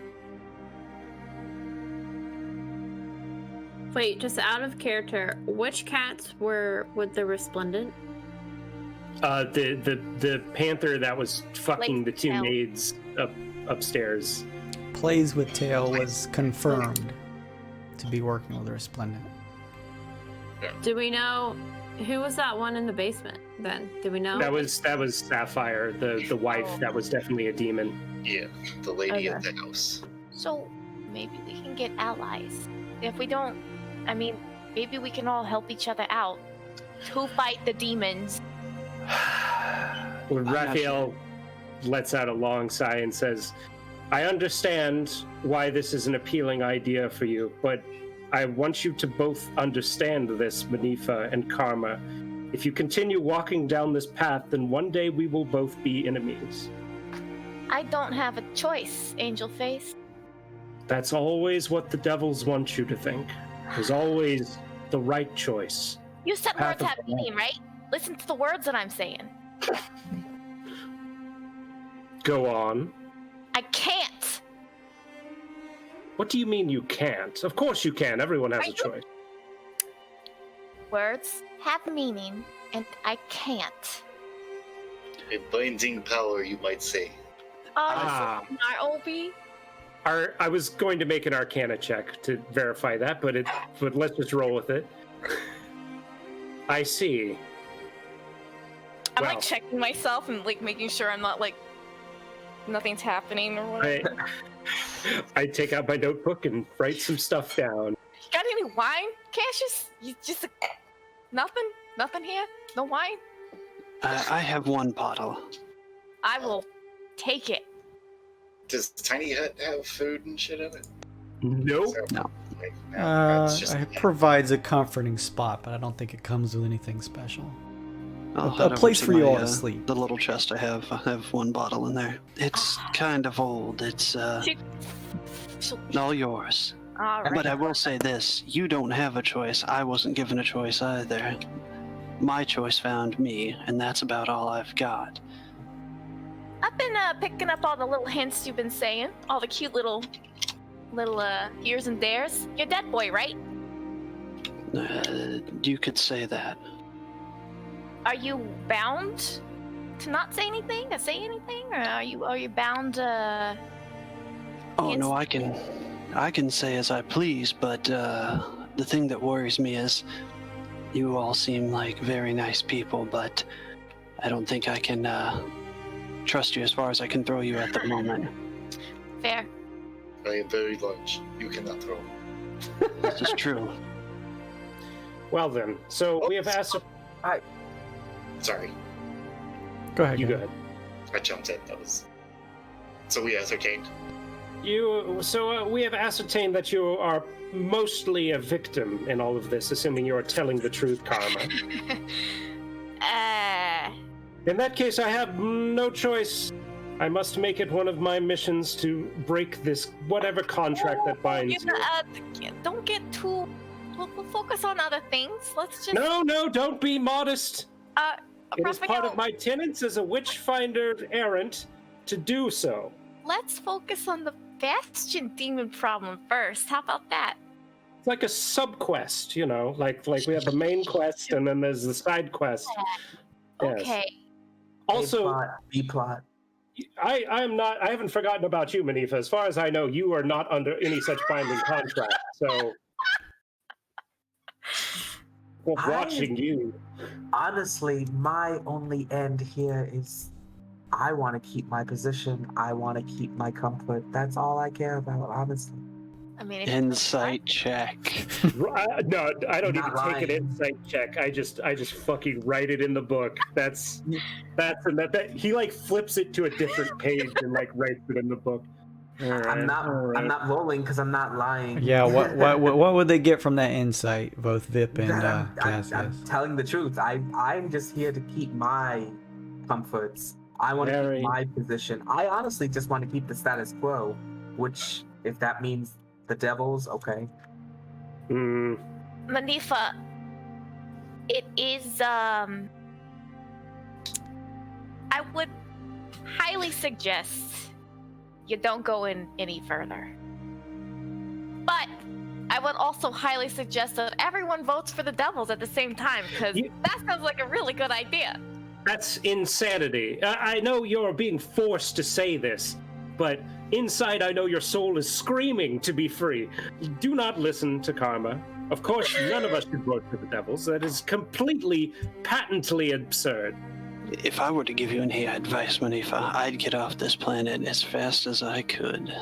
Wait, just out of character, which cats were with the Resplendent? The panther that was fucking Like the 2 Tail. maids upstairs. Plays with Tail was confirmed to be working with Resplendent. Do we know Who was that one in the basement then? Do we know? That was Sapphire, the wife. That was definitely a demon. Yeah, the lady Okay. at the house. So maybe we can get allies. If we don't, I mean, maybe we can all help each other out to fight the demons. When Raphael lets out a long sigh and says, I understand why this is an appealing idea for you, but I want you to both understand this, Manifa and Karma. If you continue walking down this path, then one day we will both be enemies. I don't have a choice, Angel Face. That's always what the devils want you to think. There's always the right choice. You said Path words of have the meaning, right? Listen to the words that I'm saying. Go on. I can't. What do you mean you can't? Of course you can. Everyone has a choice. Words have meaning, and I can't. A binding power, you might say. Oh, my Obi. I was going to make an Arcana check to verify that, but let's just roll with it. I see. I'm Well. like checking myself and like making sure I'm not like nothing's happening or whatever. I take out my notebook and write some stuff down. Got any wine, Cassius? You just nothing here? No wine? I have one bottle. I will take it. Does Tiny Hut have food and shit in it? Nope. No. Like, no, it's just It provides a comforting spot, but I don't think it comes with anything special. I'll A head over place to for you my, all to sleep. The little chest I have one bottle in there. It's kind of old. It's all yours. All right. But I will say this: you don't have a choice. I wasn't given a choice either. My choice found me, and that's about all I've got. I've been picking up all the little hints you've been saying, all the cute little here's and there's. You're dead boy, right? You could say that. Are you bound to not say anything, or say anything, or are you bound? Oh no, I can say as I please, but the thing that worries me is you all seem like very nice people, but I don't think I can trust you as far as I can throw you at the moment. Fair. I am very large. You cannot throw. This is true. Well then, so we have asked. Sorry, Go ahead. You go Gary. ahead. I jumped in. That was. So we ascertained. We have ascertained that you are mostly a victim in all of this, assuming you are telling the truth, Karma. In that case, I have no choice. I must make it one of my missions to break this whatever contract that binds you. Don't get too. We'll focus on other things. Let's just. No, don't be modest. It is part Raphael, of my tenets as a witch-finder errant to do so. let's focus on the Bastion demon problem first. How about that? It's like a sub-quest, you know, like we have the main quest and then there's the side quest. Yes. Okay. Also, B plot. I haven't forgotten about you, Manifa. As far as I know, you are not under any such binding contract. So, we're watching you. Honestly, my only end here is I want to keep my position. I want to keep my comfort. That's all I care about, honestly. I mean, Insight check. No, I don't Not even take an lying. insight check. I just fucking write it in the book. That's that he like flips it to a different page and like writes it in the book. I'm not rolling because I'm not lying. Yeah, what would they get from that insight, both Vip and I'm Cassius? telling the truth. I'm just here to keep my comforts. I want to Very- keep my position. I honestly just want to keep the status quo, which, if that means the devils, okay. Manifa, it is I would highly suggest you don't go in any further. But I would also highly suggest that everyone votes for the devils at the same time, because that sounds like a really good idea. That's insanity. I know you're being forced to say this, but inside I know your soul is screaming to be free. Do not listen to Karma, Of course, none of us should vote for the devils. That is completely, patently absurd. If I were to give you any advice, Manifa, I'd get off this planet as fast as I could.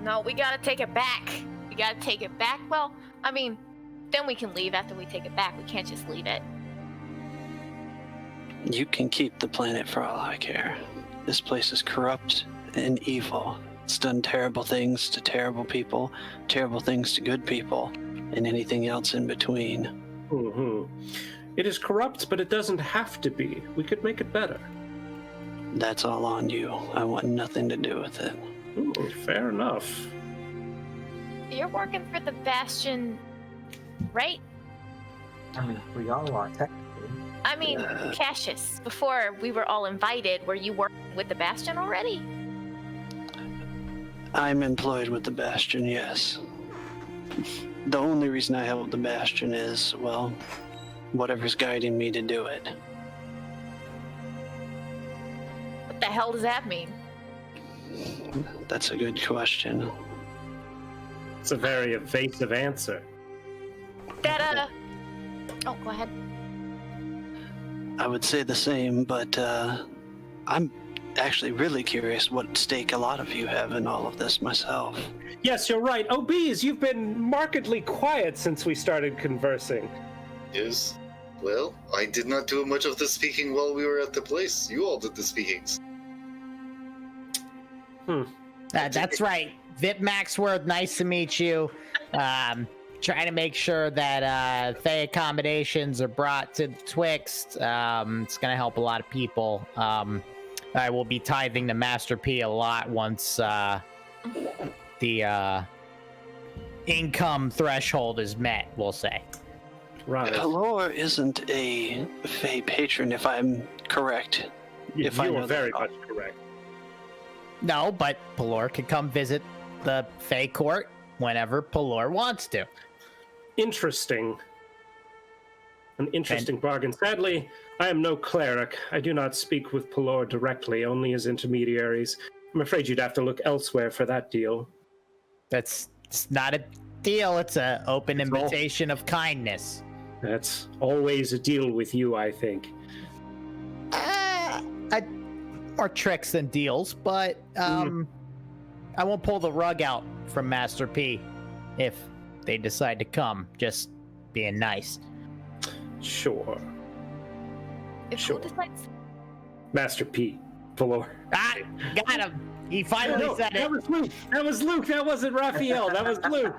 No, we gotta take it back. We gotta take it back. Well, I mean, then we can leave after we take it back. We can't just leave it. You can keep the planet for all I care. This place is corrupt and evil. It's done terrible things to terrible people, terrible things to good people, and anything else in between. Mm-hmm. It is corrupt, but it doesn't have to be. We could make it better. That's all on you. I want nothing to do with it. Ooh, fair enough. You're working for the Bastion, right? I mean, we all are technically. I mean, Cassius, before we were all invited, were you working with the Bastion already? I'm employed with the Bastion, yes. The only reason I help the Bastion is, well, whatever's guiding me to do it. What the hell does that mean? That's a good question. It's a very evasive answer. That, Oh, go ahead. I would say the same, but I'm actually really curious what stake a lot of you have in all of this myself. Yes, you're right. Oh, Bees, you've been markedly quiet since we started conversing. Yes. Well, I did not do much of the speaking while we were at the place. You all did the speakings. That's right. Vip Maxworth, nice to meet you. Trying to make sure that Fey accommodations are brought to the Twixt. It's going to help a lot of people. I will be tithing to Master P a lot once the income threshold is met, we'll say. Right. Pelor isn't a Fey patron, if I'm correct. You I know are very that. much correct. No, but Pelor can come visit the Fey court whenever Pelor wants to. Interesting. An interesting bargain. Sadly, I am no cleric. I do not speak with Pelor directly, only as intermediaries. I'm afraid you'd have to look elsewhere for that deal. It's not a deal. It's an open invitation of kindness. That's always a deal with you, I think. More tricks than deals, but I won't pull the rug out from Master P if they decide to come. Just being nice. Sure. If Sure. who decides? Master P. Pelor. Ah, got him. He finally said it. That was Luke. That was Luke. That wasn't Raphael. That was Luke.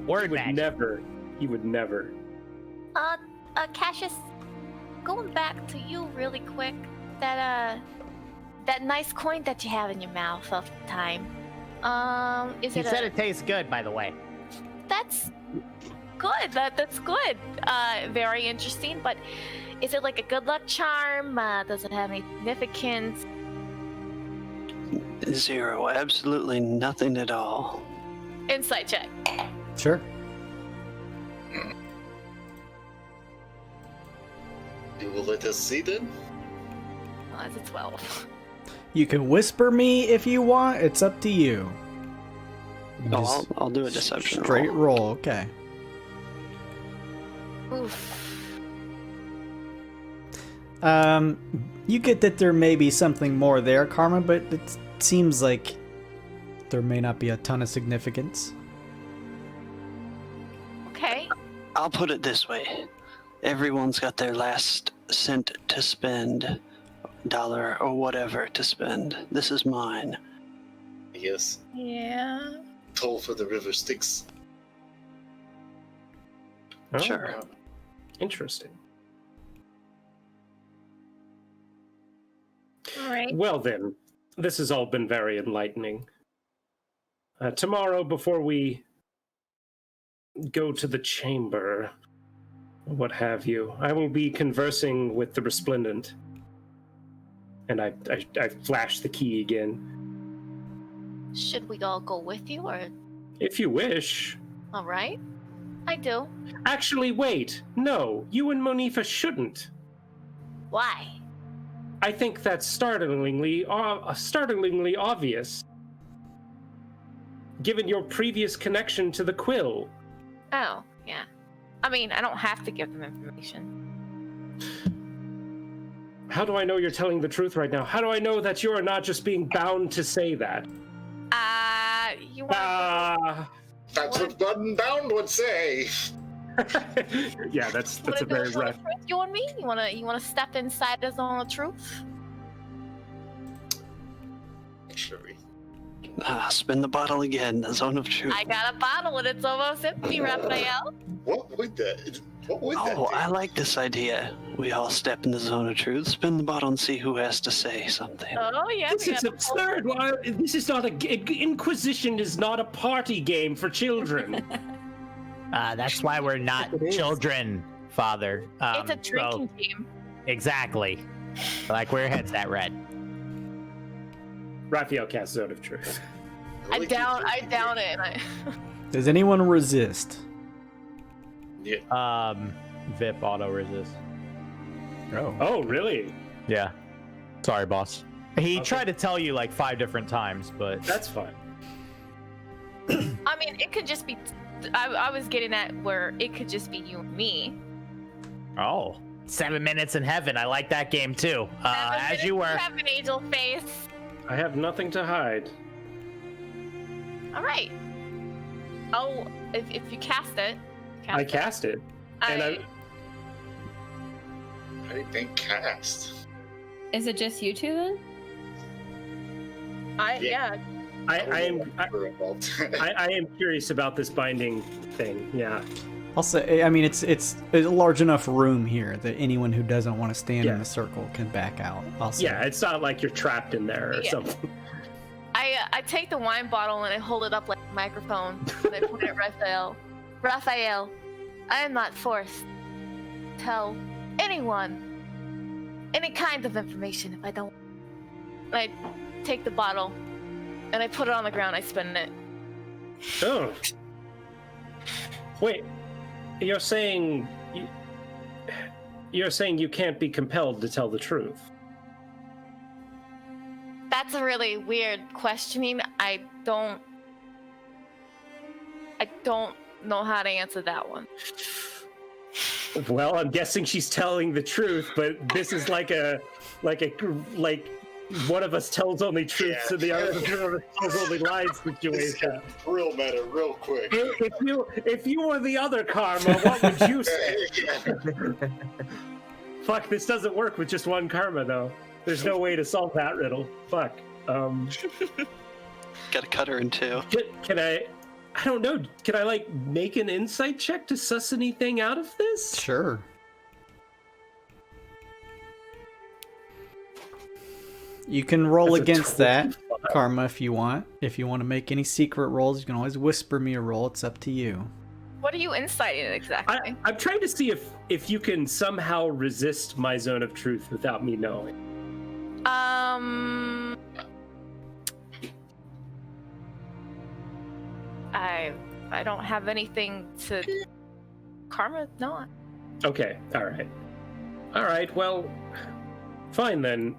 Word He magic. would never. Cassius, going back to you really quick, that nice coin that you have in your mouth all the time. He said it tastes good, by the way. That's good. That's good. Very interesting. But is it like a good luck charm? Does it have any significance? Zero. Absolutely nothing at all. Insight check. Sure. You will let us see then? Oh, that's a 12. You can whisper me if you want. It's up to you. Oh, I'll do a deception Straight roll. roll. Okay. Oof. You get that there may be something more there, Karma, but it seems like there may not be a ton of significance. Okay. I'll put it this way. Everyone's got their last cent to spend, dollar or whatever to spend. This is mine. Yes. Yeah. Toll for the river Styx. Oh, Sure. Interesting. All right. Well then, this has all been very enlightening. Tomorrow, before we go to the chamber, what have you, I will be conversing with the Resplendent. And I flash the key again. Should we all go with you, or? If you wish. All right. I do. Actually, wait. No, you and Monifa shouldn't. Why? I think that's startlingly obvious. given your previous connection to the quill. Oh, yeah. I mean, I don't have to give them information. How do I know you're telling the truth right now? How do I know that you are not just being bound to say that? You want That's what Unbound would say. Yeah, that's a very rough. You and me? You wanna step inside the zone of truth? Should we? Spin the bottle again. The zone of truth. I got a bottle and it's almost empty, Raphael. What would that? What would that? Oh, do? I like this idea. We all step in the zone of truth, spin the bottle, and see who has to say something. Oh yeah. This is absurd. This is not Inquisition is not a party game for children. That's why we're not children, Father. It's a drinking game. Exactly. Like where your head's at, Red. Raphael casts Zone of Truth. I down it and I Does anyone resist? Yeah. Vip auto resist. Oh, really? Yeah. Sorry, boss. He Okay. tried to tell you like 5 different times, but That's fine. I mean, it could just be. I was getting at where it could just be you and me. Oh, 7 minutes in heaven. I like that game too. As you were. You have an angel face. I have nothing to hide. All right. Oh, if you cast it. I cast it. And I think cast. Is it just you two then? Yeah. I am curious about this binding thing. Yeah. I'll say, I mean, it's a large enough room here that anyone who doesn't want to stand in Yeah. the circle can back out. I'll say. Yeah, it's not like you're trapped in there or Yeah. something. I take the wine bottle and I hold it up like a microphone and I point at Raphael. Raphael, I am not forced to tell anyone any kind of information if I don't. And I take the bottle and I put it on the ground. I spin it. Oh. Wait. You're saying you can't be compelled to tell the truth. That's a really weird questioning. I don't know how to answer that one. Well, I'm guessing she's telling the truth, but this is like one of us tells only truth to the other tells only lies situation. Real meta, real quick. If you were the other karma, what would you say? Fuck, this doesn't work with just one karma though. There's no way to solve that riddle. Fuck. Gotta cut her in two. Can I don't know. Can I like make an insight check to suss anything out of this? Sure. You can roll That's a against that 25. karma if you want. If you want to make any secret rolls, you can always whisper me a roll. It's up to you. What are you inciting exactly? I'm trying to see if you can somehow resist my zone of truth without me knowing. I don't have anything to karma. No. Okay. All right. Well, fine then.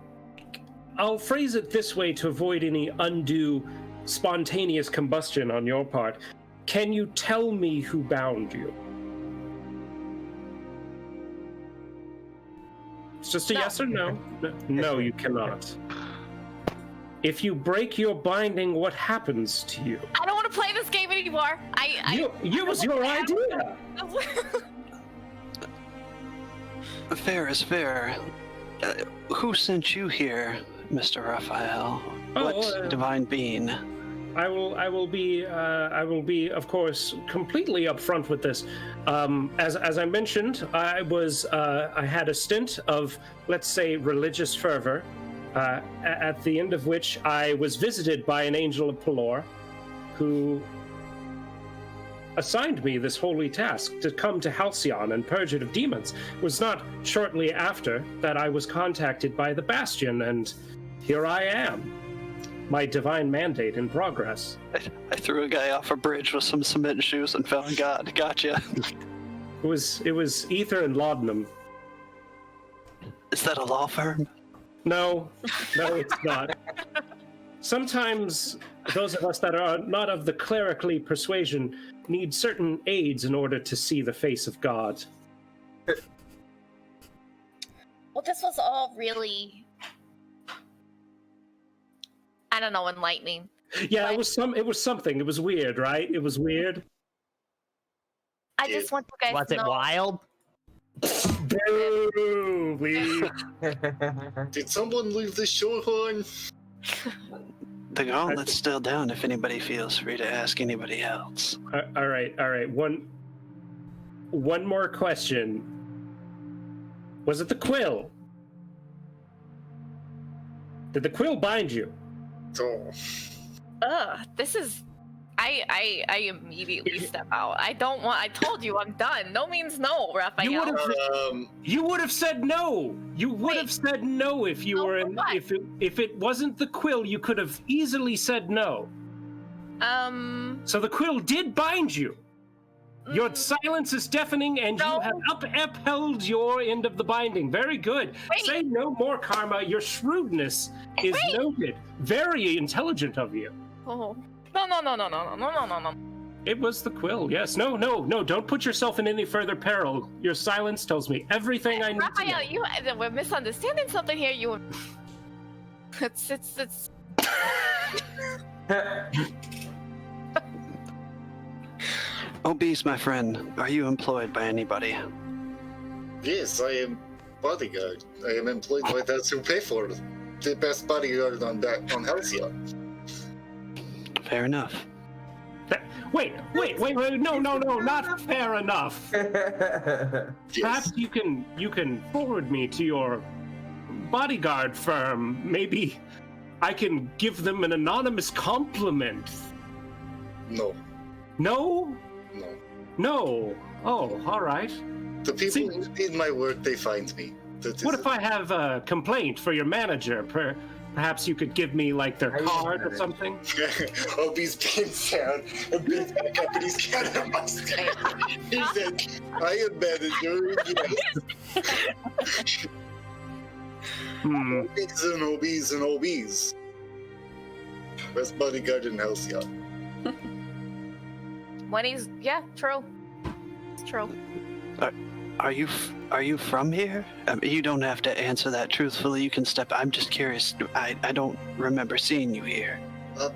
I'll phrase it this way to avoid any undue spontaneous combustion on your part. Can you tell me who bound you? It's just a No. yes or no. No, you cannot. If you break your binding, what happens to you? I don't want to play this game anymore. It was your idea. Fair is fair. Who sent you here, Mr. Raphael? What divine being? I will be, of course, completely upfront with this. As I mentioned, I had a stint of, let's say, religious fervor, at the end of which I was visited by an angel of Pelor, who assigned me this holy task to come to Halcyon and purge it of demons. It was not shortly after that I was contacted by the Bastion, and here I am. My divine mandate in progress. I threw a guy off a bridge with some cement shoes and found God. Gotcha. It was Ether and Laudanum. Is that a law firm? No, it's not. sometimes those of us that are not of the clerically persuasion need certain aids in order to see the face of God. Well, this was all really, I don't know, enlightening. Yeah, it was something. It was weird, right? It was weird. I just want you guys Was to it know. wild? Boo! Did someone leave the shoehorn? The gauntlet's still down if anybody feels free to ask anybody else. All right. One more question. Was it the quill? Did the quill bind you? Oh. This is. I immediately step out. I don't want. I told you I'm done. No means no, Raphael. You would have said no. You would have said no if you were in. What? If it wasn't the quill, you could have easily said no. So the quill did bind you. Your silence is deafening, and you have upheld your end of the binding. Very good. Say no more, Karma. Your shrewdness is noted. Very intelligent of you. Oh. No. It was the quill, yes. No, don't put yourself in any further peril. Your silence tells me everything I need to know. Raphael, we're misunderstanding something here. It's. Obese, my friend, are you employed by anybody? Yes, I am bodyguard. I am employed by those who pay for it. The best bodyguard on Halcyon. Fair enough. Wait, no, not fair enough. Perhaps you can forward me to your bodyguard firm. Maybe I can give them an anonymous compliment. No. No? No. No. Oh, all right. The people who need my work, they find me. What if I have a complaint for your manager? Perhaps you could give me, like, their card or something? Opie's pins down and bends back up and he's got a mustache. He said, I am manager, yes. Obies and Obies. Best bodyguard in Halcyon. When he's. Yeah, true. It's true. Are you from here? You don't have to answer that truthfully. You can step. I'm just curious. I don't remember seeing you here. I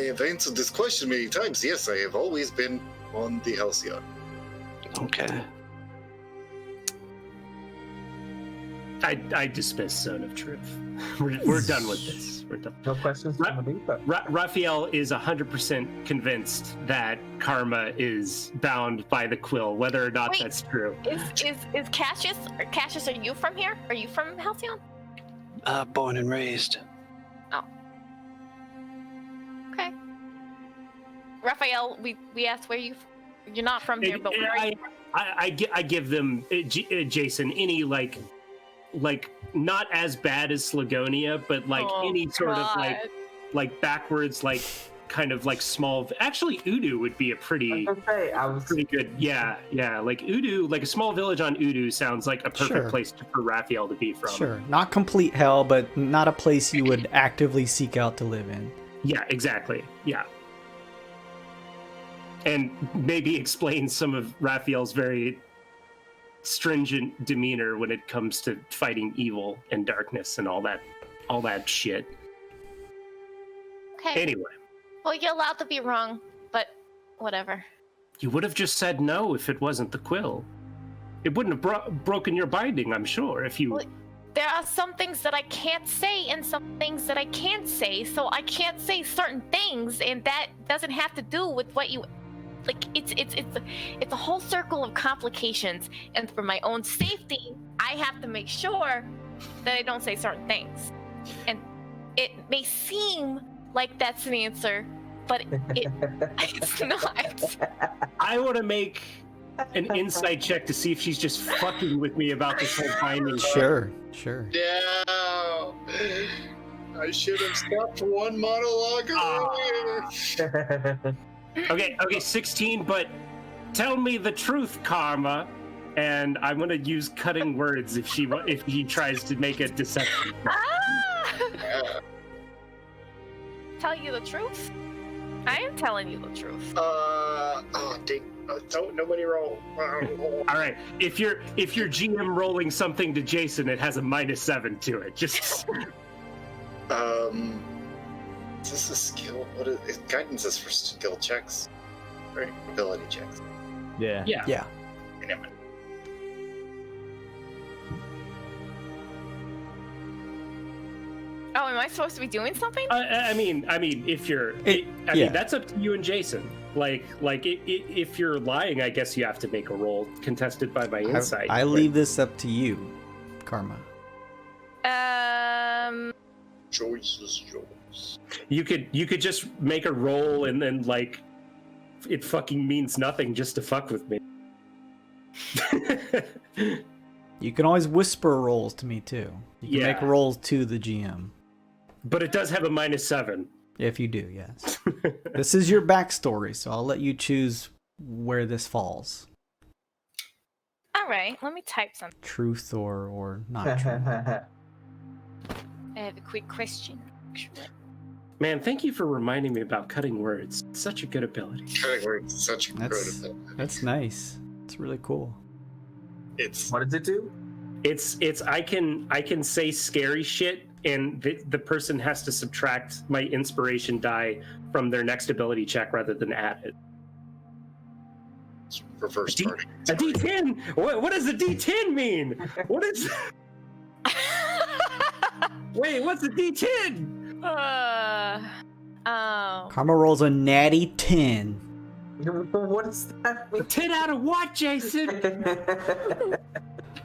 have answered this question many times. Yes, I have always been on the Halcyon. Okay. I dismiss Zone of Truth. We're done with this. We're done. No questions from Aletha. Raphael is 100% convinced that Karma is bound by the quill, whether or not that's true. Is Cassius? Cassius, are you from here? Are you from Halcyon? Born and raised. Oh. Okay. Raphael, we asked where you're not from here, but where are you? I give them Jason any like not as bad as Slagonia, but like any sort of like backwards, like kind of like small. Actually, Udu would be a pretty good. Yeah. Like Udu, like a small village on Udu sounds like a perfect place for Raphael to be from. Sure, not complete hell, but not a place you would actively seek out to live in. Yeah, exactly. Yeah. And maybe explain some of Raphael's very stringent demeanor when it comes to fighting evil and darkness and all that shit. Okay. Anyway. Well, you're allowed to be wrong, but whatever. You would have just said no if it wasn't the quill. It wouldn't have broken your binding, I'm sure, if you... Well, there are some things that I can't say and some things that I can't say, so I can't say certain things, and that doesn't have to do with what you... Like, it's a whole circle of complications, and for my own safety, I have to make sure that I don't say certain things. And it may seem like that's an answer, but it's not. I want to make an insight check to see if she's just fucking with me about this whole binding. Sure. Yeah. I should have stopped one monologue earlier. Okay, 16, but tell me the truth, Karma. And I'm gonna use cutting words if he tries to make a deception. tell you the truth. I am telling you the truth. Oh, dang. Don't nobody roll. All right. If you're GM rolling something to Jason, it has a -7 to it. Just. Is this a skill? What is guidance is for skill checks, right? Ability checks. Yeah. Yeah. Never mind. Oh, am I supposed to be doing something? I mean, if you're, I mean, that's up to you and Jason. If you're lying, I guess you have to make a roll contested by my insight. I leave this up to you, Karma. Choice is yours. You could just make a roll and then it fucking means nothing just to fuck with me. You can always whisper rolls to me too. You can make Yeah. rolls to the GM. But it does have a -7. If you do, yes. This is your backstory, so I'll let you choose where this falls. All right, let me type something. Truth or not true. I have a quick question. Actually. Man, thank you for reminding me about cutting words. It's such a good ability. Cutting words is such a good That's ability. that's nice. It's really cool. It's What does it do? It's I can say scary shit, and the person has to subtract my inspiration die from their next ability check rather than add it. reverse targeting. A D10? What does a D10 mean? What is? Wait, what's a D10? Oh. Karma rolls a natty 10. What is that? 10 out of what, Jason?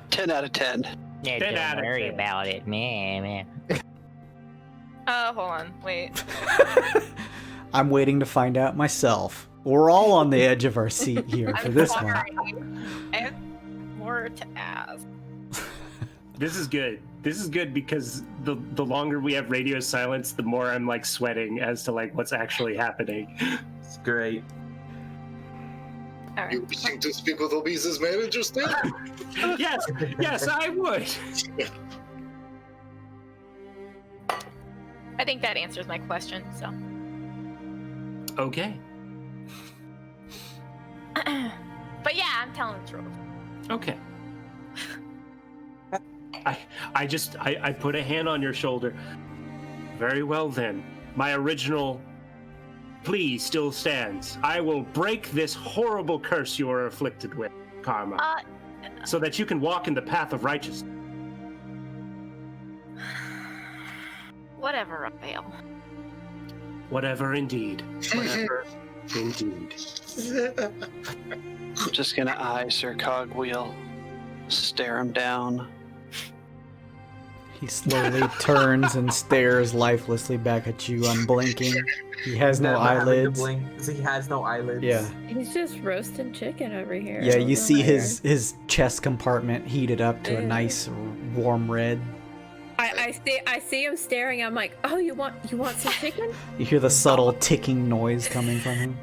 10 out of 10. Yeah, 10 out don't of worry 10. about it, man. Hold on. Wait. I'm waiting to find out myself. We're all on the edge of our seat here for I'm this sorry. one. I have more to ask. This is good. This is good because the longer we have radio silence, the more I'm sweating as to what's actually happening. It's great. All right. You wishing to speak with Obi's manager still? yes, I would. I think that answers my question. So. Okay. But yeah, I'm telling the truth. Okay. I put a hand on your shoulder. Very well then. My original plea still stands. I will break this horrible curse you are afflicted with, Karma, so that you can walk in the path of righteousness. Whatever, Raphael. Whatever indeed. Whatever indeed. I'm just gonna eye Sir Cogwheel, stare him down. He slowly turns and stares lifelessly back at you, unblinking. He has no Never having to eyelids. blink 'cause he has no eyelids. Yeah. He's just roasting chicken over here. Yeah, you over see there. his chest compartment heated up to a Ew. nice warm red. I see him staring. I'm like, oh, you want some chicken? You hear the subtle ticking noise coming from him.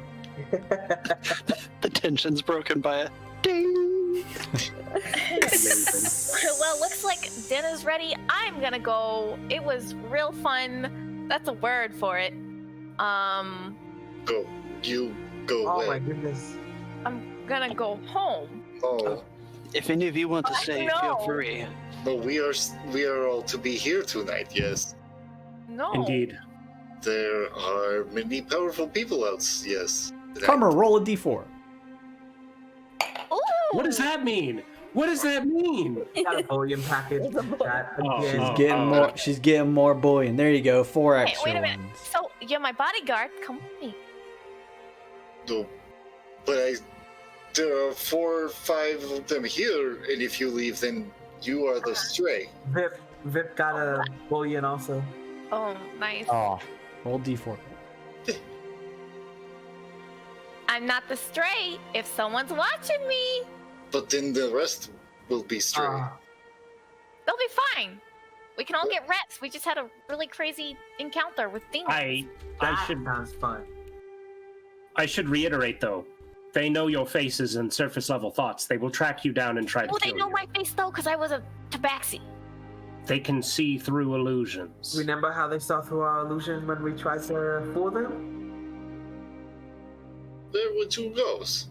The tension's broken by a ding. Well, looks like dinner's ready. I'm gonna go. It was real fun. That's a word for it. Go. You go Oh away. my goodness. I'm gonna go home. Oh, If any of you want to stay, no. feel free. but we are all to be here tonight. Yes, No. Indeed. there are many powerful people out. Yes. tonight. Karma, roll a d4. Ooh. What does that mean? What does that mean? Got a bullion package. That again. She's getting more bullion. There you go, 4 Wait, extra wait a minute. ones. So you're my bodyguard. Come with me. No, but there are 4 or 5 of them here, and if you leave, then you are the stray. Vip got a bullion also. Oh, nice. Oh, Roll d4. I'm not the stray if someone's watching me. But then the rest will be stray. They'll be fine. We can all get reps. We just had a really crazy encounter with demons. I That should sounds fun. reiterate though. They know your faces and surface level thoughts. They will track you down and try to Well, they kill know you. my face though, because I was a tabaxi. They can see through illusions. Remember how they saw through our illusion when we tried to fool them? There were two goes.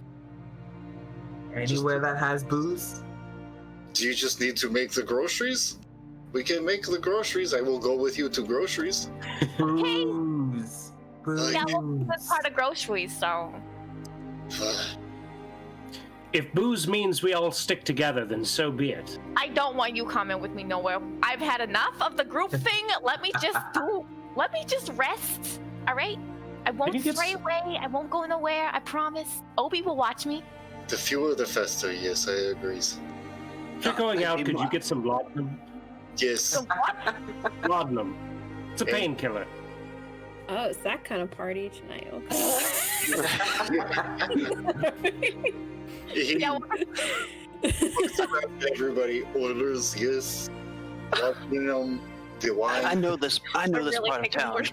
Anywhere that has booze? Do you just need to make the groceries? We can make the groceries. I will go with you to groceries. Booze. Booze. Yeah, well, that's part of groceries, so. If booze means we all stick together, then so be it. I don't want you coming with me nowhere. I've had enough of the group thing. Let me just rest. All right? I won't stray away. I won't go nowhere. I promise. Obi will watch me. The fewer the faster, yes, I agree. If you're going out, could you get some laudanum? Yes. So what? Laudanum. It's a painkiller. Oh, it's that kind of party tonight. Okay. He Yeah, looks around at everybody. Orders, yes. Laudanum, the wine. I know this really part of taking town. words.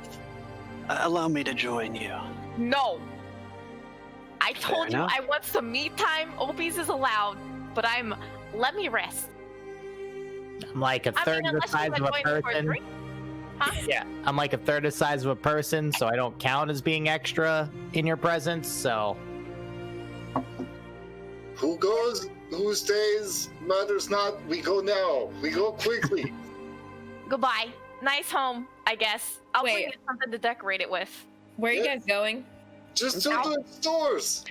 Allow me to join you. No. I told you enough. I want some me time. Obies is allowed, but let me rest. I'm like a third of the unless you size wanna of a join me for a person. drink. Huh? Yeah, I'm like a third the size of a person, so I don't count as being extra in your presence. So Who goes, who stays, matters not. We go now. We go quickly. Goodbye. Nice home, I guess. I'll bring Wait. you something to decorate it with. Where are you guys going? Just to the stores.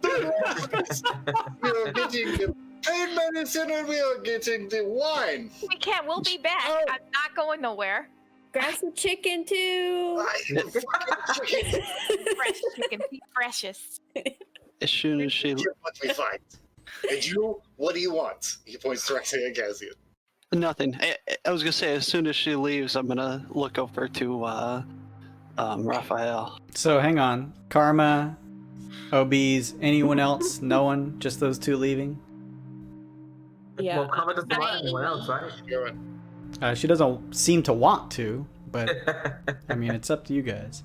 We are getting the pain medicine and we are getting the wine. We can't. We'll be back. Oh. I'm not going nowhere. Grab some chicken too. Fresh chicken, be freshest. As soon as she What we find. And you, what do you want? He points directly at Gazian. nothing. I was gonna say as soon as she leaves, I'm gonna look over to Raphael. So hang on. Karma, OBs, anyone else? No one? Just those two leaving? Yeah. Well, Karma doesn't want anyone else, right? She doesn't seem to want to, but I mean, it's up to you guys.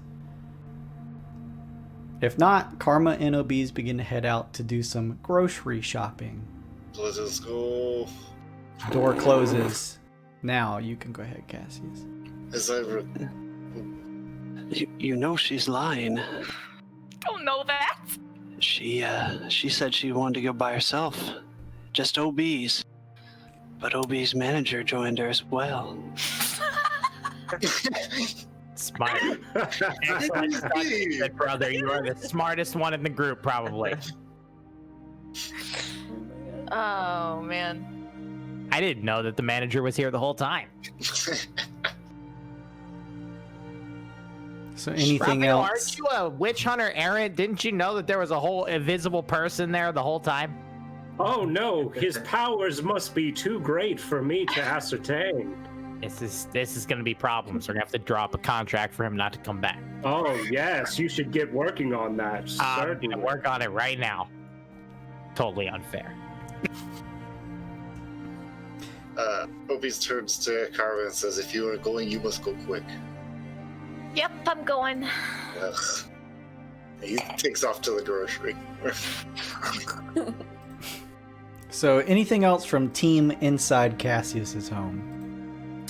If not, Karma and OBs begin to head out to do some grocery shopping. Let us go. Door closes. Now you can go ahead, Cassius. As I You know she's lying. Don't know that. She said she wanted to go by herself, just OBs. But OB's manager joined her as well. smart. Excellent study, good brother. You are the smartest one in the group, probably. Oh man. I didn't know that the manager was here the whole time. So anything Raphael, else? aren't you a witch hunter errant? Didn't you know that there was a whole invisible person there the whole time? Oh no, his powers must be too great for me to ascertain. This is gonna be problems. We're gonna have to draw up a contract for him not to come back. Oh yes, you should get working on that. I'm Certainly. gonna work on it right now. Totally unfair. Opie's turns to Karma and says, if you are going, you must go quick. Yep, I'm going. Ugh. He takes off to the grocery. So anything else from team inside Cassius's home?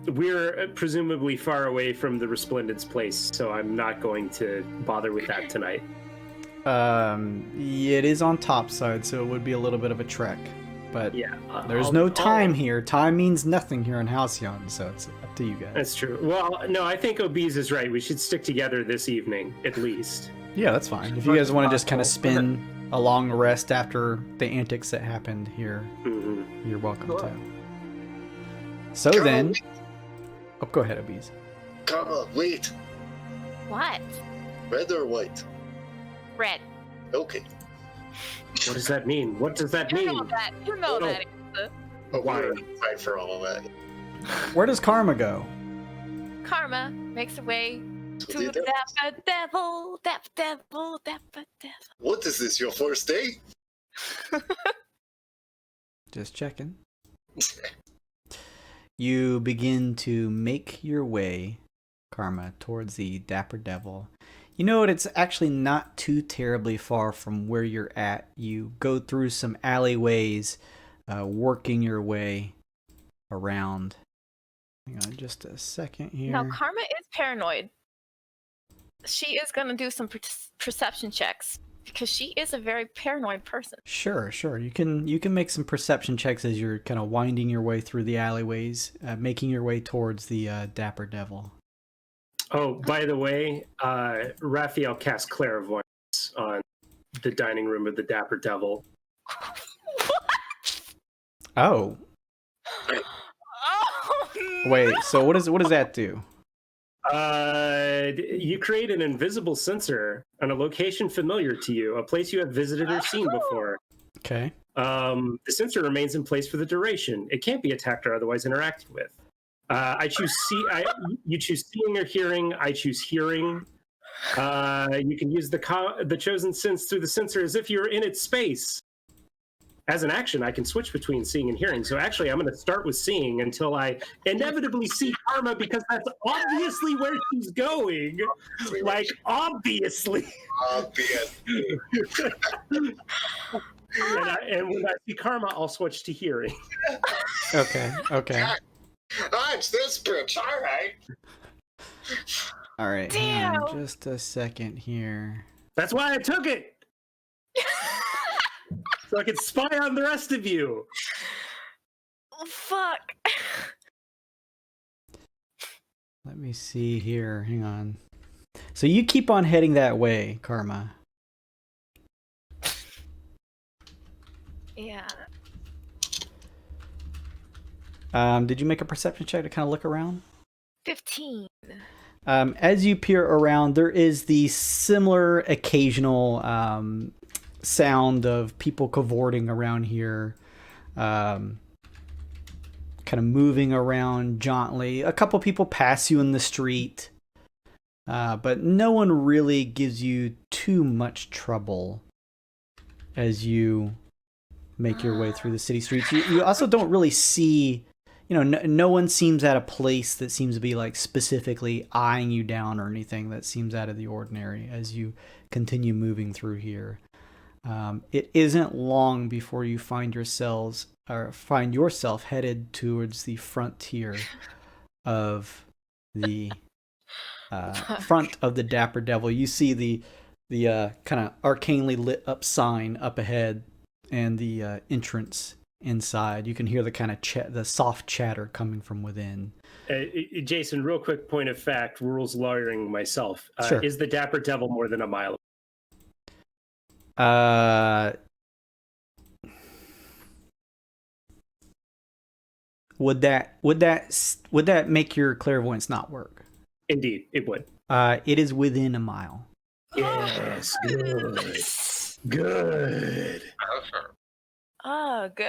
We're presumably far away from the Resplendent's place, so I'm not going to bother with that tonight. It is on topside, so it would be a little bit of a trek. But Yeah, there's no time here. Time means nothing here in Halcyon, so it's up to you guys. That's true. Well, no, I think Obese is right. We should stick together this evening, at least. Yeah, that's fine. If you guys want to just kind of spin a long rest after the antics that happened here, you're welcome to. So Karma, then... wait. Oh, go ahead, Obese. Karma, wait. What? Red or white? Red. Okay. What does that mean? What does that You mean? know that. You know No. that. Oh, Why? we're time for all of that. Where does Karma go? Karma makes her way So to did the that- devil. What is this, your first day? Just checking. You begin to make your way, Karma, towards the Dapper Devil. You know what? It's actually not too terribly far from where you're at. You go through some alleyways working your way around. Hang on just a second here. Now, Karma is paranoid. She is going to do some perception checks because she is a very paranoid person. Sure. You can make some perception checks as you're kind of winding your way through the alleyways, making your way towards the Dapper Devil. Oh, by the way, Raphael cast clairvoyance on the dining room of the Dapper Devil. Oh. Wait, so what does that do? You create an invisible sensor on a location familiar to you, a place you have visited or seen before. Okay. The sensor remains in place for the duration. It can't be attacked or otherwise interacted with. You choose seeing or hearing. I choose hearing. You can use the chosen sense through the sensor as if you're in its space. As an action, I can switch between seeing and hearing. So actually, I'm going to start with seeing until I inevitably see Karma, because that's obviously where she's going. Like, obviously. Obviously. And when I see Karma, I'll switch to hearing. Okay. It's this bitch. All right. Damn. Hang on just a second here. That's why I took it. So I can spy on the rest of you. Oh, fuck. Let me see here. Hang on. So you keep on heading that way, Karma. Yeah. Did you make a perception check to kind of look around? 15. As you peer around, there is the similar occasional sound of people cavorting around here, kind of moving around jauntily. A couple people pass you in the street, but no one really gives you too much trouble as you make your way through the city streets. You also don't really see, no one seems at a place that seems to be like specifically eyeing you down or anything that seems out of the ordinary as you continue moving through here. It isn't long before you find yourself headed towards the frontier of the front of the Dapper Devil. You see the kind of arcanely lit up sign up ahead and the entrance inside. You can hear the kind of the soft chatter coming from within. Jason, real quick point of fact, rules lawyering myself. Sure. Is the Dapper Devil more than a mile? Would that make your clairvoyance not work? Indeed, it would. It is within a mile. Yes, good. Ugh.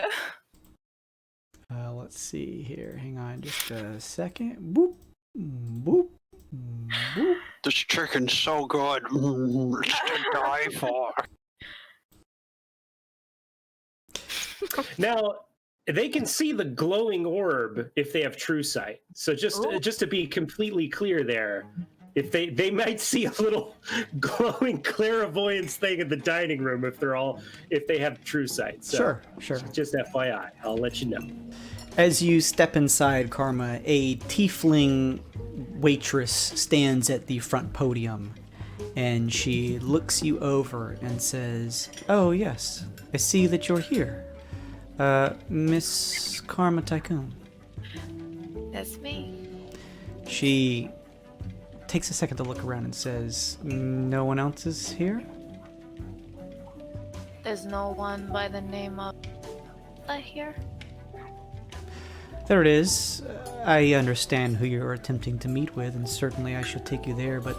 Let's see here. Hang on just a second. Boop, boop, boop. This chicken's so good. It's to die for. Now, they can see the glowing orb if they have true sight. So just to be completely clear there, if they might see a little glowing clairvoyance thing in the dining room if they have true sight. So Sure. Just FYI, I'll let you know. As you step inside, Karma, a tiefling waitress stands at the front podium, and she looks you over and says, "Oh yes, I see that you're here. Miss Karma Tycoon." That's me. She takes a second to look around and says, "No one else is here?" There's no one by the name of here. There it is. I understand who you're attempting to meet with, and certainly I shall take you there, but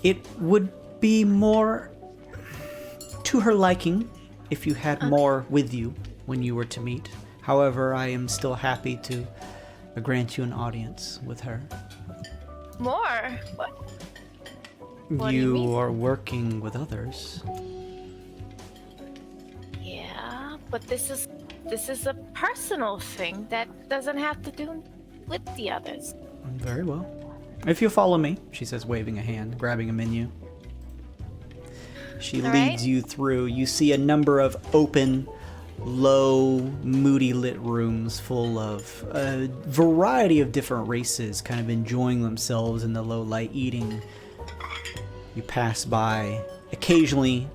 it would be more to her liking if you had more with you when you were to meet. However, I am still happy to grant you an audience with her. More? What do you mean? You are working with others. Yeah, but this is a personal thing that doesn't have to do with the others. Very well. If you follow me, she says, waving a hand, grabbing a menu. She leads you through. You see a number of open low, moody lit rooms full of a variety of different races kind of enjoying themselves in the low light, eating. You pass by, occasionally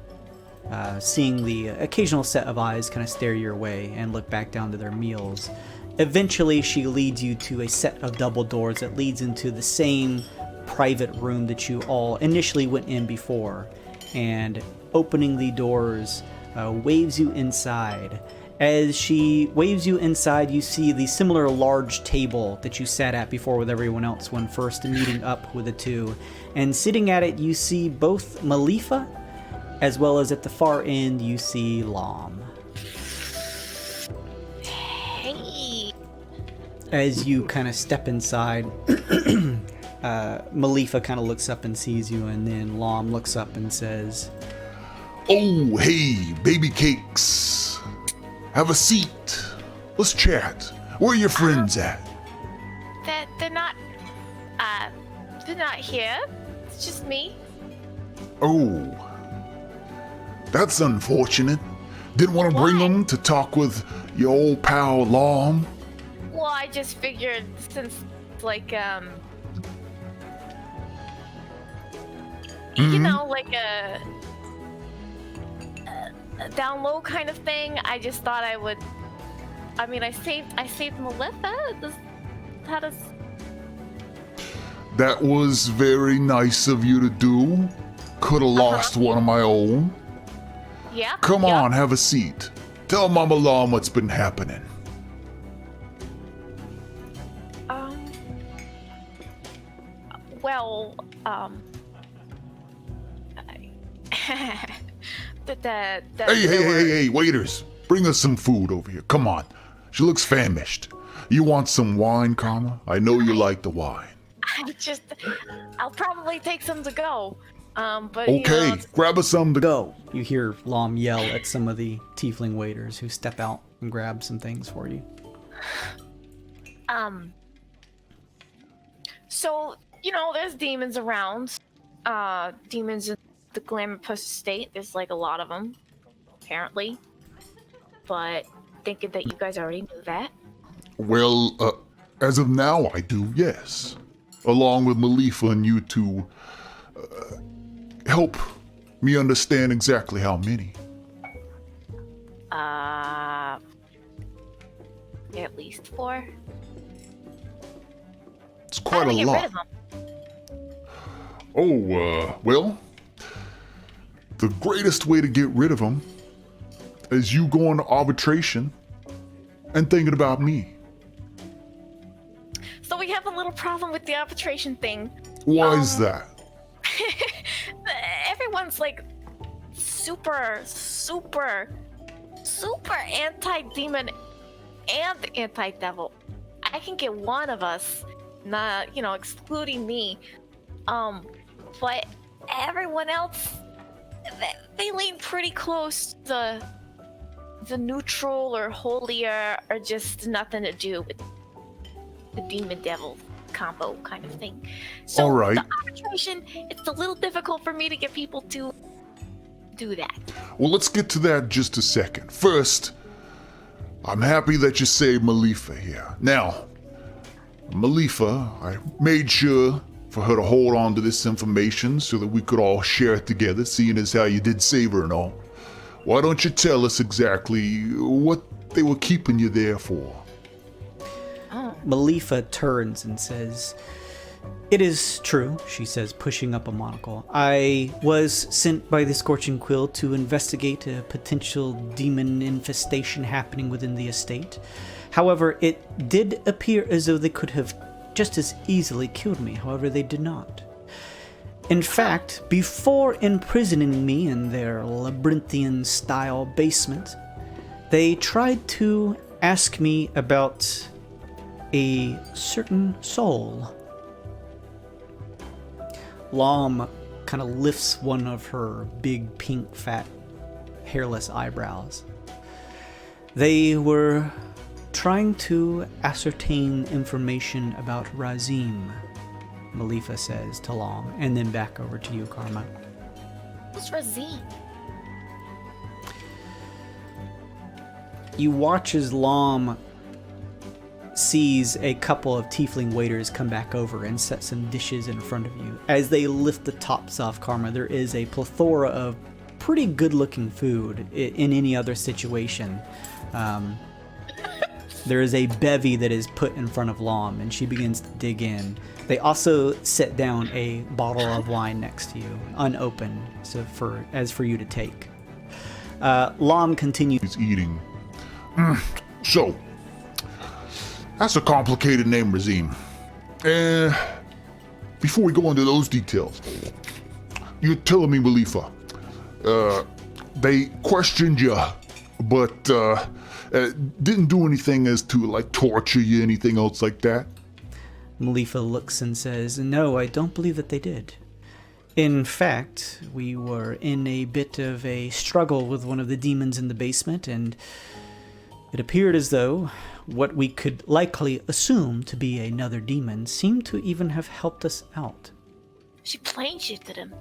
seeing the occasional set of eyes kind of stare your way and look back down to their meals. Eventually, she leads you to a set of double doors that leads into the same private room that you all initially went in before. And opening the doors, waves you inside. As she waves you inside, you see the similar large table that you sat at before with everyone else when first meeting up with the two. And sitting at it, you see both Malefa, as well as at the far end, you see Lom. Hey. As you kind of step inside, Malefa kind of looks up and sees you, and then Lom looks up and says, "Oh, hey, baby cakes. Have a seat. Let's chat. Where are your friends at?" They're not here. It's just me. Oh, that's unfortunate. Didn't want to bring them to talk with your old pal Lom? Well, I just figured since, like, you know, like a down low kind of thing. I just thought I would. I mean, I saved Malefa. How does? That was very nice of you to do. Could have lost one of my own. Yeah. Come on, have a seat. Tell Mama Lom what's been happening. Well, Hey, waiters. Bring us some food over here. Come on. She looks famished. You want some wine, Karma? I know you like the wine. I'll probably take some to go. But okay, you know, grab us some to "Go!" You hear Lom yell at some of the tiefling waiters who step out and grab some things for you. So, you know, there's demons around. Demons in the Glamour State. There's like a lot of them, apparently. But thinking that you guys already knew that. Well, as of now, I do, yes. Along with Malefa and you two, help me understand exactly how many. At least 4. It's quite a get lot. rid of them? Oh, well, the greatest way to get rid of them is you going to arbitration and thinking about me. So we have a little problem with the arbitration thing. Why is that? Everyone's like super anti-demon and anti-devil. I can get one of us, not, you know, excluding me. But everyone else, they lean pretty close to the neutral or holier or just nothing to do with the demon devil combo kind of thing. So all right. The arbitration, it's a little difficult for me to get people to do that. Well, let's get to that in just a second. First, I'm happy that you saved Malefa here. Now, Malefa, I made sure for her to hold on to this information so that we could all share it together, seeing as how you did save her and all. Why don't you tell us exactly what they were keeping you there for? Malefa turns and says, "It is true," she says, pushing up a monocle. "I was sent by the Scorching Quill to investigate a potential demon infestation happening within the estate. However, it did appear as though they could have just as easily killed me. However, they did not. In fact, before imprisoning me in their labyrinthian-style basement, they tried to ask me about a certain soul." Lom kind of lifts one of her big, pink, fat, hairless eyebrows. "They were trying to ascertain information about Razim," Malefa says to Lom, and then back over to you, Karma. Who's Razim? You watch as Lom sees a couple of tiefling waiters come back over and set some dishes in front of you. As they lift the tops off, Karma, there is a plethora of pretty good-looking food in any other situation. There is a bevy that is put in front of Lom, and she begins to dig in. They also set down a bottle of wine next to you, unopened, as for you to take. Lom continues eating. So, that's a complicated name, Razim. Before we go into those details, you're telling me, Malifa, they questioned you, but didn't do anything as to, like, torture you, anything else like that? Malifa looks and says, "No, I don't believe that they did. In fact, we were in a bit of a struggle with one of the demons in the basement, and it appeared as though what we could likely assume to be another demon seemed to even have helped us out." She plane shifted him.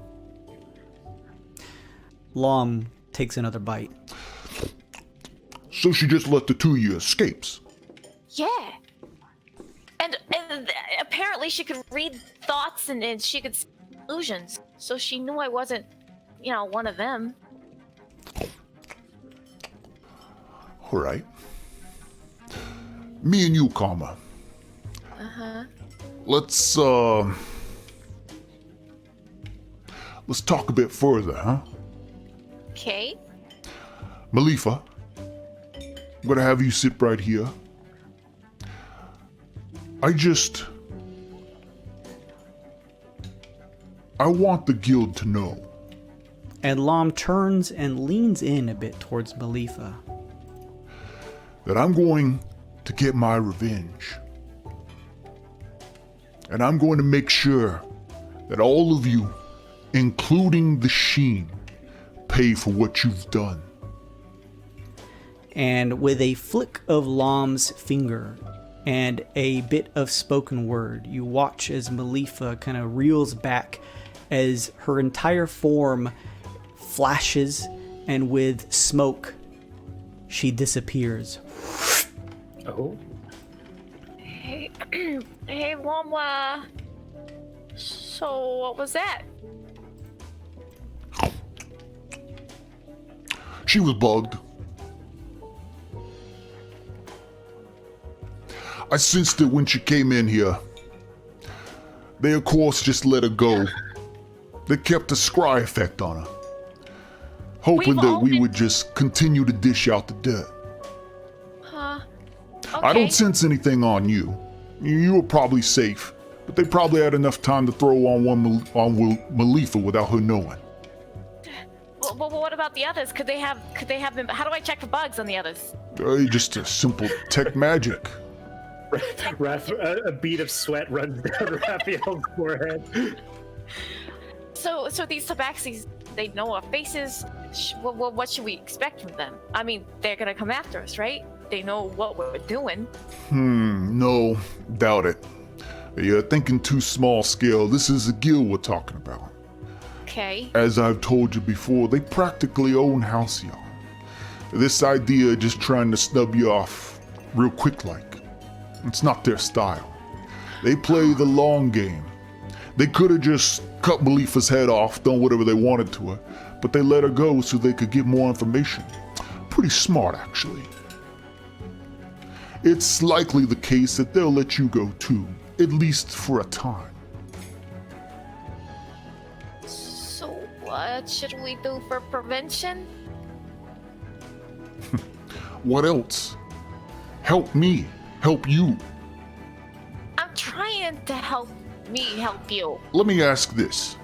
Lom takes another bite. So she just let the two of you escapes? Yeah. And apparently she could read thoughts and she could see illusions. So she knew I wasn't, one of them. All right. Me and you, Karma. Uh-huh. Let's talk a bit further, huh? Okay. Malifa, I'm gonna have you sit right here. I want the guild to know. And Lom turns and leans in a bit towards Malifa. That I'm going to get my revenge. And I'm going to make sure that all of you, including the Sheen, pay for what you've done. And with a flick of Lom's finger and a bit of spoken word, you watch as Malifa kind of reels back as her entire form flashes, and with smoke, she disappears. Oh. Hey, Lomwa. So, what was that? She was bugged. I sensed it when she came in here. They, of course, just let her go. They kept a scry effect on her, hoping that we would just continue to dish out the dirt. Huh? Okay. I don't sense anything on you. You were probably safe, but they probably had enough time to throw on Malifa without her knowing. Well, what about the others? Could they have been? How do I check for bugs on the others? Just a simple tech magic. A bead of sweat runs down Raphael's forehead. So these tabaxis, they know our faces. What should we expect from them? I mean, they're gonna come after us, right? They know what we're doing. No, doubt it. You're thinking too small scale. This is a guild we're talking about. Okay. As I've told you before, they practically own Halcyon. This idea of just trying to snub you off real quick like, it's not their style. They play the long game. They could have just cut Malifa's head off, done whatever they wanted to her, but they let her go so they could get more information. Pretty smart, actually. It's likely the case that they'll let you go too, at least for a time. So what should we do for prevention? What else? Help me. Help you. I'm trying to help me help you. Let me ask this.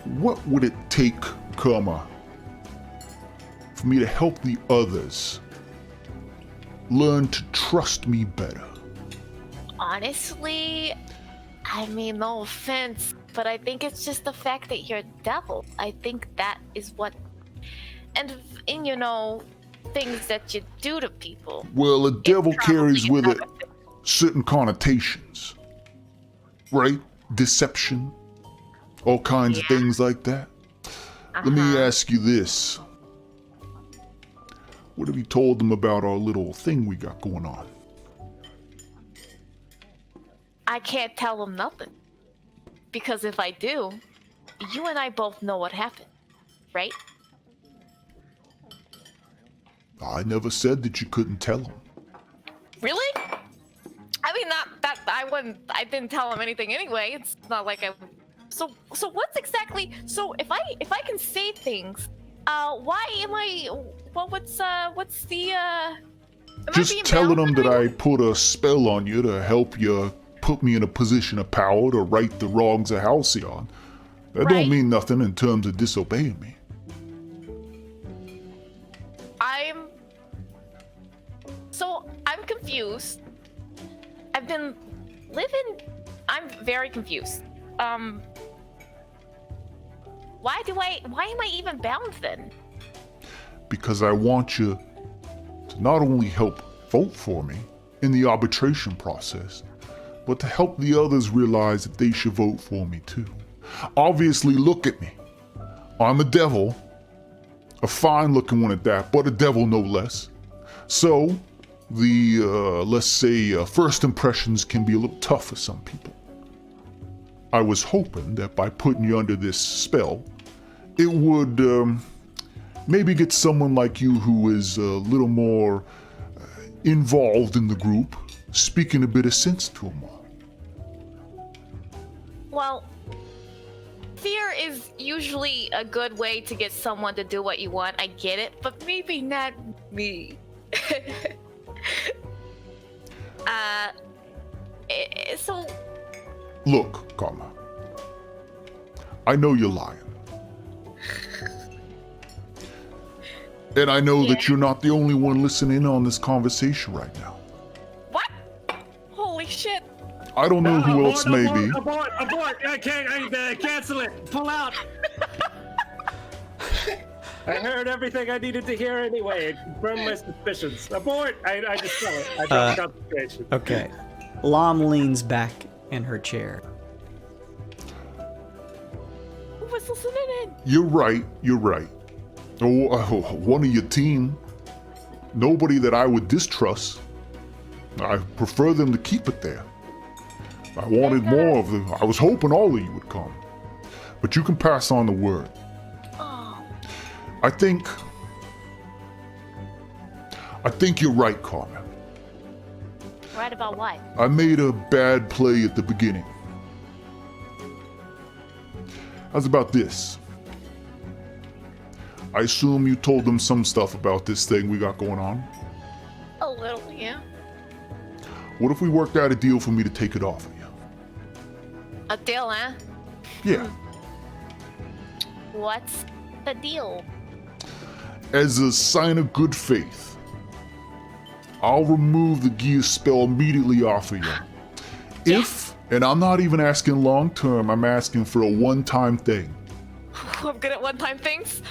What would it take, Karma, for me to help the others learn to trust me better? Honestly, I mean, no offense, but I think it's just the fact that you're a devil. I think that is what... And things that you do to people. Well, a devil carries with it certain connotations, right? Deception, all kinds of things like that. Let me ask you this. What have you told them about our little thing we got going on? I can't tell them nothing. Because if I do, you and I both know what happened, right? I never said that you couldn't tell them. Really? I mean, not that I didn't tell him anything anyway. It's not like I. So what's exactly? So if I can say things, why am I? Well, what's the? Just telling them that I put a spell on you to help you put me in a position of power to right the wrongs of Halcyon. That Right. don't mean nothing in terms of disobeying me. I'm confused. I've been living. I'm very confused. Why am I even bound then? Because I want you to not only help vote for me in the arbitration process, but to help the others realize that they should vote for me too. Obviously, look at me. I'm a devil, a fine looking one at that, but a devil no less. So, the, let's say, first impressions can be a little tough for some people. I was hoping that by putting you under this spell, it would maybe get someone like you who is a little more involved in the group, speaking a bit of sense to them all. Well, fear is usually a good way to get someone to do what you want. I get it, but maybe not me. So... Look, Karma. I know you're lying. And I know that you're not the only one listening on this conversation right now. What? Holy shit. I don't know who else may be. Abort! I can't, cancel it! Pull out! I heard everything I needed to hear anyway. It confirmed my suspicions. Abort! I just tell it. I dropped concentration. Okay. Lam leans back in her chair. Who was listening in? You're right. Oh, one of your team. Nobody that I would distrust. I prefer them to keep it there. I wanted more of them. I was hoping all of you would come. But you can pass on the word. Oh. I think you're right, Carmen. Right about what? I made a bad play at the beginning. How's about this? I assume you told them some stuff about this thing we got going on? A little, yeah. What if we worked out a deal for me to take it off of you? A deal, huh? Yeah. What's the deal? As a sign of good faith, I'll remove the gear spell immediately off of you. If, and I'm not even asking long term, I'm asking for a one-time thing. I'm good at one-time things.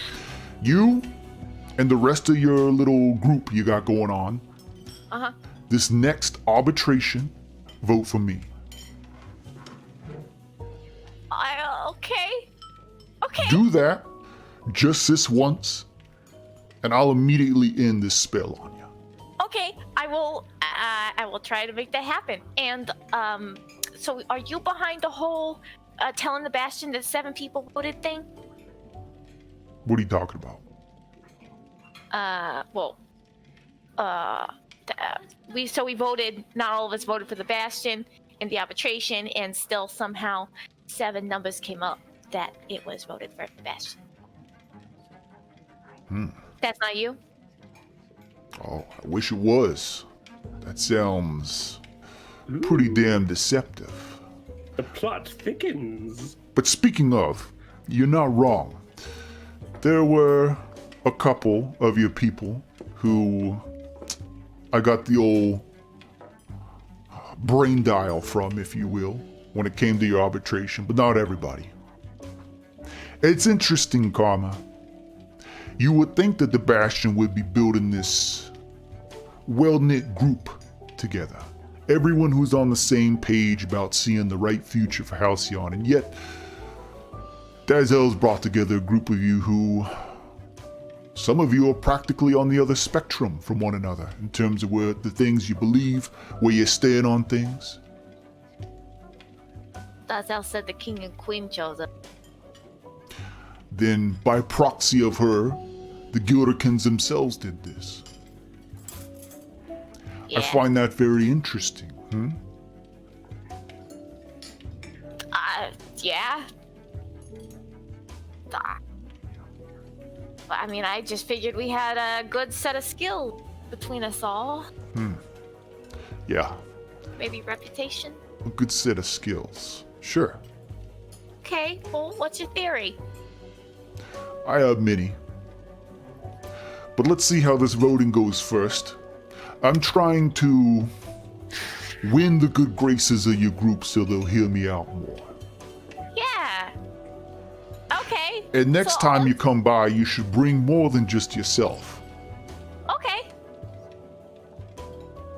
You and the rest of your little group you got going on, this next arbitration, vote for me. Okay. Do that just this once, and I'll immediately end this spell on you. Okay, I will try to make that happen. And so are you behind the whole telling the Bastion that 7 people voted thing? What are you talking about? We voted. Not all of us voted for the Bastion in the arbitration, and still somehow 7 numbers came up that it was voted for the Bastion. That's not you? Oh, I wish it was. That sounds pretty damn deceptive. The plot thickens. But speaking of, you're not wrong. There were a couple of your people who I got the old brain dial from, if you will, when it came to your arbitration, but not everybody. It's interesting, Karma. You would think that the Bastion would be building this well-knit group together. Everyone who's on the same page about seeing the right future for Halcyon, and yet Dazel's brought together a group of you who Some of you are practically on the other spectrum from one another in terms of where the things you believe, where you stand on things. Dazel said the king and queen chose it. Then, by proxy of her, the Gilderkins themselves did this. Yeah. I find that very interesting. Yeah. I mean, I just figured we had a good set of skills between us all. Yeah, Maybe reputation. a good set of skills. Sure. Okay, well, what's your theory? I have many. But let's see how this voting goes first. I'm trying to win the good graces of your group so they'll hear me out more. Yeah. Okay. And next So time you come by, you should bring more than just yourself. Okay.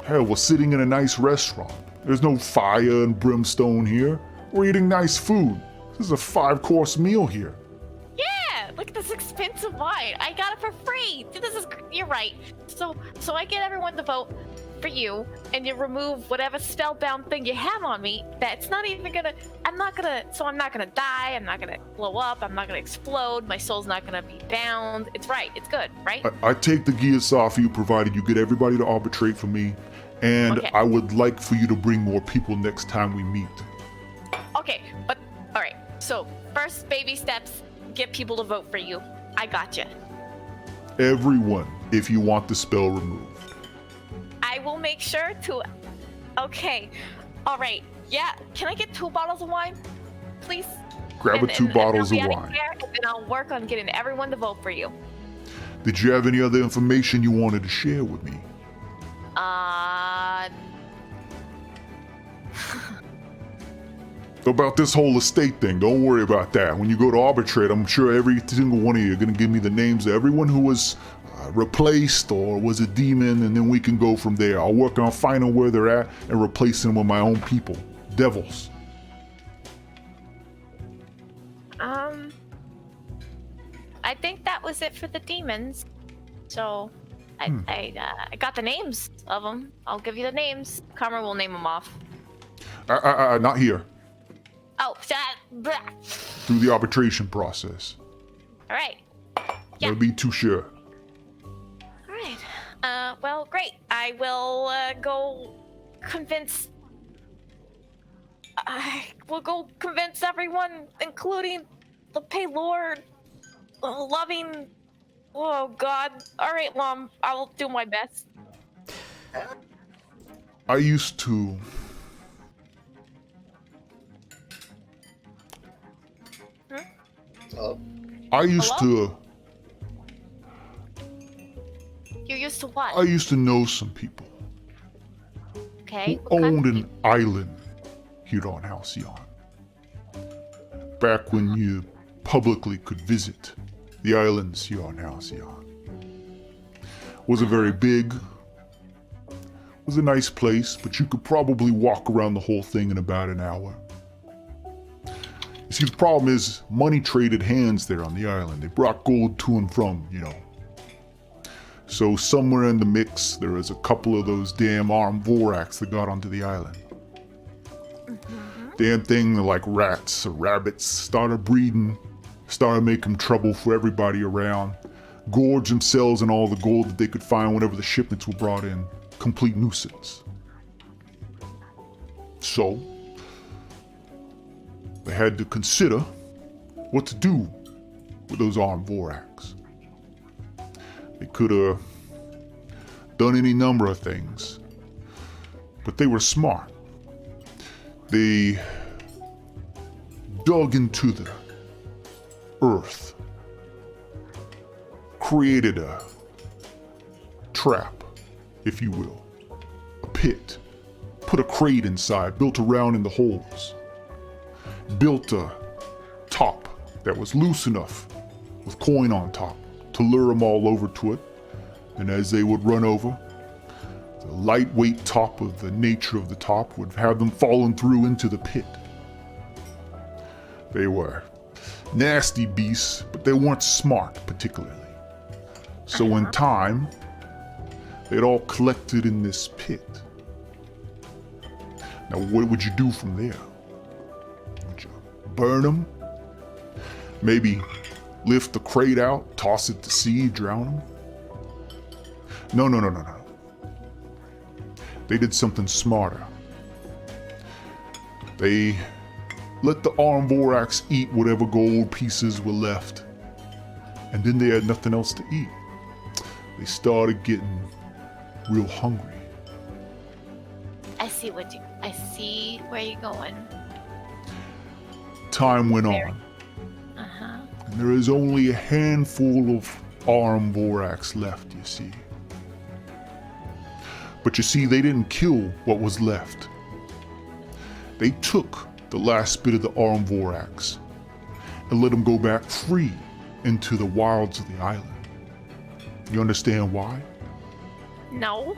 Hell, we're sitting in a nice restaurant. There's no fire and brimstone here. We're eating nice food. This is a 5-course meal here. Yeah. Look at this expensive wine. I got it for free. You're right. So I get everyone to vote for you, and you remove whatever spellbound thing you have on me. That's not even gonna. I'm not gonna die. I'm not gonna blow up. I'm not gonna explode. My soul's not gonna be bound. It's right. It's good, right? I take the gears off you, provided you get everybody to arbitrate for me. And Okay. I would like for you to bring more people next time we meet. Okay, but all right. So first baby steps, get people to vote for you. I gotcha. Everyone, if you want the spell removed. I will make sure to. Okay. All right. Yeah. Can I get 2 bottles of wine, please? Grab 2 bottles of I'll be wine. out here, and then I'll work on getting everyone to vote for you. Did you have any other information you wanted to share with me? About this whole estate thing, don't worry about that. When you go to arbitrate, I'm sure every single one of you are going to give me the names of everyone who was replaced or was a demon, and then we can go from there. I'll work on finding where they're at and replacing them with my own people, devils. I think that was it for the demons. So, I got the names of them. I'll give you the names. Karma will name them off. Not here. Oh, blah. Through the arbitration process. All right. Don't be too sure. All right. Well, great. I will go convince. I will go convince everyone, including the Paylord, loving. Oh God. All right, Lum. I will do my best. I used to. I used to. You used to what? I used to know some people Okay. who owned an island here on Halcyon. Back when you publicly could visit the islands here on Halcyon. Wasn't very big. Was a nice place, but you could probably walk around the whole thing in about an hour. You see, the problem is money traded hands there on the island. They brought gold to and from, you know. So somewhere in the mix, there was a couple of those damn armed Voraks that got onto the island. Damn thing, like rats or rabbits, started breeding, started making trouble for everybody around, gorged themselves and all the gold that they could find whenever the shipments were brought in. Complete nuisance. So, they had to consider what to do with those armed Voraks. They could have done any number of things, but they were smart. They dug into the earth, created a trap, if you will, a pit, put a crate inside, built around in the holes, built a top that was loose enough with coin on top to lure them all over to it, and as they would run over, the lightweight top of the nature of the top would have them falling through into the pit. They were nasty beasts, but they weren't smart particularly. So in time, they'd all collected in this pit. Now, what would you do from there? Would you burn them? Maybe lift the crate out, toss it to sea, drown them? No. They did something smarter. They let the armed Vorax eat whatever gold pieces were left. And then they had nothing else to eat. They started getting real hungry. I see where you're going. Time went on. And there is only a handful of armed Vorax left, you see. But you see, they didn't kill what was left. They took the last bit of the armed Vorax and let them go back free into the wilds of the island. You understand why? No.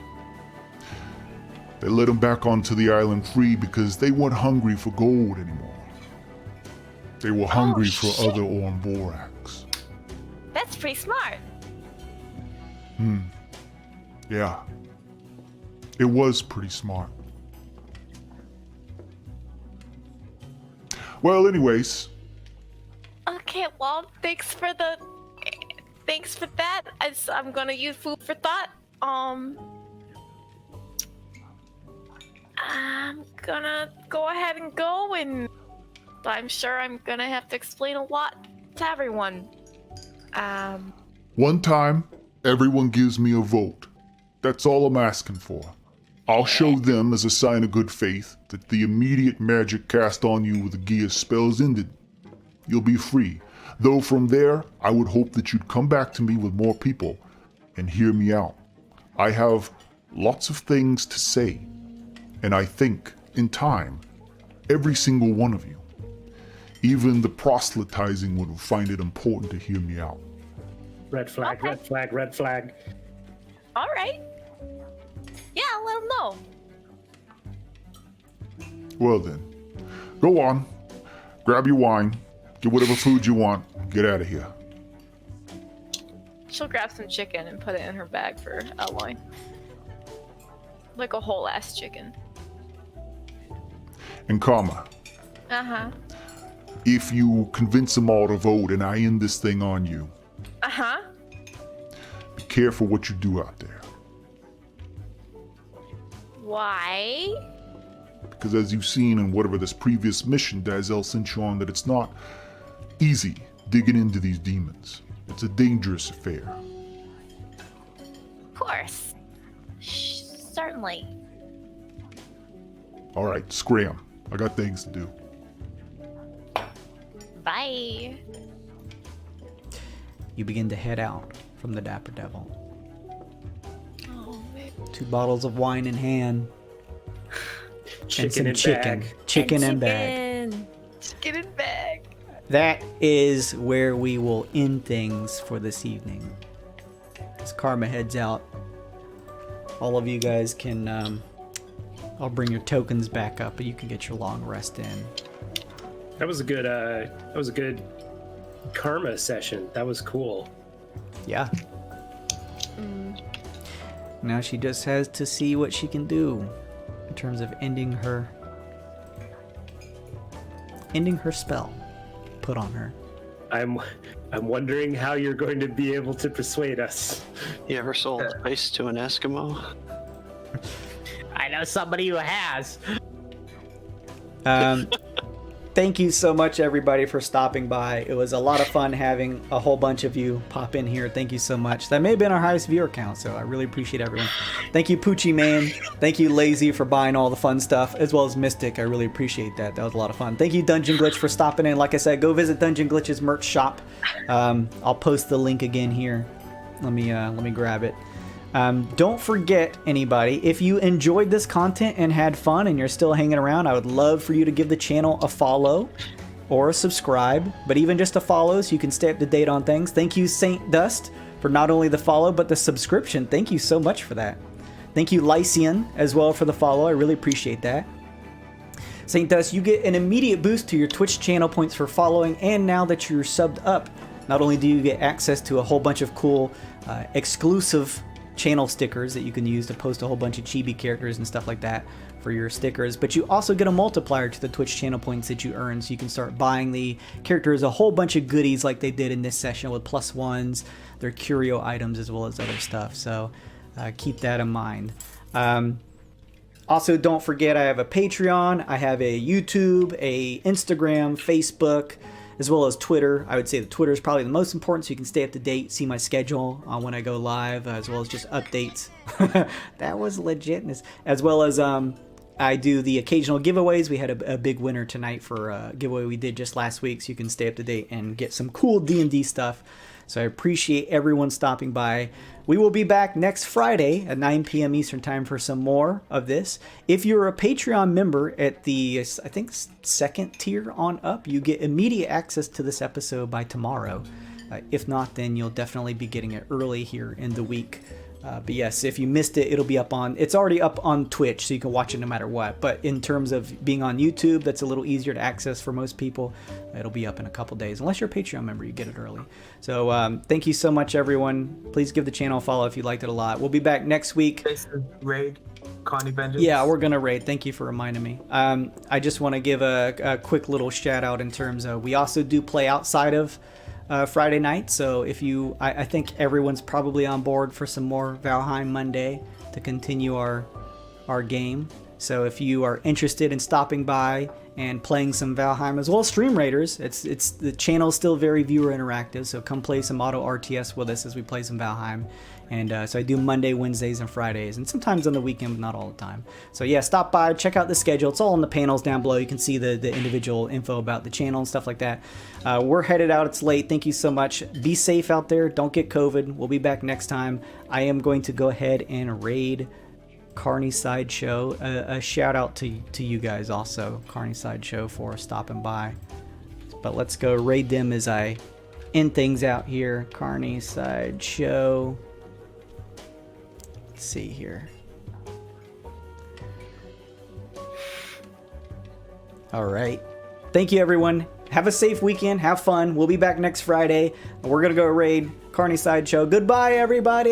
They let them back onto the island free because they weren't hungry for gold anymore. They were hungry for other armed Vorax. That's pretty smart. Yeah. It was pretty smart. Well, anyways. Okay, well, thanks for that. I'm gonna use food for thought. I'm gonna go ahead and go, and I'm sure I'm gonna have to explain a lot to everyone. One time, everyone gives me a vote. That's all I'm asking for. I'll show them as a sign of good faith that the immediate magic cast on you with the Gia spells ended. You'll be free. Though from there, I would hope that you'd come back to me with more people and hear me out. I have lots of things to say, and I think, in time, every single one of you, even the proselytizing one, will find it important to hear me out. Red flag, Okay. red flag, red flag. All right. Yeah, let them know. Well then, go on, grab your wine, get whatever food you want, get out of here. She'll grab some chicken and put it in her bag for Elwine. Like a whole ass chicken. And Karma, if you convince them all to vote and I end this thing on you, be careful what you do out there. Why? Because as you've seen in whatever this previous mission Dazel sent you on, that it's not easy digging into these demons. It's a dangerous affair. Of course. Certainly. All right, scram. I got things to do. Bye. You begin to head out from the Dapper Devil. Oh, man. 2 bottles of wine in hand. Chicken and some chicken. bag. Chicken and bag. Chicken and bag. That is where we will end things for this evening. As Karma heads out, all of you guys can, I'll bring your tokens back up, but you can get your long rest in. That was a good karma session. That was cool. Yeah. Now she just has to see what she can do in terms of ending her spell put on her. I'm wondering how you're going to be able to persuade us. You ever sold ice to an Eskimo? I know somebody who has. Thank you so much, everybody, for stopping by. It was a lot of fun having a whole bunch of you pop in here. Thank you so much. That may have been our highest viewer count, so I really appreciate everyone. Thank you, Poochie Man. Thank you, Lazy, for buying all the fun stuff, as well as Mystic. I really appreciate that. That was a lot of fun. Thank you, Dungeon Glitch, for stopping in. Like I said, go visit Dungeon Glitch's merch shop. I'll post the link again here. Let me grab it. Don't forget, anybody, if you enjoyed this content and had fun and you're still hanging around, I would love for you to give the channel a follow or a subscribe, but even just a follow so you can stay up to date on things. Thank you, Saint Dust, for not only the follow, but the subscription. Thank you so much for that. Thank you, Lycian, as well, for the follow. I really appreciate that. Saint Dust, you get an immediate boost to your Twitch channel points for following, and now that you're subbed up, not only do you get access to a whole bunch of cool exclusive channel stickers that you can use to post a whole bunch of chibi characters and stuff like that for your stickers, but you also get a multiplier to the Twitch channel points that you earn, so you can start buying the characters a whole bunch of goodies like they did in this session with +1s, their curio items, as well as other stuff. So keep that in mind. Also, don't forget I have a Patreon, I have a YouTube, a Instagram, Facebook, as well as Twitter. I would say that Twitter is probably the most important, so you can stay up to date, see my schedule on when I go live, as well as just updates. That was legitness. As well as I do the occasional giveaways. We had a big winner tonight for a giveaway we did just last week, so you can stay up to date and get some cool D&D stuff. So I appreciate everyone stopping by. We will be back next Friday at 9 p.m. Eastern Time for some more of this. If you're a Patreon member at the, I think, second tier on up, you get immediate access to this episode by tomorrow. If not, then you'll definitely be getting it early here in the week. But yes, if you missed it, it'll be up on, it's already up on Twitch, so you can watch it no matter what. But in terms of being on YouTube, that's a little easier to access for most people. It'll be up in a couple days. Unless you're a Patreon member, you get it early. So thank you so much, everyone. Please give the channel a follow if you liked it a lot. We'll be back next week. Raid, Connie Vengeance. Yeah, we're going to raid. Thank you for reminding me. I just want to give a quick little shout out in terms of, we also do play outside of Friday night, so if you, I think everyone's probably on board for some more Valheim Monday to continue our game. So if you are interested in stopping by and playing some Valheim, as well as Stream Raiders, it's the channel's still very viewer interactive, so come play some auto RTS with us as we play some Valheim. And so I do Monday, Wednesdays, and Fridays, and sometimes on the weekend, but not all the time. So yeah, stop by, check out the schedule. It's all in the panels down below. You can see the individual info about the channel and stuff like that. We're headed out. It's late. Thank you so much. Be safe out there. Don't get COVID. We'll be back next time. I am going to go ahead and raid Carney Sideshow. A shout out to you guys also, Carney Sideshow, for stopping by. But let's go raid them as I end things out here. Carney Sideshow. Let's see here. All right. Thank you, everyone. Have a safe weekend. Have fun. We'll be back next Friday. We're going to go raid Carney Sideshow. Goodbye, everybody.